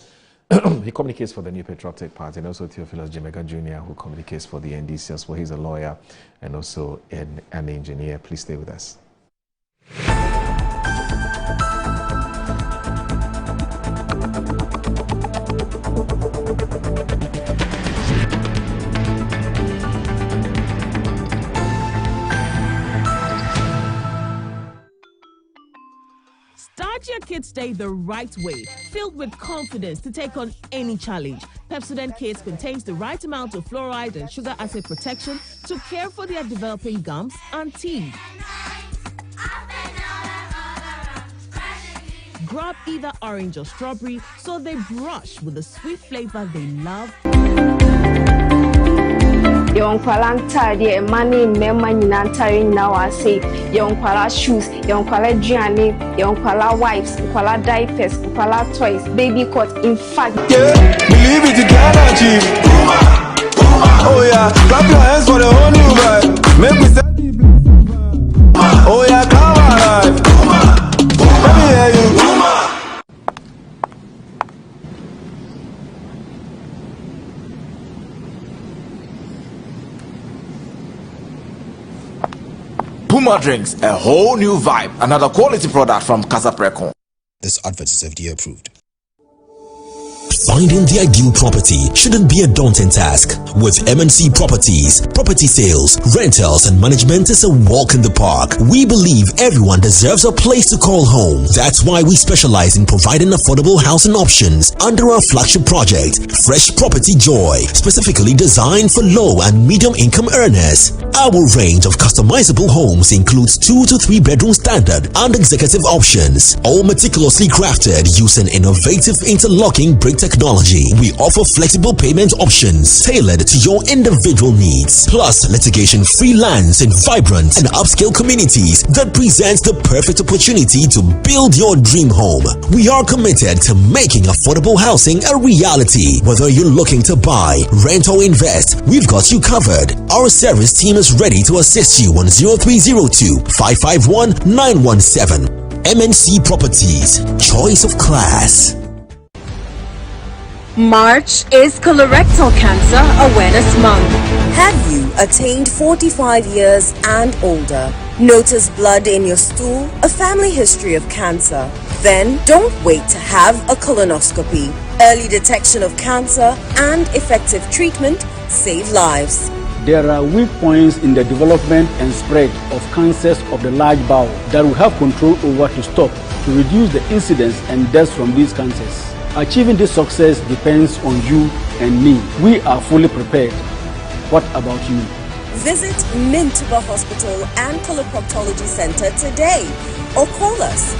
he communicates for the New Patriotic Party, and also Theophilus Jemega Jr., who communicates for the NDC as well. He's a lawyer and also an engineer. Please stay with us. Start your Kids Day the right way, filled with confidence to take on any challenge. Pepsodent Kids contains the right amount of fluoride and sugar acid protection to care for their developing gums and teeth. Grab either orange or strawberry so they brush with the sweet flavor they love. Yonkwala ntade money mema nyina ntare nyina wase yonkwala shoes yonkwala duane yonkwala wipes yonkwala diapers yonkwala toys baby cot in fact believe it you can achieve oh yeah clap your hands for the whole new vibe make me say oh yeah come alive let me hear you Puma Drinks, a whole new vibe. Another quality product from Casa Precon. This advert is FDA approved. Finding the ideal property shouldn't be a daunting task. With MNC Properties, property sales, rentals, and management is a walk in the park. We believe everyone deserves a place to call home. That's why we specialize in providing affordable housing options under our flagship project, Fresh Property Joy, specifically designed for low and medium income earners. Our range of customizable homes includes 2 to 3 bedroom standard and executive options, all meticulously crafted using innovative interlocking brick technology. We offer flexible payment options tailored to your individual needs, plus litigation-free lands in vibrant and upscale communities that presents the perfect opportunity to build your dream home. We are committed to making affordable housing a reality. Whether you're looking to buy, rent or invest, we've got you covered. Our service team is ready to assist you on 0302 551 917. MNC Properties, choice of class. March is Colorectal Cancer Awareness Month. Have you attained 45 years and older? Notice blood in your stool, a family history of cancer? Then don't wait to have a colonoscopy. Early detection of cancer and effective treatment save lives. There are weak points in the development and spread of cancers of the large bowel that we have control over to stop, to reduce the incidence and deaths from these cancers. Achieving this success depends on you and me. We are fully prepared. What about you? Visit Mintuba Hospital and Coloproctology Center today or call us.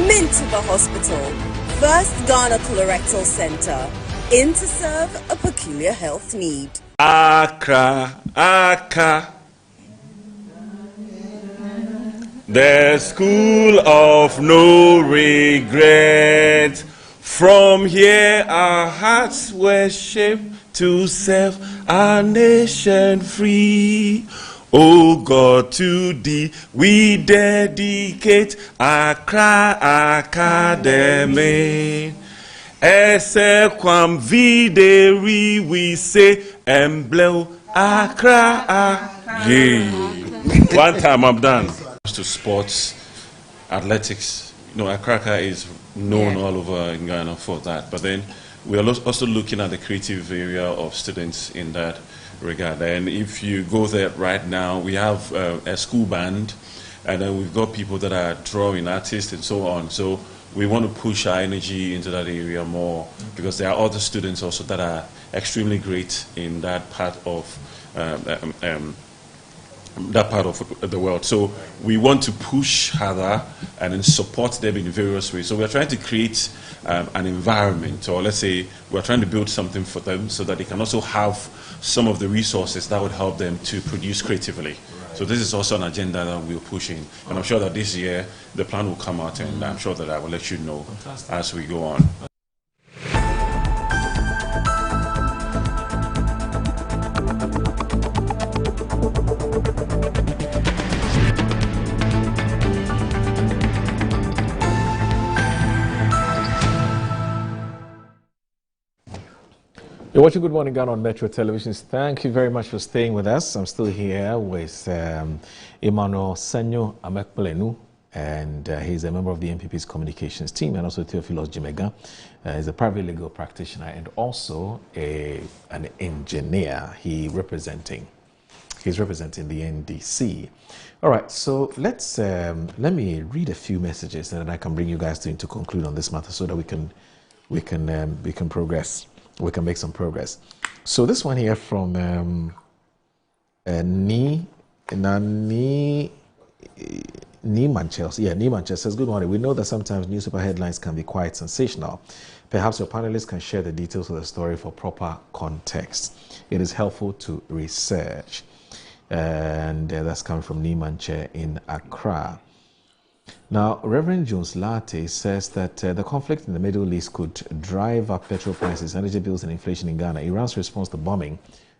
Mintuba Hospital, first Ghana Colorectal Center, in to serve a peculiar health need. Accra, Accra, the school of no regret. From here our hearts were shaped to serve our nation free. Oh God, to thee we dedicate Accra Academy. Ese quam videri we say emblem Accra. Yeah. One time I'm done. To sports, athletics. You know, Accra is known all over in Ghana for that. But then we are also looking at the creative area of students in that regard. And if you go there right now, we have a school band, and then we've got people that are drawing artists and so on. So we want to push our energy into that area more, because there are other students also that are extremely great in that part of the world. So we want to push harder and then support them in various ways. So we're trying to create an environment, or let's say we're trying to build something for them so that they can also have some of the resources that would help them to produce creatively. So this is also an agenda that we're pushing, and I'm sure that this year the plan will come out, and I'm sure that I will let you know as we go on. You're watching Good Morning Ghana on Metro Television. Thank you very much for staying with us. I'm still here with Emmanuel Senyo Amekpelenu, and he's a member of the MPP's communications team, and also Theophilos Jimega. He's a private legal practitioner and also an engineer. He's representing the NDC. All right, so let me read a few messages, and then I can bring you guys to conclude on this matter so that we can progress. We can make some progress. So this one here from Manchester. Yeah, Manchester says, good morning. We know that sometimes newspaper headlines can be quite sensational. Perhaps your panelists can share the details of the story for proper context. It is helpful to research. And that's coming from Nimanche in Accra. Now, Reverend Jones Latte says that the conflict in the Middle East could drive up petrol prices, energy bills, and inflation in Ghana. Iran's response to bombing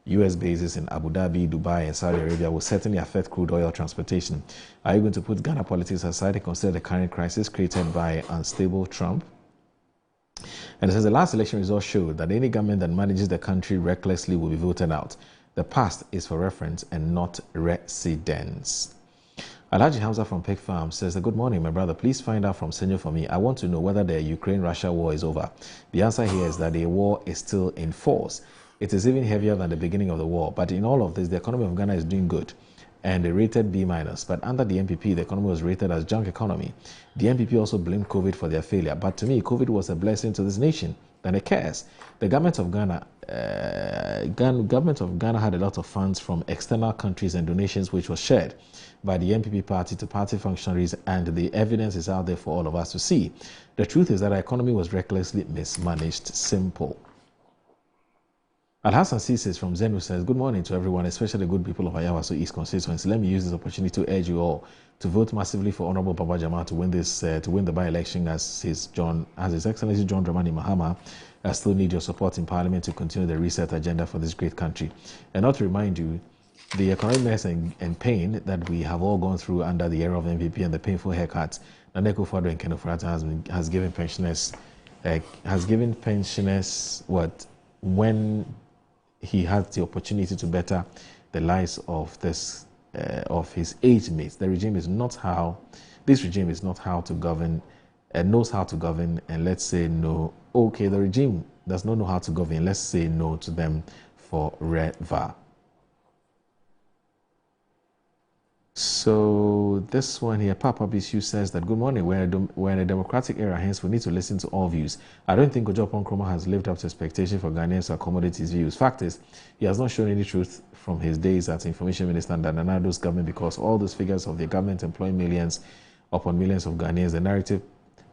U.S. bases in Abu Dhabi, Dubai, and Saudi Arabia will certainly affect crude oil transportation. Are you going to put Ghana politics aside and consider the current crisis created by unstable Trump? And it says the last election results showed that any government that manages the country recklessly will be voted out. The past is for reference and not residence. Alhaji Hamza from Pig Farm says, good morning, my brother. Please find out from Senyo for me. I want to know whether the Ukraine-Russia war is over. The answer here is that the war is still in force. It is even heavier than the beginning of the war. But in all of this, the economy of Ghana is doing good and they rated B-. But under the NPP, the economy was rated as junk economy. The NPP also blamed COVID for their failure. But to me, COVID was a blessing to this nation than it cares. The government of Ghana had a lot of funds from external countries and donations which was shared by the MPP party to party functionaries, and the evidence is out there for all of us to see. The truth is that our economy was recklessly mismanaged. Simple. Al-Hassan says from Zenu says, good morning to everyone, especially the good people of Ayawaso East constituency. Let me use this opportunity to urge you all to vote massively for Honorable Baba Jama to win the by-election, as His Excellency John Dramani Mahama still need your support in Parliament to continue the reset agenda for this great country. And not to remind you, the economic mess and pain that we have all gone through under the era of MPP and the painful haircuts, Nana Akufo-Addo and Ken Ofori-Atta has given pensioners what, when he had the opportunity to better the lives of of his age mates. This regime is not how to govern, and knows how to govern, and let's say no. Okay, the regime does not know how to govern. Let's say no to them forever. So this one here, Papa Bisu says that, good morning, we're in a democratic era, hence we need to listen to all views. I don't think Kojo Nkrumah has lived up to expectation for Ghanaians to accommodate his views. Fact is, he has not shown any truth from his days as Information Minister under Nana Addo's government, because all those figures of the government employing millions upon millions of Ghanaians, the narrative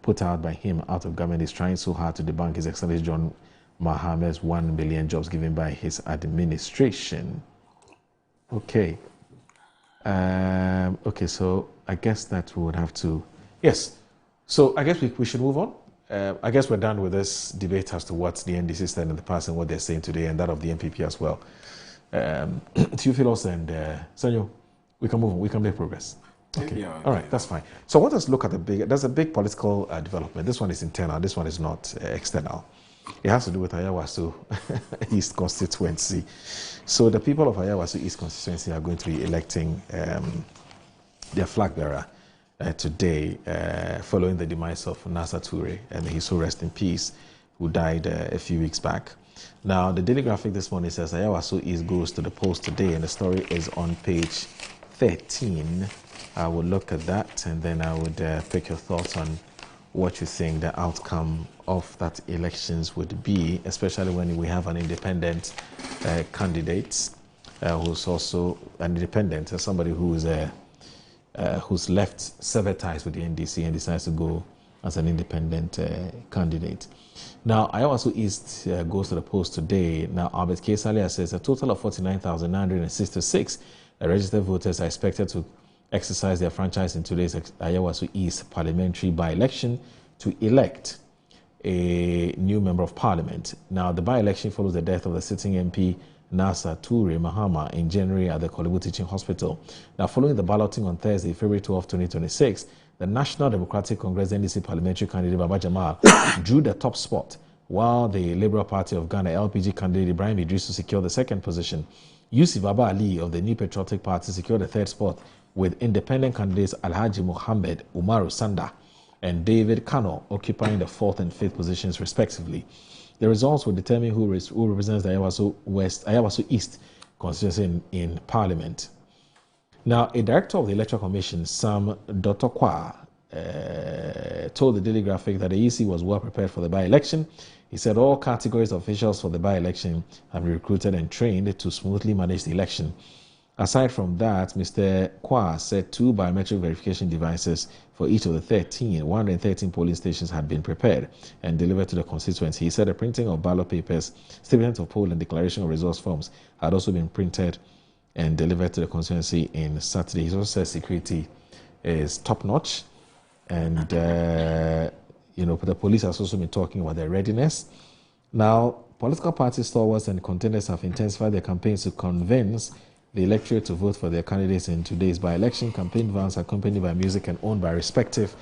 put out by him out of government is trying so hard to debunk His Excellency John Mahama's 1 billion jobs given by his administration. Okay. Okay, so I guess that we would have to... Yes, so I guess we should move on. I guess we're done with this debate as to what the NDC said in the past and what they're saying today, and that of the MPP as well. Theophilus and Sanyo, we can move on, we can make progress. Okay, yeah, all right, that's fine. So I want us to look at there's a big political development. This one is internal, this one is not external. It has to do with Ayawaso East constituency. So the people of Ayawaso East constituency are going to be electing their flag bearer today, following the demise of Nasser Toure, and he so rest in peace, who died a few weeks back. Now, the Daily Graphic this morning says Ayawaso East goes to the polls today, and the story is on page 13. I will look at that, and then I would pick your thoughts on what you think the outcome of that elections would be, especially when we have an independent candidate who's also an independent, somebody who's left severed ties with the NDC and decides to go as an independent candidate. Now, Ayawaso East goes to the polls today. Now, Albert Kesalia says a total of 49,966 registered voters are expected to exercise their franchise in today's Ayawaso East parliamentary by-election to elect a new member of parliament. Now, the by-election follows the death of the sitting MP Nasser Toure Mahama in January at the Kolebu Teaching Hospital. Now, following the balloting on Thursday, February 12, 2026, the National Democratic Congress NDC parliamentary candidate Baba Jamal drew the top spot, while the Liberal Party of Ghana LPG candidate Ibrahim Idrisu secured the second position. Yusuf Baba Ali of the New Patriotic Party secured the third spot, with independent candidates Alhaji Mohammed Umaru Sanda and David Kano occupying the fourth and fifth positions respectively. The results will determine who represents the Ayawaso East constituency in Parliament. Now, a director of the Electoral Commission, Sam Dotokwa, told the Daily Graphic that the EC was well prepared for the by-election. He said all categories of officials for the by-election have been recruited and trained to smoothly manage the election. Aside from that, Mr. Kwa said 2 biometric verification devices for each of the 113 polling stations had been prepared and delivered to the constituency. He said the printing of ballot papers, statement of poll, and declaration of results forms had also been printed and delivered to the constituency in Saturday. He also said security is top-notch, and the police has also been talking about their readiness. Now, political party stalwarts and contenders have intensified their campaigns to convince the electorate to vote for their candidates in today's by-election. Campaign vans accompanied by music and owned by respective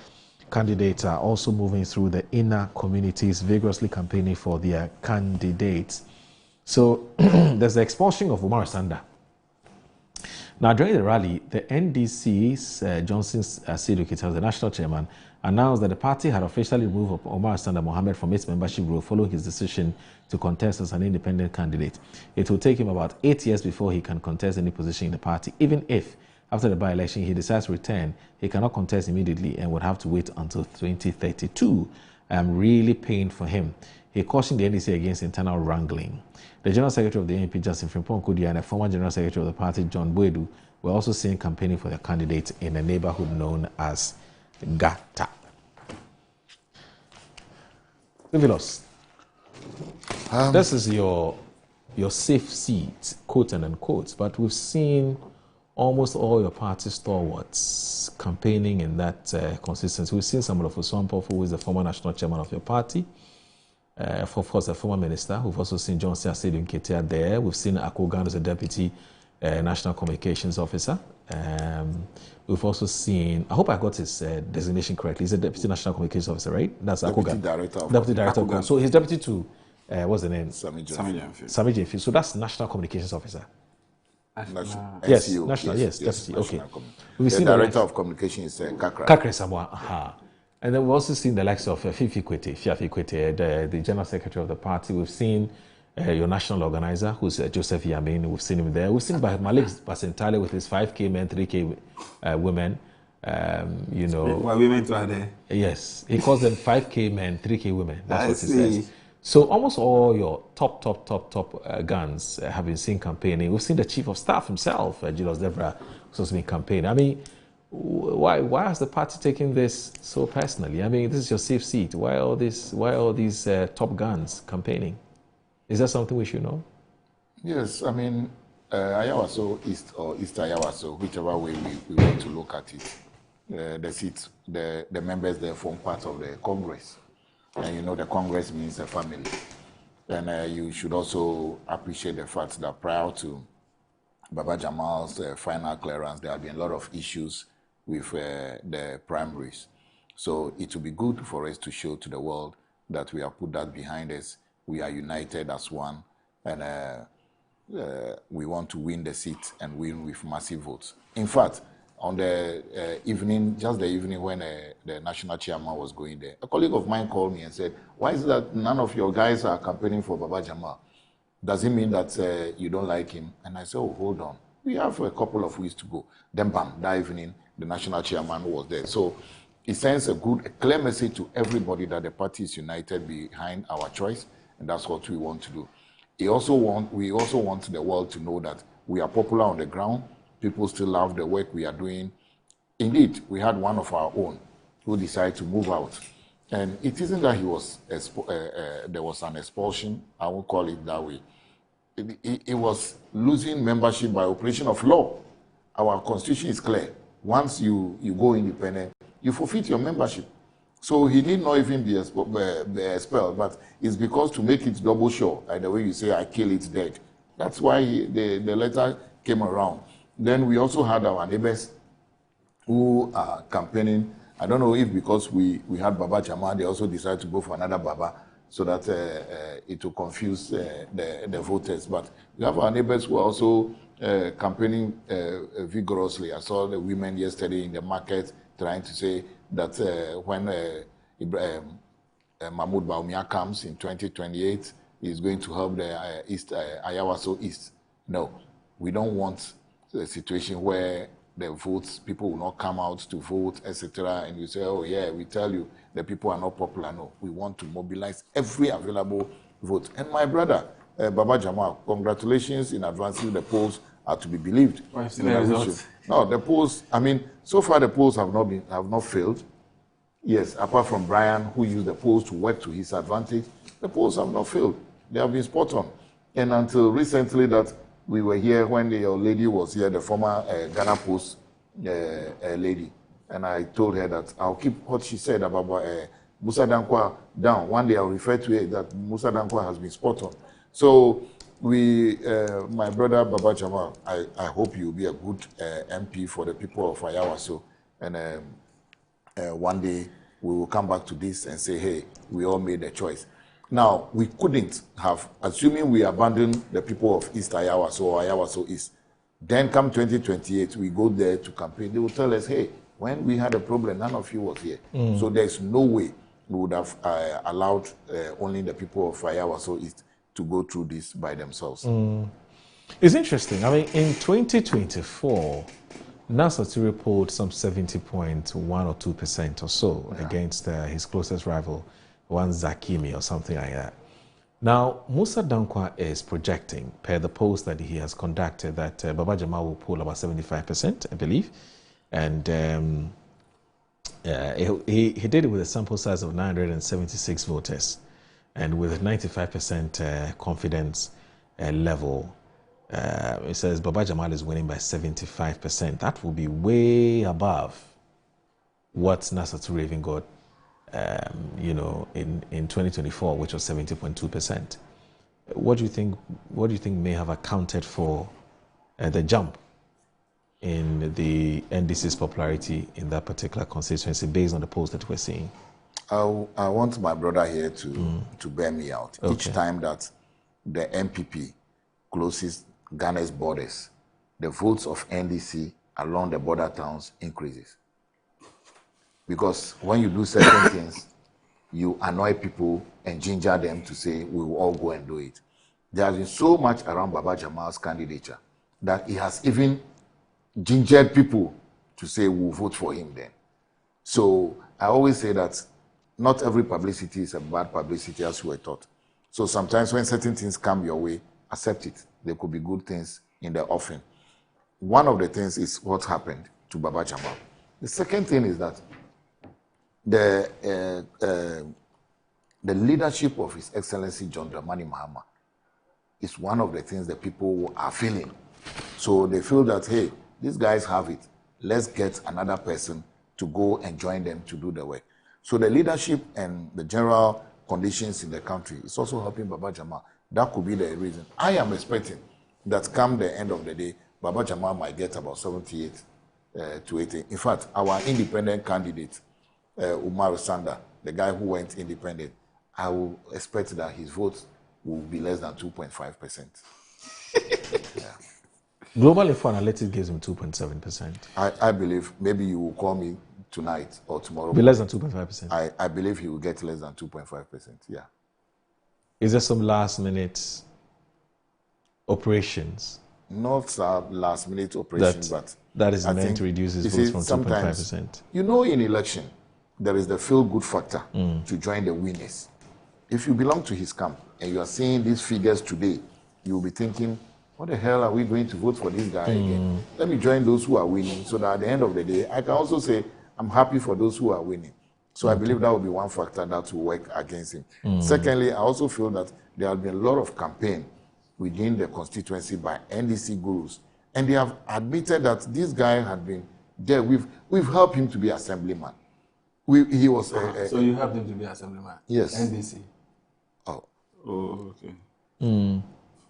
candidates are also moving through the inner communities, vigorously campaigning for their candidates. So there's the expulsion of Umar Sanda. Now, during the rally, the NDC's Johnson Asidu Kittel, the national chairman, announced that the party had officially removed Omar Sanda Mohammed from its membership role following his decision to contest as an independent candidate. It will take him about 8 years before he can contest any position in the party. Even if, after the by-election, he decides to return, he cannot contest immediately and would have to wait until 2032. I am really pained for him. He cautioned the NDC against internal wrangling. The General Secretary of the ANP, Justin Frimpong Kudia, and the former General Secretary of the party, John Boedu, were also seen campaigning for their candidate in a neighborhood known as Gata. Vivelos, this is your safe seat, quote and unquote, but we've seen almost all your party stalwarts campaigning in that consistency. We've seen Samuel Ofosu-Ampofo, who is the former national chairman of your party, of course, the former minister. We've also seen Johnson Asedu Nketia there. We've seen Akogan as a deputy national communications officer. We've also seen, I hope I got his designation correctly. He's a deputy national communications officer, right? That's Deputy Akogan. Director of Deputy Director Akogan. of So he's deputy to, what's the name? Sami Jemfi. So that's national communications officer. Yes, national, yes, deputy. Okay. The Director of Communication is Kakra. Kakra Samoa. And then we've also seen the likes of Fifi Kwete, the General Secretary of the party. We've seen your national organizer, who's Joseph Yamin. We've seen him there. We've seen Malik Basentale with his 5K men, 3K women. Why women are there? Yes. He calls them 5K men, 3K women. That's what he says. So almost all your top guns have been seen campaigning. We've seen the Chief of Staff himself, Julius Debra, who's also been campaigning. I mean, why has the party taken this so personally? I mean, this is your safe seat. Why all these top guns campaigning? Is that something we should know? Yes, I mean, Ayawaso East or East Ayawaso, whichever way we want to look at it, the seats, the members there form part of the Congress. And you know the Congress means a family. And you should also appreciate the fact that prior to Baba Jamal's final clearance, there have been a lot of issues with the primaries. So it will be good for us to show to the world that we have put that behind us. We are united as one, and we want to win the seat and win with massive votes. In fact, on the evening, just the evening when the national chairman was going there, a colleague of mine called me and said, "Why is it that none of your guys are campaigning for Baba Jamal? Does it mean that you don't like him?" And I said, "Oh, hold on. We have a couple of weeks to go." Then bam, that evening, the national chairman was there. So it sends a clear message to everybody that the party is united behind our choice, and that's what we want to do. We also want the world to know that we are popular on the ground. People still love the work we are doing. Indeed, we had one of our own who decided to move out. And it isn't that he was there was an expulsion, I won't call it that way. It was losing membership by operation of law. Our constitution is clear. Once you go independent, you forfeit your membership. So he did not even be expelled, but it's because to make it double sure, like the way you say, I kill it dead. That's why the letter came around. Then we also had our neighbors who are campaigning. I don't know if because we had Baba Jamal, they also decided to go for another Baba so that it will confuse the voters. But we have our neighbors who are also campaigning vigorously. I saw the women yesterday in the market trying to say that when Mahmoud Bawumia comes in 2028, he's going to help the Ayawaso East. No, we don't want a situation where the votes, people will not come out to vote, etc. And you say, oh yeah, we tell you the people are not popular. No, we want to mobilize every available vote. And my brother, Baba Jamal, congratulations in advancing. The polls are to be believed. No, the polls, I mean, so far the polls have not failed. Yes, apart from Brian, who used the polls to work to his advantage, the polls have not failed. They have been spot on. And until recently that we were here when the lady was here, the former Ghana Post lady, and I told her that I'll keep what she said about Musa Dankwa down. One day I'll refer to it that Musa Dankwa has been spot on. So my brother Baba Jamal, I hope you'll be a good MP for the people of Ayawaso. And one day we will come back to this and say, hey, we all made a choice. Now, we couldn't have, assuming we abandon the people of East Ayawaso or Ayawaso East, then come 2028, we go there to campaign. They will tell us, hey, when we had a problem, none of you was here. So there's no way we would have allowed only the people of Ayawaso East to go through this by themselves. It's interesting. I mean, in 2024, Nasati polled some 70.1 or 2% or so against his closest rival, one Zakimi or something like that. Now, Musa Dankwa is projecting, per the polls that he has conducted, that Baba Jamal will poll about 75%, I believe. And he did it with a sample size of 976 voters. And with a 95% confidence level, it says Baba Jamal is winning by 75%. That will be way above what Nasatu Raven got in 2024, which was 70.2%. What do you think may have accounted for the jump in the NDC's popularity in that particular constituency based on the polls that we're seeing? I want my brother here to bear me out. Okay. Each time that the MPP closes Ghana's borders, the votes of NDC along the border towns increases. Because when you do certain things, you annoy people and ginger them to say, we will all go and do it. There has been so much around Baba Jamal's candidature that he has even gingered people to say, we'll vote for him then. So I always say that not every publicity is a bad publicity, as you were taught. So sometimes when certain things come your way, accept it. There could be good things in the offing. One of the things is what happened to Baba Jamal. The second thing is that the leadership of His Excellency John Dramani Mahama is one of the things that people are feeling. So they feel that, hey, these guys have it. Let's get another person to go and join them to do the work. So the leadership and the general conditions in the country is also helping Baba Jamal. That could be the reason. I am expecting that come the end of the day, Baba Jamal might get about 78 to 80. In fact, our independent candidate, Umar Sanda, the guy who went independent, I will expect that his vote will be less than 2.5%. Yeah. Global Info Analytics gives him 2.7%. I believe maybe you will call me tonight or tomorrow. Be less than 2.5%. I believe he will get less than 2.5%. Yeah. Is there some last minute operations? Not last minute operations, but that is meant to reduce his votes from 2.5%. You know, in election, there is the feel-good factor to join the winners. If you belong to his camp and you are seeing these figures today, you will be thinking, what the hell are we going to vote for this guy again? Let me join those who are winning so that at the end of the day, I can also say, I'm happy for those who are winning. So I believe that will be one factor that will work against him. Secondly, I also feel that there has been a lot of campaign within the constituency by NDC gurus. And they have admitted that this guy had been there. We've helped him to be assemblyman. He was so you helped him to be assemblyman? Yes. NDC? Oh, okay.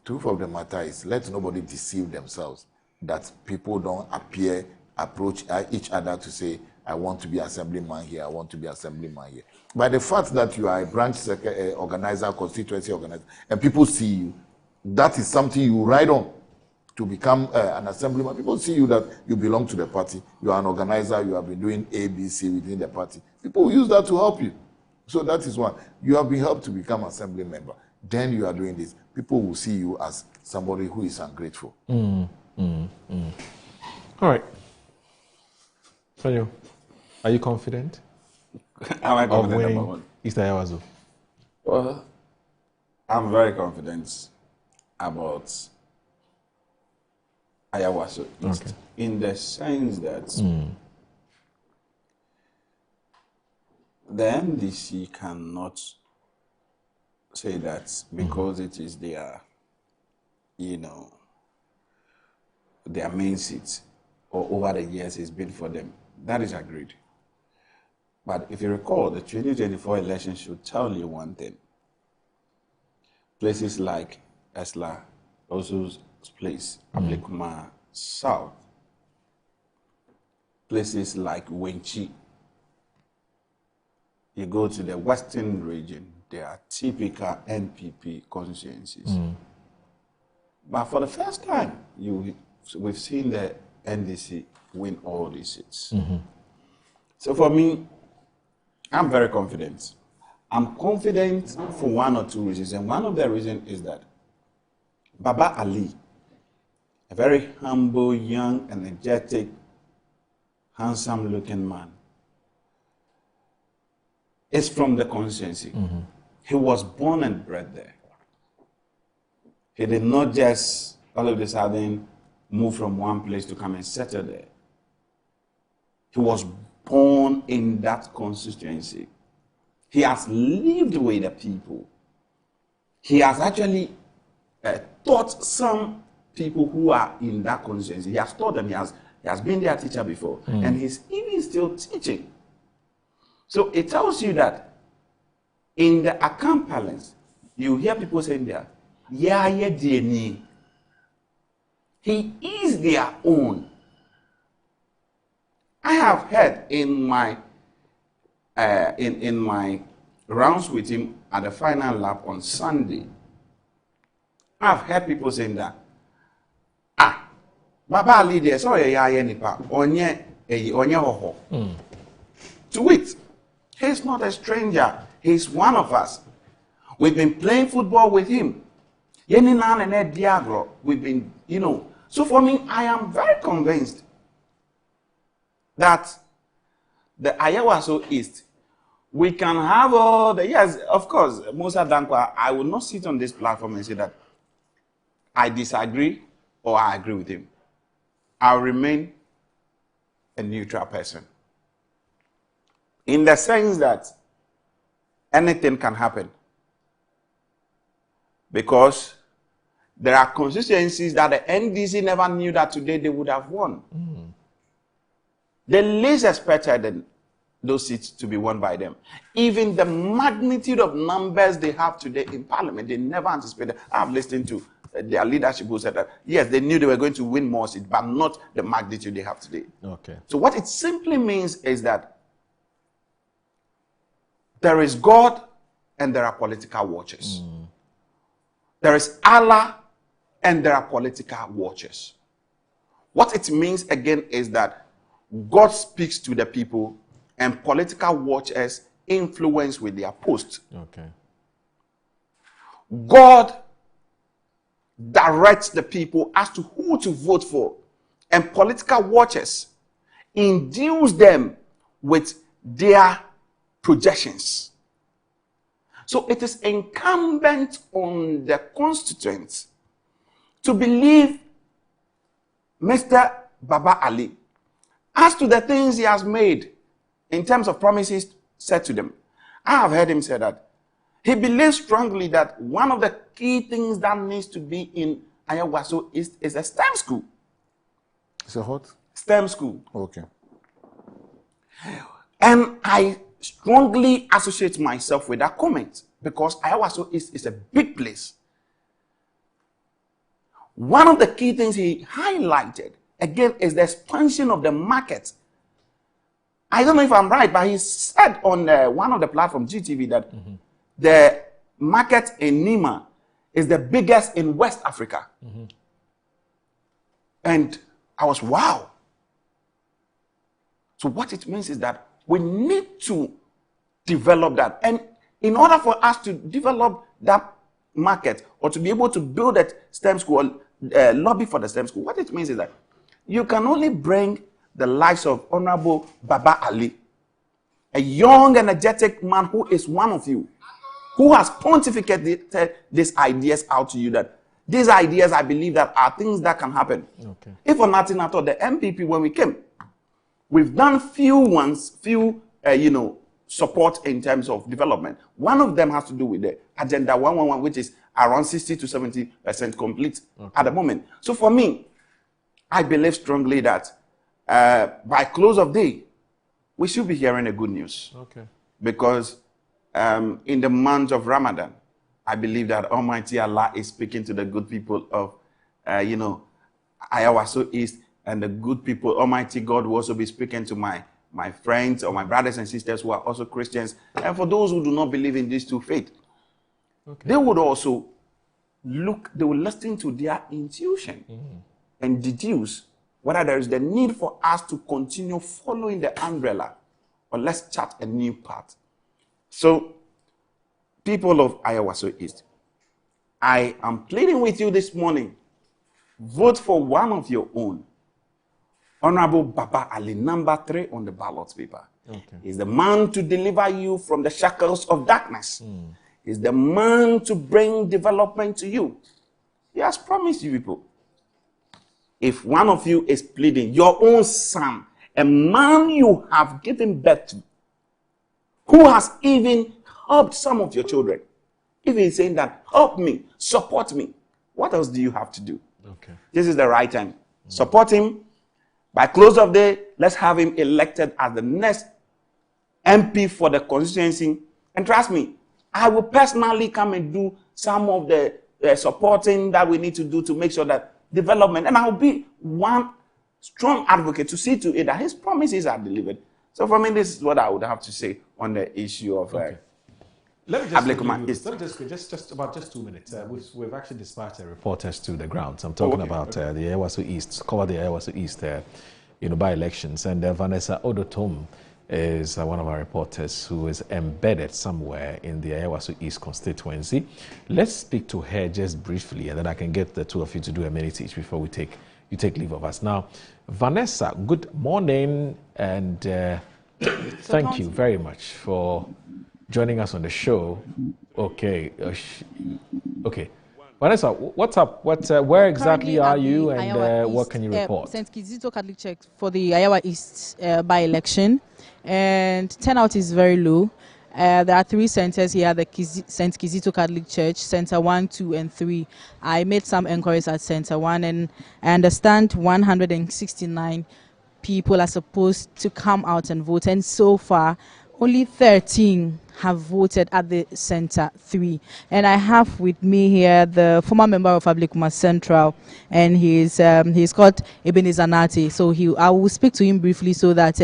Truth of the matter is, let nobody deceive themselves that people don't approach each other to say, I want to be assemblyman here, I want to be assemblyman here. By the fact that you are a branch organizer, constituency organizer, and people see you, that is something you ride on to become an assemblyman. People see you that you belong to the party, you are an organizer, you have been doing ABC within the party. People will use that to help you. So that is one. You have been helped to become assembly member. Then you are doing this. People will see you as somebody who is ungrateful. All right. Fanyo, are you confident? Am I confident of winning about what? East Ayawaso? Well, I'm very confident about Ayawaso East, Okay. in the sense that the MDC cannot say that because it is their, their main seat, or over the years it's been for them. That is agreed. But if you recall, the 2024 election should tell you one thing. Places like Esla, Osu's place, Ablekuma South, places like Wenchi, you go to the western region, they are typical NPP constituencies. But for the first time, we've seen the NDC win all these seats. So for me, I'm very confident. I'm confident for one or two reasons. And one of the reasons is that Baba Ali, a very humble, young, energetic, handsome-looking man, is from the constituency. He was born and bred there. He did not just all of a sudden move from one place to come and settle there. He was born in that constituency. He has lived with the people. He has actually taught some people who are in that constituency. He has taught them. He has been their teacher before. And he's even still teaching. So it tells you that in the Akan Palace, you hear people saying there, Yaya Dieni. He is their own. I have heard in my rounds with him at the final lap on Sunday, I've heard people saying that, Baba Ali there, sorry, Yaya Nipa, onye hoho. To it, he's not a stranger. He's one of us. We've been playing football with him. We've been, So for me, I am very convinced that the Ayawaso East, we can have all the, yes, of course, Musa Dankwa, I will not sit on this platform and say that I disagree or I agree with him. I'll remain a neutral person. In the sense that anything can happen. Because there are constituencies that the NDC never knew that today they would have won. They least expected those seats to be won by them. Even the magnitude of numbers they have today in parliament, they never anticipated. I've listened to their leadership who said that, yes, they knew they were going to win more seats, but not the magnitude they have today. Okay. So what it simply means is that there is God and there are political watchers. There is Allah and there are political watchers. What it means again is that God speaks to the people and political watchers influence with their posts. Okay. God directs the people as to who to vote for, and political watchers induce them with their projections. So it is incumbent on the constituents to believe Mr. Baba Ali as to the things he has made in terms of promises said to them. I have heard him say that he believes strongly that one of the key things that needs to be in Ayawaso is a STEM school. It's a what? STEM school. Okay. And I strongly associate myself with that comment because Ayawaso is a big place. One of the key things he highlighted, again, is the expansion of the market. I don't know if I'm right, but he said on one of the platforms, GTV, that the market in Nima is the biggest in West Africa. And I was, wow. So what it means is that we need to develop that. And in order for us to develop that market or to be able to build that STEM school, lobby for the STEM school, what it means is that you can only bring the likes of Honorable Baba Ali, a young, energetic man who is one of you, who has pontificated these ideas out to you, that these ideas, I believe, that are things that can happen. Okay. If for nothing at all, the MPP, when we came, we've done few support in terms of development. One of them has to do with the Agenda 111, which is around 60 to 70% complete at the moment. So for me, I believe strongly that by close of day, we should be hearing the good news. Okay. Because in the month of Ramadan, I believe that Almighty Allah is speaking to the good people of, Ayawaso East, and the good people. Almighty God will also be speaking to my friends or my brothers and sisters who are also Christians. And for those who do not believe in these two faiths, they would also they will listen to their intuition and deduce whether there is the need for us to continue following the umbrella or let's chart a new path. So, people of Ayawaso East, I am pleading with you this morning, vote for one of your own. Honorable Baba Ali, number 3 on the ballot paper. Okay. He's the man to deliver you from the shackles of darkness. He's the man to bring development to you. He has promised you people. If one of you is pleading, your own son, a man you have given birth to, who has even helped some of your children, even saying that, help me, support me, what else do you have to do? Okay. This is the right time. Support him. By close of day, let's have him elected as the next MP for the constituency. And trust me, I will personally come and do some of the supporting that we need to do to make sure that development, and I'll be one strong advocate to see to it that his promises are delivered. So for me, this is what I would have to say on the issue of Let me just about 2 minutes. We've actually dispatched reporters to the grounds. I'm talking about the Ayawaso East, cover the Ayawaso East by elections. And Vanessa Odotom is one of our reporters who is embedded somewhere in the Ayawaso East constituency. Let's speak to her just briefly, and then I can get the two of you to do a minute each before you take leave of us. Now, Vanessa, good morning, and thank you very much for joining us on the show. Okay. Vanessa, what's up? Where exactly are you, and what can you report? St. Kizito Catholic Church for the Iowa East by-election, and turnout is very low. There are 3 centers here, the St. Kizito Catholic Church, Center 1, 2, and 3. I made some inquiries at Center 1, and I understand 169 people are supposed to come out and vote, and so far, only 13 have voted at the Center 3. And I have with me here the former member of Ablikuma Central, and he's called Ebenezer Nati. So I will speak to him briefly so that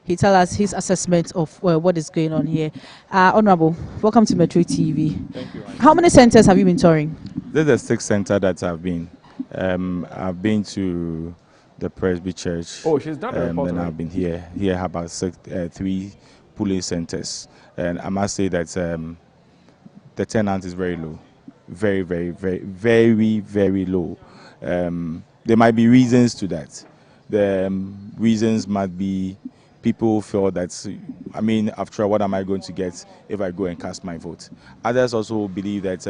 he tell us his assessment of what is going on here. Honorable, welcome to Metro TV. Thank you. How many centers have you been touring? This is the 6th center that I've been. I've been to the Presby Church. Oh, she's done a report. And I've been here. Here about 3 polling centers, and I must say that the turnout is very low, very, very, very, very, very low. There might be reasons to that. The reasons might be people feel that, I mean, after all, what am I going to get if I go and cast my vote? Others also believe that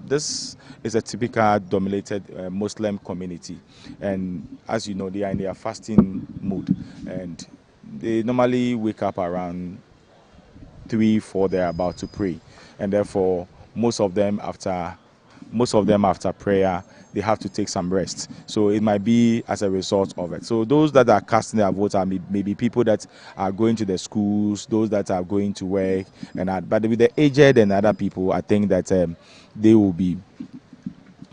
this is a typical dominated Muslim community, and as you know, they are in their fasting mood, and they normally wake up around 3-4, they're about to pray, and therefore most of them after prayer they have to take some rest. So it might be as a result of it. So those that are casting their votes are maybe people that are going to the schools, those that are going to work, but with the aged and other people, I think that they will be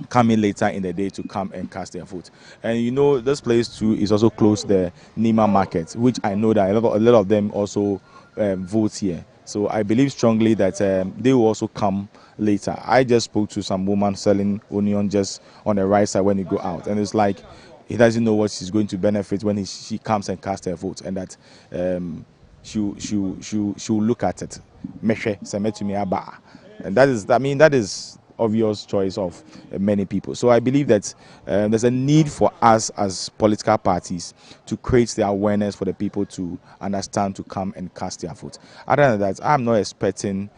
coming later in the day to come and cast their vote. And you know, this place too is also close to the Nima market, which I know that a lot of them also vote here. So I believe strongly that they will also come later. I just spoke to some woman selling onion just on the right side when you go out, and it's like he doesn't know what she's going to benefit when she comes and casts her vote, and that she'll look at it. And that is obvious choice of many people. So I believe that there's a need for us as political parties to create the awareness for the people to understand, to come and cast their vote. Other than that, I'm not expecting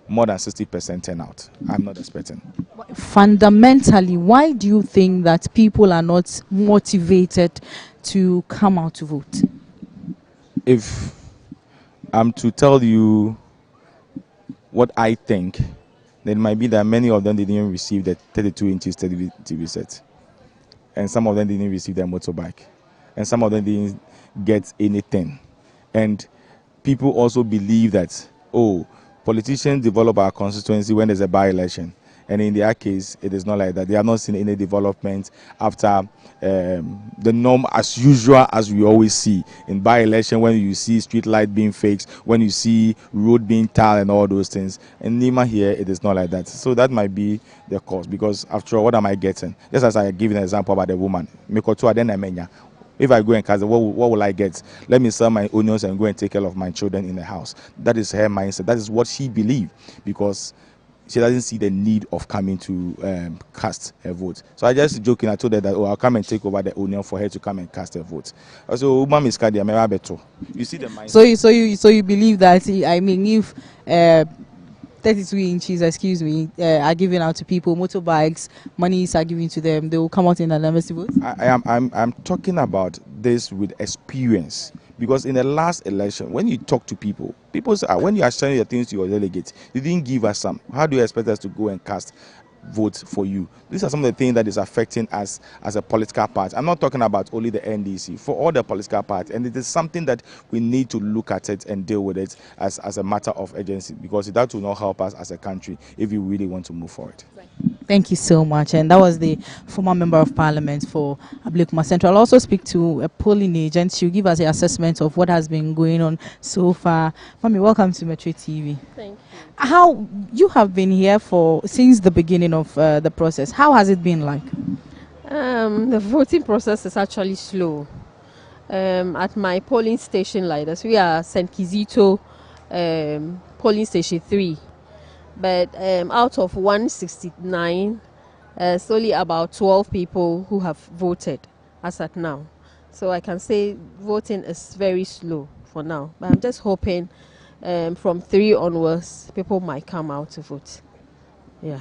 more than 60% turnout. I'm not expecting. Fundamentally, why do you think that people are not motivated to come out to vote? If I'm to tell you what I think, then it might be that many of them didn't even receive the 32 inches TV set. And some of them didn't receive their motorbike. And some of them didn't get anything. And people also believe that, politicians develop our constituency when there's a by-election. And in their case, it is not like that. They have not seen any development after the norm as usual as we always see. In by-election, when you see street light being fixed, when you see road being tarred and all those things. In Nima here, it is not like that. So that might be the cause. Because after all, what am I getting? Just as I give an example about the woman. If I go and cast, what will I get? Let me sell my onions and go and take care of my children in the house. That is her mindset. That is what she believes. Because she doesn't see the need of coming to cast her vote. So I just joking. I told her that I'll come and take over the onion for her to come and cast her vote. So you see the mindset. So you believe that, I mean, if 32 inches, excuse me, are given out to people. Motorbikes, monies are given to them. They will come out in anonymous votes. I'm talking about this with experience. Because in the last election, when you talk to people say, when you are sharing your things to your delegates, you didn't give us some. How do you expect us to go and cast votes for you? These are some of the things that is affecting us as a political party. I'm not talking about only the NDC, for all the political parties. And it is something that we need to look at it and deal with it as a matter of urgency, because that will not help us as a country if we really want to move forward. Thank you so much. And that was the former member of parliament for Ablekuma Central. I'll also speak to a polling agent. She'll give us an assessment of what has been going on so far. Mami, welcome to Metro TV. Thank you. How you have been here since the beginning of the process. How has it been like? The voting process is actually slow. At my polling station, like this, we are St. Kizito polling station 3. But out of 169, it's only about 12 people who have voted as at now. So I can say voting is very slow for now. But I'm just hoping from 3 onwards, people might come out to vote. Yeah.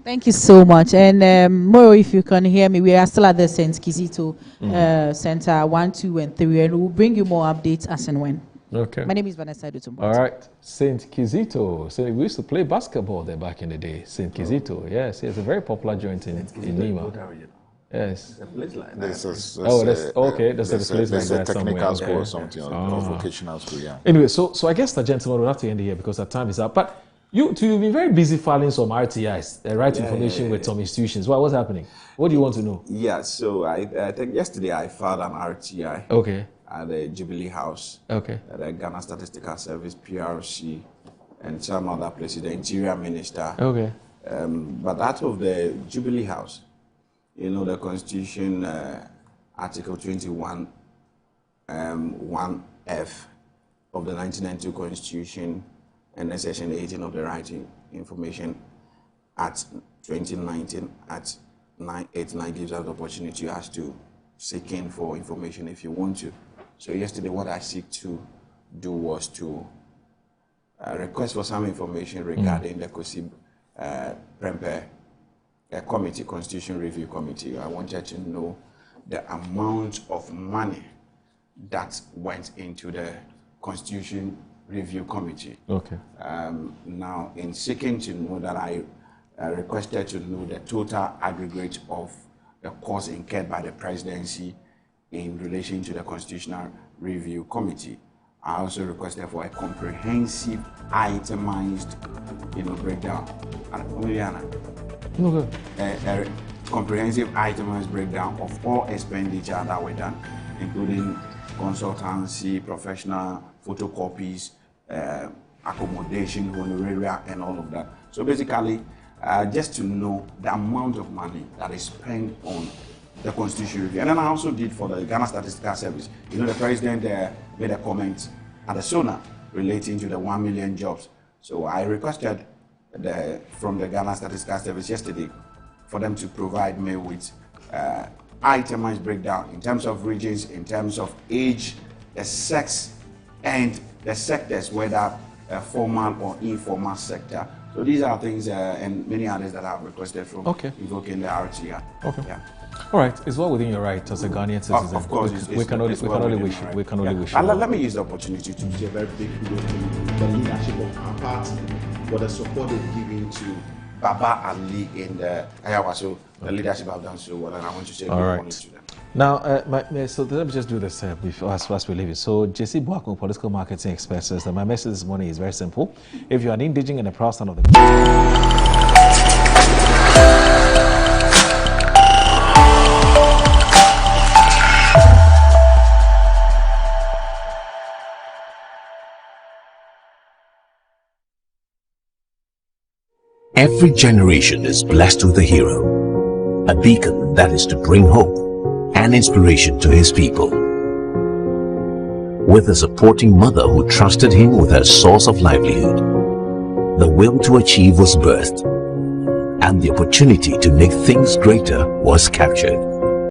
Thank you so much. And Moro, if you can hear me, we are still at the St. Kizito Center 1, 2, and 3, and we'll bring you more updates as and when. Okay. My name is Vanessa Dutumbo. All right. St. Kizito. So we used to play basketball there back in the day. St. Kizito. Yes, it's a very popular joint in Nima. Yes. There's okay. There's a place like that technical somewhere. school or something, or vocational school, yeah. Anyway, so I guess the gentleman will have to end here because our time is up. But you've been very busy filing some RTIs, right information with some institutions. What's happening? What do you want to know? Yeah, so I think yesterday I filed an RTI. Okay. At the Jubilee House. Okay. At the Ghana Statistical Service, PRC, and some other places, the Interior Minister. Okay. But out of the Jubilee House, you know, the Constitution, Article 21, 1F of the 1992 Constitution, and the Section 18 of the Right to Information Act 2019 at 989 gives us the opportunity as to seek in for information if you want to. So yesterday, what I seek to do was to request for some information regarding the COSIB Prempeh committee, Constitution Review Committee. I wanted to know the amount of money that went into the Constitution Review Committee. Okay. Now, in seeking to know that, I requested to know the total aggregate of the costs incurred by the presidency in relation to the Constitutional Review Committee. I also requested for a comprehensive, itemized, breakdown. A comprehensive, itemized breakdown of all expenditure that were done, including consultancy, professional photocopies, accommodation, honoraria, and all of that. So basically, just to know the amount of money that is spent on the Constitution Review. And then I also did for the Ghana Statistical Service. You know, the president made a comment at the SONA relating to the 1 million jobs. So I requested from the Ghana Statistical Service yesterday for them to provide me with itemized breakdown in terms of regions, in terms of age, the sex, and the sectors, whether formal or informal sector. So these are things and many others that I've requested from invoking the RTI. Okay. Yeah. All right, it's well within your right as a Ghanaian citizen. Of course, we can only wish you. We can only wish you. Let me use the opportunity to say a very big kudos to the leadership of our party for the support they've given to Baba Ali in the Ayawaso. The leadership have done so well, and I want to say good morning to them. Now, so let me just do this before as we leave it. So, JC Boakum, political marketing expert, says that my message this morning is very simple. If you are an indigent and a proud son of the Every generation is blessed with a hero, a beacon that is to bring hope and inspiration to his people. With a supporting mother who trusted him with her source of livelihood, the will to achieve was birthed, and the opportunity to make things greater was captured.